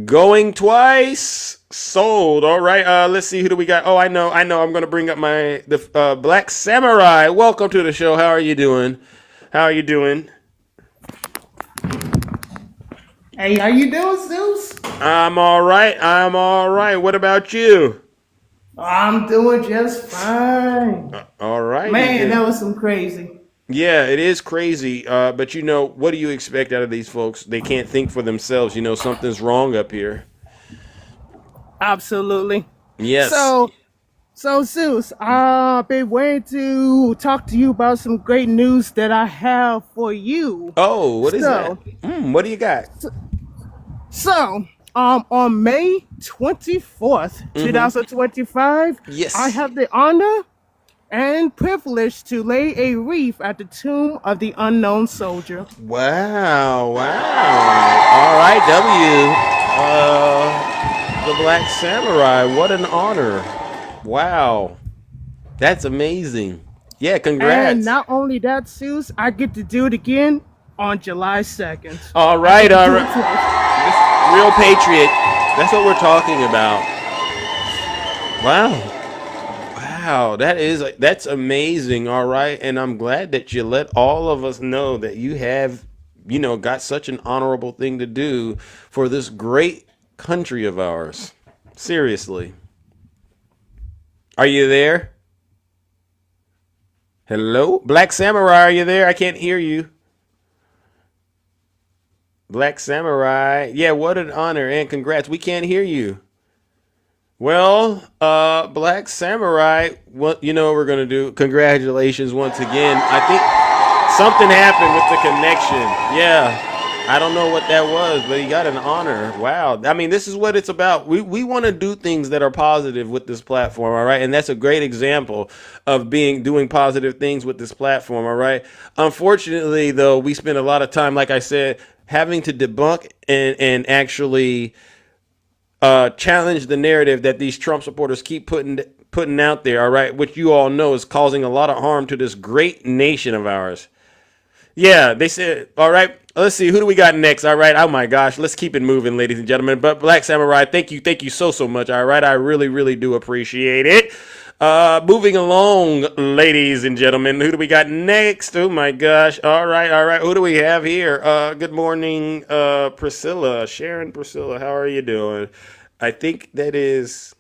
B: going twice, sold. All right, let's see, who do we got? Oh, I know. I'm gonna bring up the Black Samurai. Welcome to the show. How are you doing?
P: Hey, how you doing, Zeus?
B: I'm all right. What about you?
P: I'm doing just fine.
B: All right,
P: Man, that was some crazy.
B: Yeah, it is crazy. But what do you expect out of these folks? They can't think for themselves. Something's wrong up here.
P: Absolutely.
B: Yes.
P: So Zeus, I've been waiting to talk to you about some great news that I have for you.
B: Oh, what is that? What do you got?
P: So, on May 24th, 2025,
B: Yes.
P: I have the honor and privilege to lay a wreath at the tomb of the unknown soldier.
B: Wow. All right, the Black Samurai. What an honor. Wow. That's amazing. Yeah, congrats.
P: And not only that, Zeus, I get to do it again on July 2nd.
B: All right. Real patriot. That's what we're talking about. Wow, that's amazing. All right, and I'm glad that you let all of us know that you have, got such an honorable thing to do for this great country of ours. Seriously. Are you there? Hello? Black Samurai, are you there? I can't hear you. Black Samurai. Yeah, what an honor and congrats. We can't hear you. Well, Black Samurai, you know what we're going to do? Congratulations once again. I think something happened with the connection. Yeah. I don't know what that was, but he got an honor. Wow. I mean, this is what it's about. We want to do things that are positive with this platform, all right? And that's a great example of doing positive things with this platform, all right? Unfortunately, though, we spend a lot of time, like I said, having to debunk and actually challenge the narrative that these Trump supporters keep putting out there, all right, which you all know is causing a lot of harm to this great nation of ours. Yeah, they said, all right, let's see, who do we got next? All right, oh my gosh, let's keep it moving, ladies and gentlemen. But Black Samurai, thank you so much, all right? I really do appreciate it. Moving along, ladies and gentlemen, who do we got next? Oh my gosh, all right, who do we have here? Good morning, Priscilla, Sharon Priscilla, how are you doing? I think that is,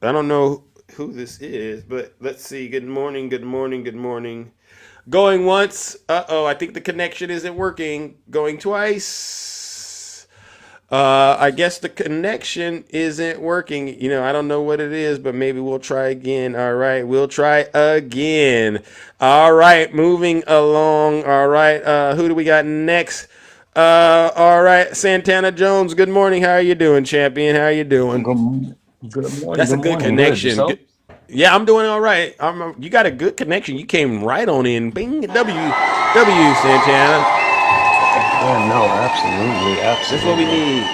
B: I don't know who this is, but let's see, good morning. Going once. I think the connection isn't working. Going twice. I guess the connection isn't working. I don't know what it is, but maybe we'll try again. All right, we'll try again. All right, moving along. All right, who do we got next? All right, Santana Jones. Good morning. How are you doing, champion? How are you doing?
Q: Good morning.
B: That's a good connection. Yeah, I'm doing all right. You got a good connection. You came right on in. Bing, W, Santana.
Q: Yeah, no, absolutely.
B: That's what we need.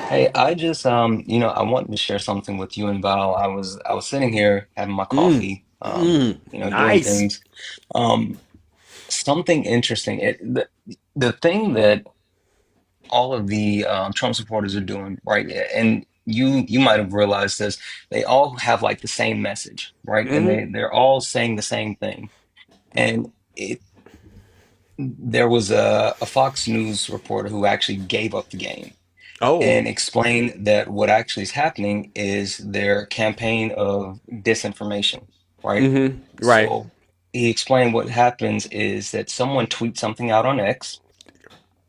Q: Hey, I just I wanted to share something with you and Val. I was sitting here having my coffee, doing
B: Nice.
Q: things. Something interesting. The thing that all of the Trump supporters are doing, right? And you might have realized this. They all have like the same message, right? And they're all saying the same thing. And there was a Fox News reporter who actually gave up the game and explained that what actually is happening is their campaign of disinformation, right?
B: Right.
Q: So he explained what happens is that someone tweets something out on X,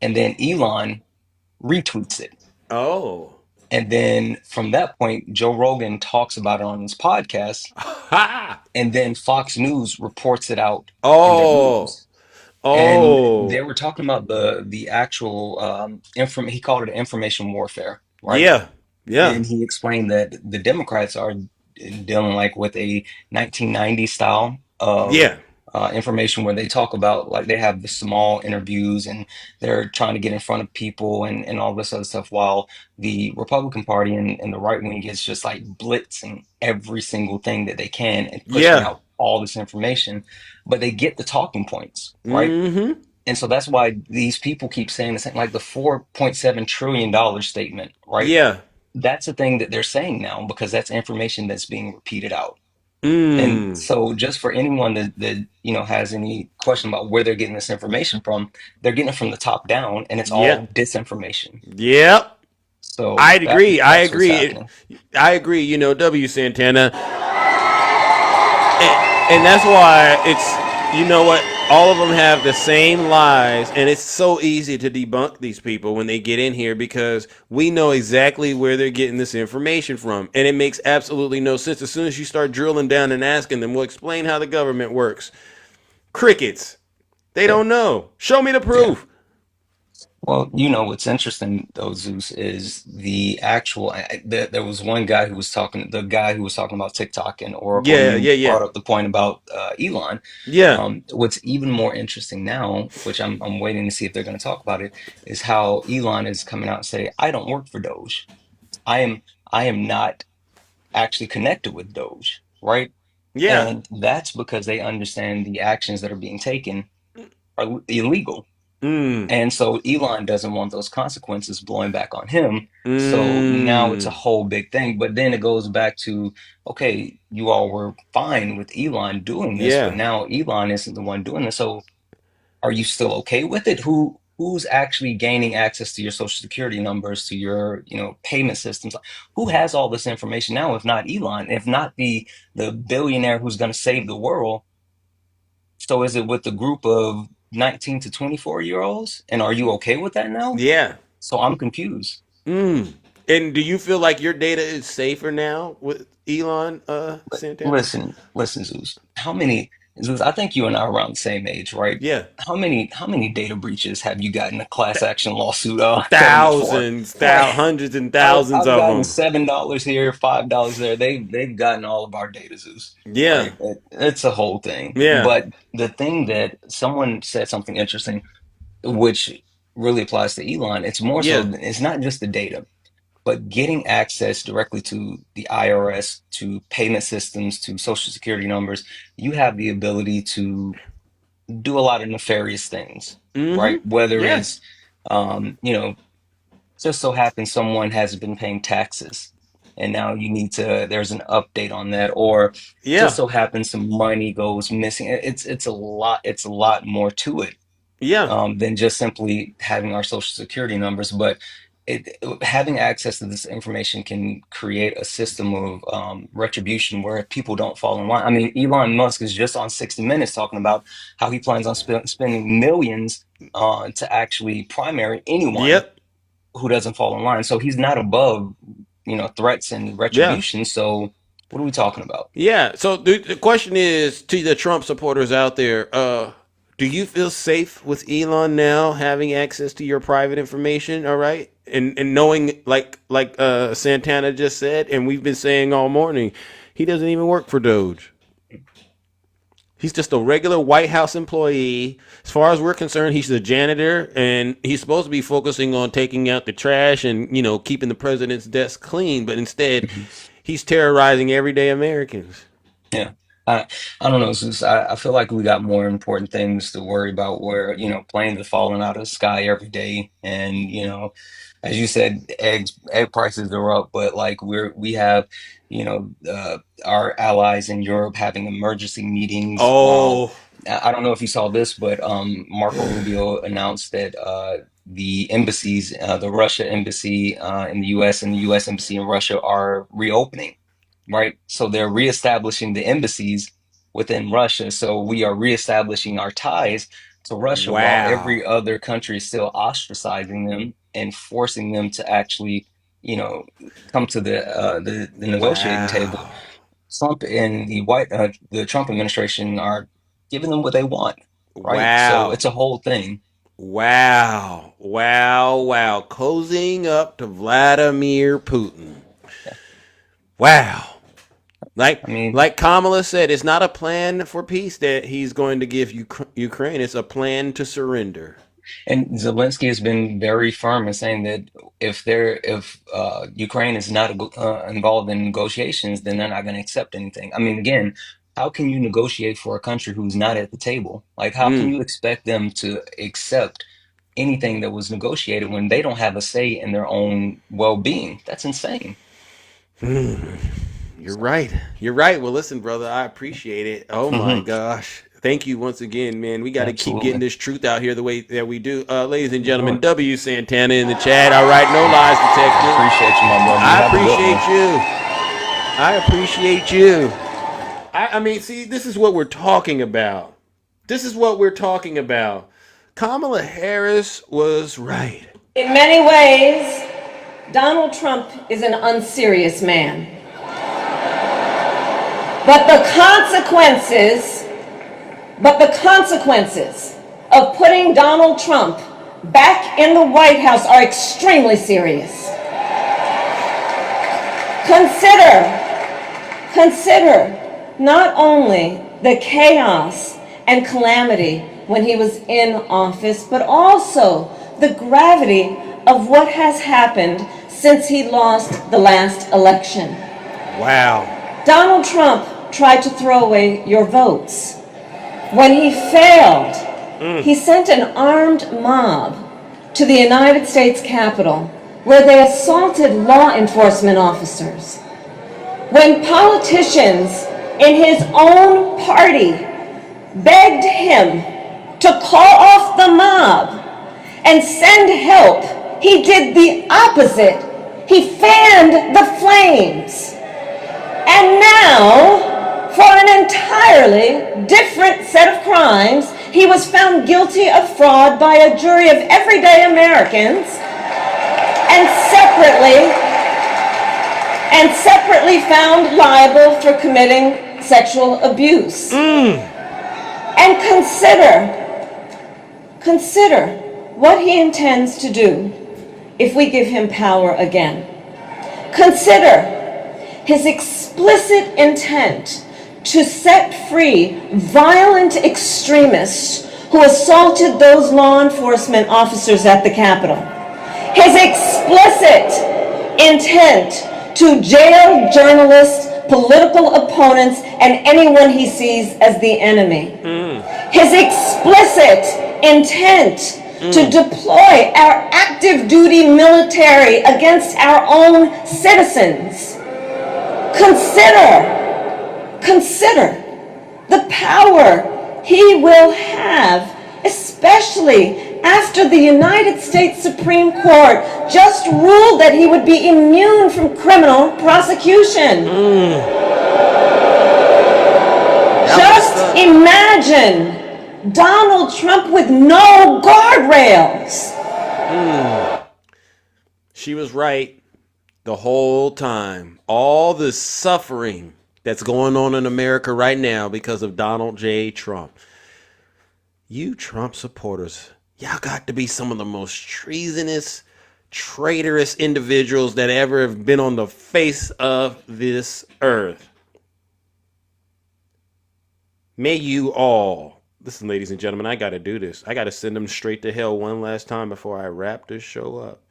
Q: and then Elon retweets it.
B: Oh.
Q: And then from that point, Joe Rogan talks about it on his podcast, and then Fox News reports it out in their news. And they were talking about the actual he called it information warfare, right?
B: Yeah.
Q: And he explained that the Democrats are dealing like with a 1990 style of information where they talk about, like, they have the small interviews and they're trying to get in front of people and all this other stuff, while the Republican Party and the right wing is just like blitzing every single thing that they can and pushing
B: Yeah.
Q: out all this information, but they get the talking points, right?
B: Mm-hmm.
Q: And so that's why these people keep saying the same, like the $4.7 trillion statement, right?
B: Yeah.
Q: That's the thing that they're saying now, because that's information that's being repeated out. And
B: Mm.
Q: so just for anyone that has any question about where they're getting this information from, they're getting it from the top down, and it's
B: Yeah.
Q: all disinformation.
B: Yep.
Q: So
B: I agree. I
Q: that's what's
B: agree.
Q: happening.
B: I agree. W. Santana. And that's why it's, you know what, all of them have the same lies, and it's so easy to debunk these people when they get in here, because we know exactly where they're getting this information from, and it makes absolutely no sense. As soon as you start drilling down and asking them, well, explain how the government works. Crickets. They don't know. Show me the proof.
Q: Well, what's interesting though, Zeus, is the actual. There was one guy who was talking, the guy who was talking about TikTok and Oracle, and
B: Yeah,
Q: you
B: yeah, yeah.
Q: brought up the point about Elon.
B: Yeah.
Q: What's even more interesting now, which I'm waiting to see if they're going to talk about it, is how Elon is coming out and say, "I don't work for Doge. I am not actually connected with Doge," right?
B: Yeah.
Q: And that's because they understand the actions that are being taken are illegal. And so Elon doesn't want those consequences blowing back on him. So now it's a whole big thing. But then it goes back to, okay, you all were fine with Elon doing this, but
B: Yeah.
Q: now Elon isn't the one doing this. So are you still okay with it? Who's actually gaining access to your social security numbers, to your, payment systems? Who has all this information now, if not Elon, if not the billionaire who's going to save the world? So is it with the group of 19 to 24-year-olds? And are you okay with that now?
B: Yeah.
Q: So I'm confused.
B: And do you feel like your data is safer now with Elon Santana?
Q: Listen, Zeus. Zeus, I think you and I are around the same age, right?
B: Yeah.
Q: How many data breaches have you gotten a class action lawsuit payment for?
B: Thousands,
Q: Right.
B: hundreds and thousands
Q: I've
B: of
Q: gotten
B: them.
Q: $7 here, $5 there. They've gotten all of our data, Zeus.
B: Yeah.
Q: Right? It's a whole thing.
B: Yeah.
Q: But the thing that someone said something interesting, which really applies to Elon, it's more so,
B: Yeah.
Q: it's not just the data, but getting access directly to the IRS, to payment systems, to social security numbers. You have the ability to do a lot of nefarious things, right? Whether
B: Yeah.
Q: it's, just so happens someone has been paying taxes and now there's an update on that, or
B: Yeah.
Q: just so happens some money goes missing. It's a lot more to it
B: Yeah.
Q: than just simply having our social security numbers. But having access to this information can create a system of retribution where people don't fall in line. I mean, Elon Musk is just on 60 Minutes talking about how he plans on spending millions to actually primary anyone
B: Yep.
Q: who doesn't fall in line. So he's not above, threats and
B: Yeah.
Q: retribution. So what are we talking about?
B: Yeah. So the question is to the Trump supporters out there, do you feel safe with Elon now having access to your private information? All right. And knowing like Santana just said, and we've been saying all morning, he doesn't even work for Doge. He's just a regular White House employee. As far as we're concerned, he's a janitor, and he's supposed to be focusing on taking out the trash and, keeping the president's desk clean. But instead, he's terrorizing everyday Americans.
Q: Yeah. I don't know, Zeus. I feel like we got more important things to worry about, where, planes are falling out of the sky every day. And, as you said, egg prices are up, but like we have, our allies in Europe having emergency meetings.
B: Oh.
Q: I don't know if you saw this, but Marco Rubio announced that the embassies, the Russia embassy in the U.S. and the U.S. embassy in Russia are reopening, right? So they're reestablishing the embassies within Russia. So we are reestablishing our ties to Russia while every other country is still ostracizing them and forcing them to actually, come to the negotiating table. Trump and the Trump administration are giving them what they want, right? So it's a whole thing.
B: Wow. Cozying up to Vladimir Putin. Wow. Like Kamala said, it's not a plan for peace that he's going to give Ukraine. It's a plan to surrender.
Q: And Zelensky has been very firm in saying that if Ukraine is not involved in negotiations, then they're not going to accept anything. I mean, again, how can you negotiate for a country who's not at the table? Like, how can you expect them to accept anything that was negotiated when they don't have a say in their own well-being? That's insane.
B: You're right. You're right. Well, listen, brother, I appreciate it. Oh my gosh. Thank you once again, man. We got to keep getting this truth out here the way that we do. Ladies and gentlemen, W. Santana in the chat. All right, no lies detected.
Q: Appreciate you, my brother.
B: I appreciate you. I mean, see, this is what we're talking about. Kamala Harris was right.
R: In many ways, Donald Trump is an unserious man. But the consequences of putting Donald Trump back in the White House are extremely serious. Consider not only the chaos and calamity when he was in office, but also the gravity of what has happened since he lost the last election.
B: Wow.
R: Donald Trump tried to throw away your votes. When he failed, he sent an armed mob to the United States Capitol where they assaulted law enforcement officers. When politicians in his own party begged him to call off the mob and send help, he did the opposite. He fanned the flames. And now, for an entirely different set of crimes, he was found guilty of fraud by a jury of everyday Americans and separately found liable for committing sexual abuse. And consider what he intends to do if we give him power again. Consider his explicit intent to set free violent extremists who assaulted those law enforcement officers at the Capitol. His explicit intent to jail journalists, political opponents, and anyone he sees as the enemy. His explicit intent to deploy our active duty military against our own citizens. Consider the power he will have, especially after the United States Supreme Court just ruled that he would be immune from criminal prosecution. Just imagine Donald Trump with no guardrails.
B: She was right the whole time. All the suffering that's going on in America right now because of Donald J. Trump. You Trump supporters, y'all got to be some of the most treasonous, traitorous individuals that ever have been on the face of this earth. May you all, listen, ladies and gentlemen, I got to do this. I got to send them straight to hell one last time before I wrap this show up.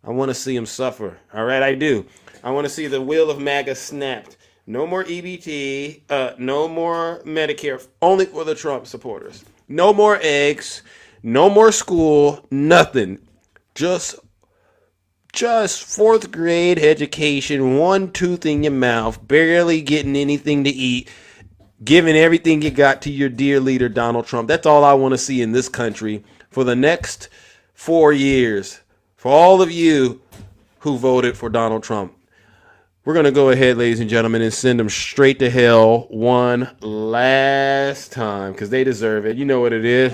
B: I want to see them suffer. All right, I do. I want to see the wheel of MAGA snapped. No more EBT, no more Medicare, only for the Trump supporters. No more eggs, no more school, nothing. Just fourth grade education, one tooth in your mouth, barely getting anything to eat, giving everything you got to your dear leader, Donald Trump. That's all I want to see in this country for the next 4 years. For all of you who voted for Donald Trump. We're going to go ahead, ladies and gentlemen, and send them straight to hell one last time because they deserve it. You know what it is.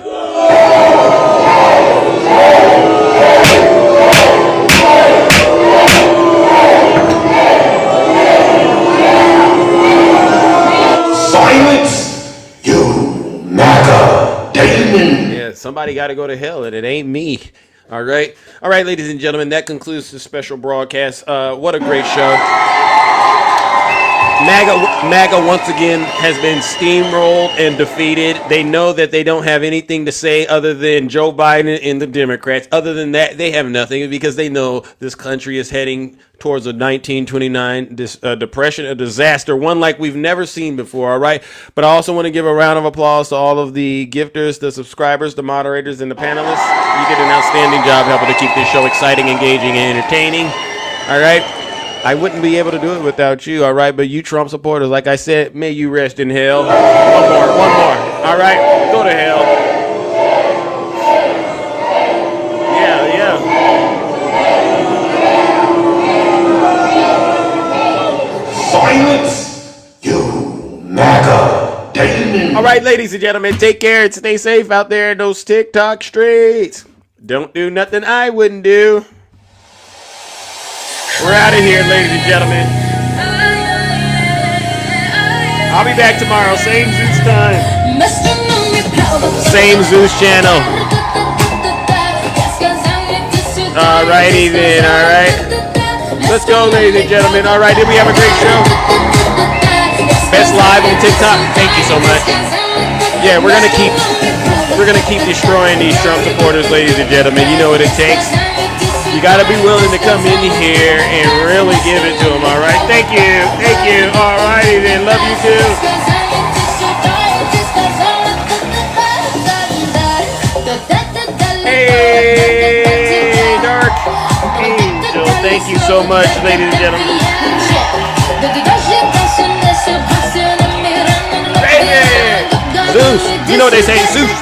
A: Silence, you MAGA demon.
B: Yeah, somebody got to go to hell, and it ain't me. All right, ladies and gentlemen, that concludes the special broadcast. What a great show. MAGA once again has been steamrolled and defeated. They know that they don't have anything to say other than Joe Biden and the Democrats. Other than that, they have nothing because they know this country is heading towards a 1929 depression, a disaster, one like we've never seen before, all right? But I also want to give a round of applause to all of the gifters, the subscribers, the moderators, and the panelists. You did an outstanding job helping to keep this show exciting, engaging, and entertaining, all right? I wouldn't be able to do it without you, all right? But you Trump supporters, like I said, may you rest in hell. One more, all right? Go to hell. Yeah.
A: Silence, you MAGA demon.
B: All right, ladies and gentlemen, take care and stay safe out there in those TikTok streets. Don't do nothing I wouldn't do. We're out of here, ladies and gentlemen. I'll be back tomorrow, same Zeus time. Same Zeus channel. Alrighty then, alright. Let's go, ladies and gentlemen. Alright, did we have a great show? Best live on TikTok. Thank you so much. Yeah, we're gonna keep destroying these Trump supporters, ladies and gentlemen. You know what it takes. You gotta be willing to come in here and really give it to them, all right? Thank you. All righty then, love you too. Hey, Dark Angel, thank you so much, ladies and gentlemen. Hey, Zeus, you know what they say, Zeus,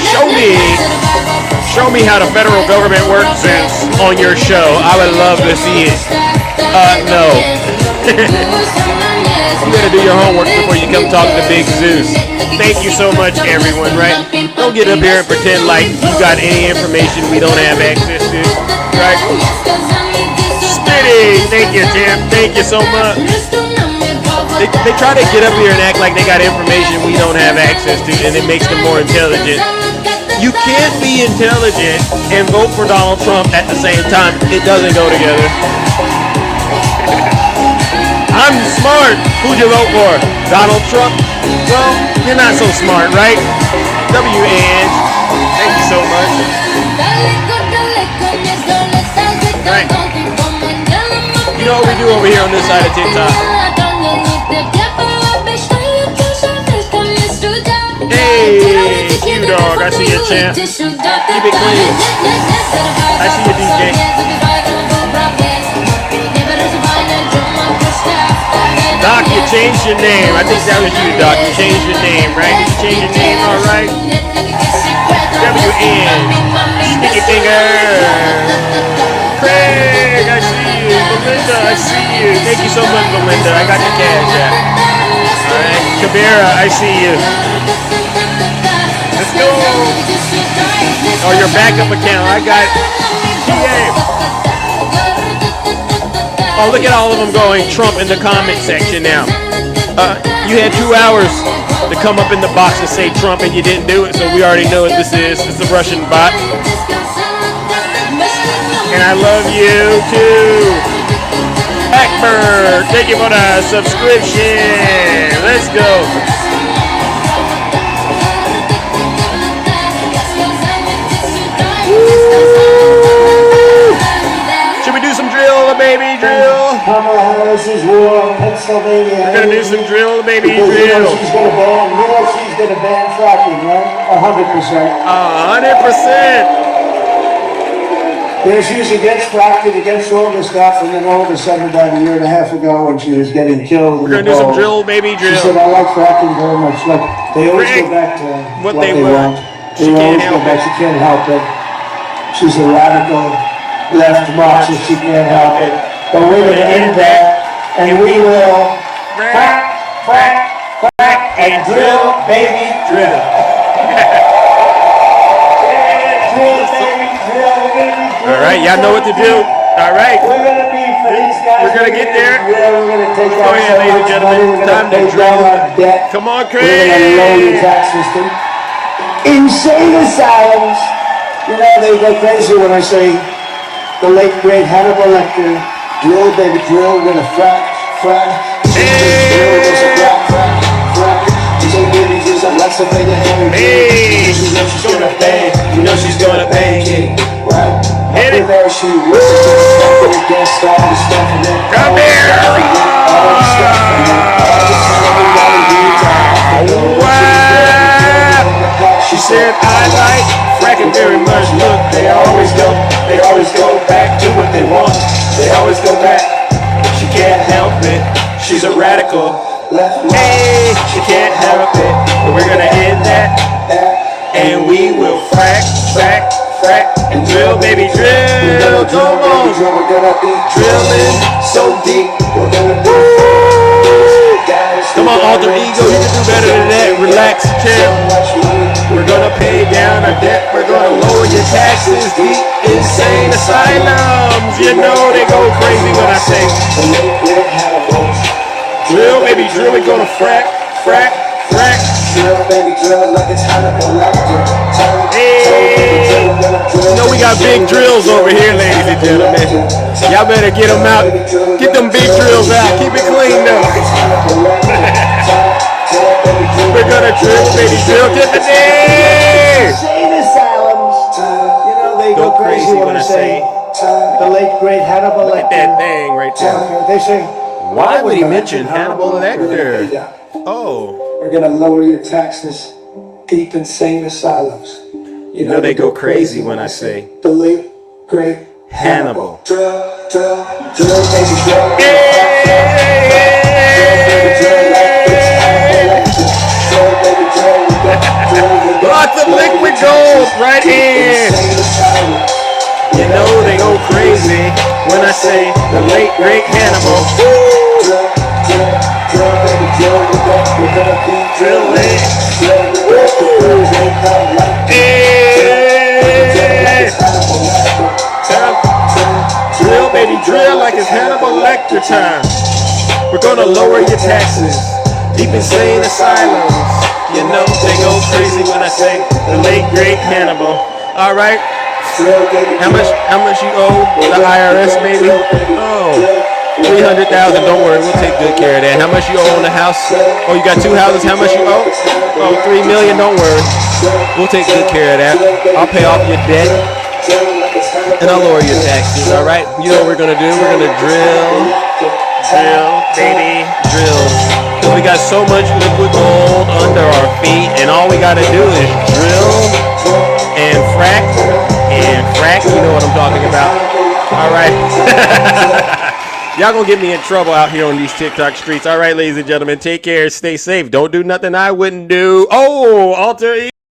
B: show me how the federal government works, Zeus, on your show. I would love to see it. No. You gotta do your homework before you come talk to Big Zeus. Thank you so much, everyone, right? Don't get up here and pretend like you got any information we don't have access to, right? Spitting! Thank you, Tim. Thank you so much. They try to get up here and act like they got information we don't have access to, and it makes them more intelligent. You can't be intelligent and vote for Donald Trump at the same time. It doesn't go together. I'm smart. Who'd you vote for? Donald Trump? Well, you're not so smart, right? W.N. Thank you so much. Right. You know what we do over here on this side of TikTok? Hey, Q-Dog, I see you, champ. Keep it clean. I see you, DJ. Doc, you changed your name. I think that was you, Doc. You changed your name, right? Did you change your name, all right? W.N. Sticky finger. Craig, I see you. Belinda, I see you. Thank you so much, Belinda. I got your cash app. All right. Kabira, I see you. Let's go. Oh, your backup account. I got PA. Oh, look at all of them going Trump in the comment section now. You had 2 hours to come up in the box and say Trump and you didn't do it, so we already know what this is. It's a Russian bot. And I love you too. Blackbird, thank you for the subscription. Let's go. Should we do some drill, baby, drill?
E: Kamala Harris's war in Pennsylvania.
B: We're gonna do some drill, baby,
E: Because
B: drill.
E: she's gonna ban fracking, right? 100%.
B: 100%.
E: Yeah, she was against fracking, against all this stuff, and then all of a sudden, about a year and a half ago, when she was getting killed,
B: We're gonna do some drill, baby, drill.
E: She said, "I like fracking very much." Like they always
B: Rick,
E: go back to
B: what
E: what
B: they
E: they
B: want.
E: want.
B: She
E: They
B: can't
E: always
B: help
E: go back.
B: it.
E: She can't help it. She's a radical left Marxist. She can't help it. But we're going to end that, and we will crack, crack, crack, and drill, baby, drill.
B: All right, y'all know what to do. All right.
E: We're going to be for these guys.
B: We're gonna get there.
E: We're going to take
B: Go ahead, ladies and gentlemen. Time to drill. Come on,
E: We're going to lower the
B: Craig.
E: tax system. Insane asylums. You know, they go crazy when I say the late great Hannibal Lecter, drill, baby, drill, we're going to frack.
B: Hey! Hey, she's gonna bang. You know she's gonna bang it. Hit it. Come here. Wow. She said I like fracking very much. Look, they always go back to what they want. They always go back. She can't help it. She's a radical. Hey, she can't help it. But we're gonna end that. And we will frack, and drill, baby, drill. Come on. Drilling so deep. Come on, Alter Ego, you can do better than that. Relax, chill. We're gonna pay down our debt. We're gonna lower your taxes. Deep insane asylums. You know they go crazy when I say drill, baby, drill. We're gonna frack. Drill, baby, drill like it's Hannibal Lecter. Hey, you know we got big drills over here, ladies and gentlemen. Y'all better get them out. Get them big drills out. Keep it clean though. We're gonna drill, baby, drill to the day.
C: Insane asylums. You know they go crazy when I say the late great Hannibal Lecter.
B: Look at that thing right there.
C: They say,
B: why would he mention Hannibal Lecter? Oh.
E: We're gonna lower your taxes. Deep insane asylums.
B: You know they go crazy when I say
E: the late great
B: Hannibal.
E: Drill, baby, drill.
B: Lots of liquid gold right here. You know they go crazy when I say the late great Hannibal. Drill, baby, drill like it's Hannibal Lecter time. We're gonna lower your taxes. Deep insane asylums. You know they go crazy when I say the late great Hannibal. All right. How much you owe the IRS, baby? Oh, 300,000. Don't worry, we'll take good care of that. How much you owe on the house? Oh, you got 2 houses. How much you owe? Oh, 3 million. Don't worry, we'll take good care of that. I'll pay off your debt, and I'll lower your taxes. All right. You know what we're gonna do? We're gonna drill, baby, drill. Cause we got so much liquid gold under our feet, and all we gotta do is drill and frack. You know what I'm talking about. All right. Y'all gonna get me in trouble out here on these TikTok streets. All right, ladies and gentlemen, take care. Stay safe. Don't do nothing I wouldn't do. Oh, Alter Ego.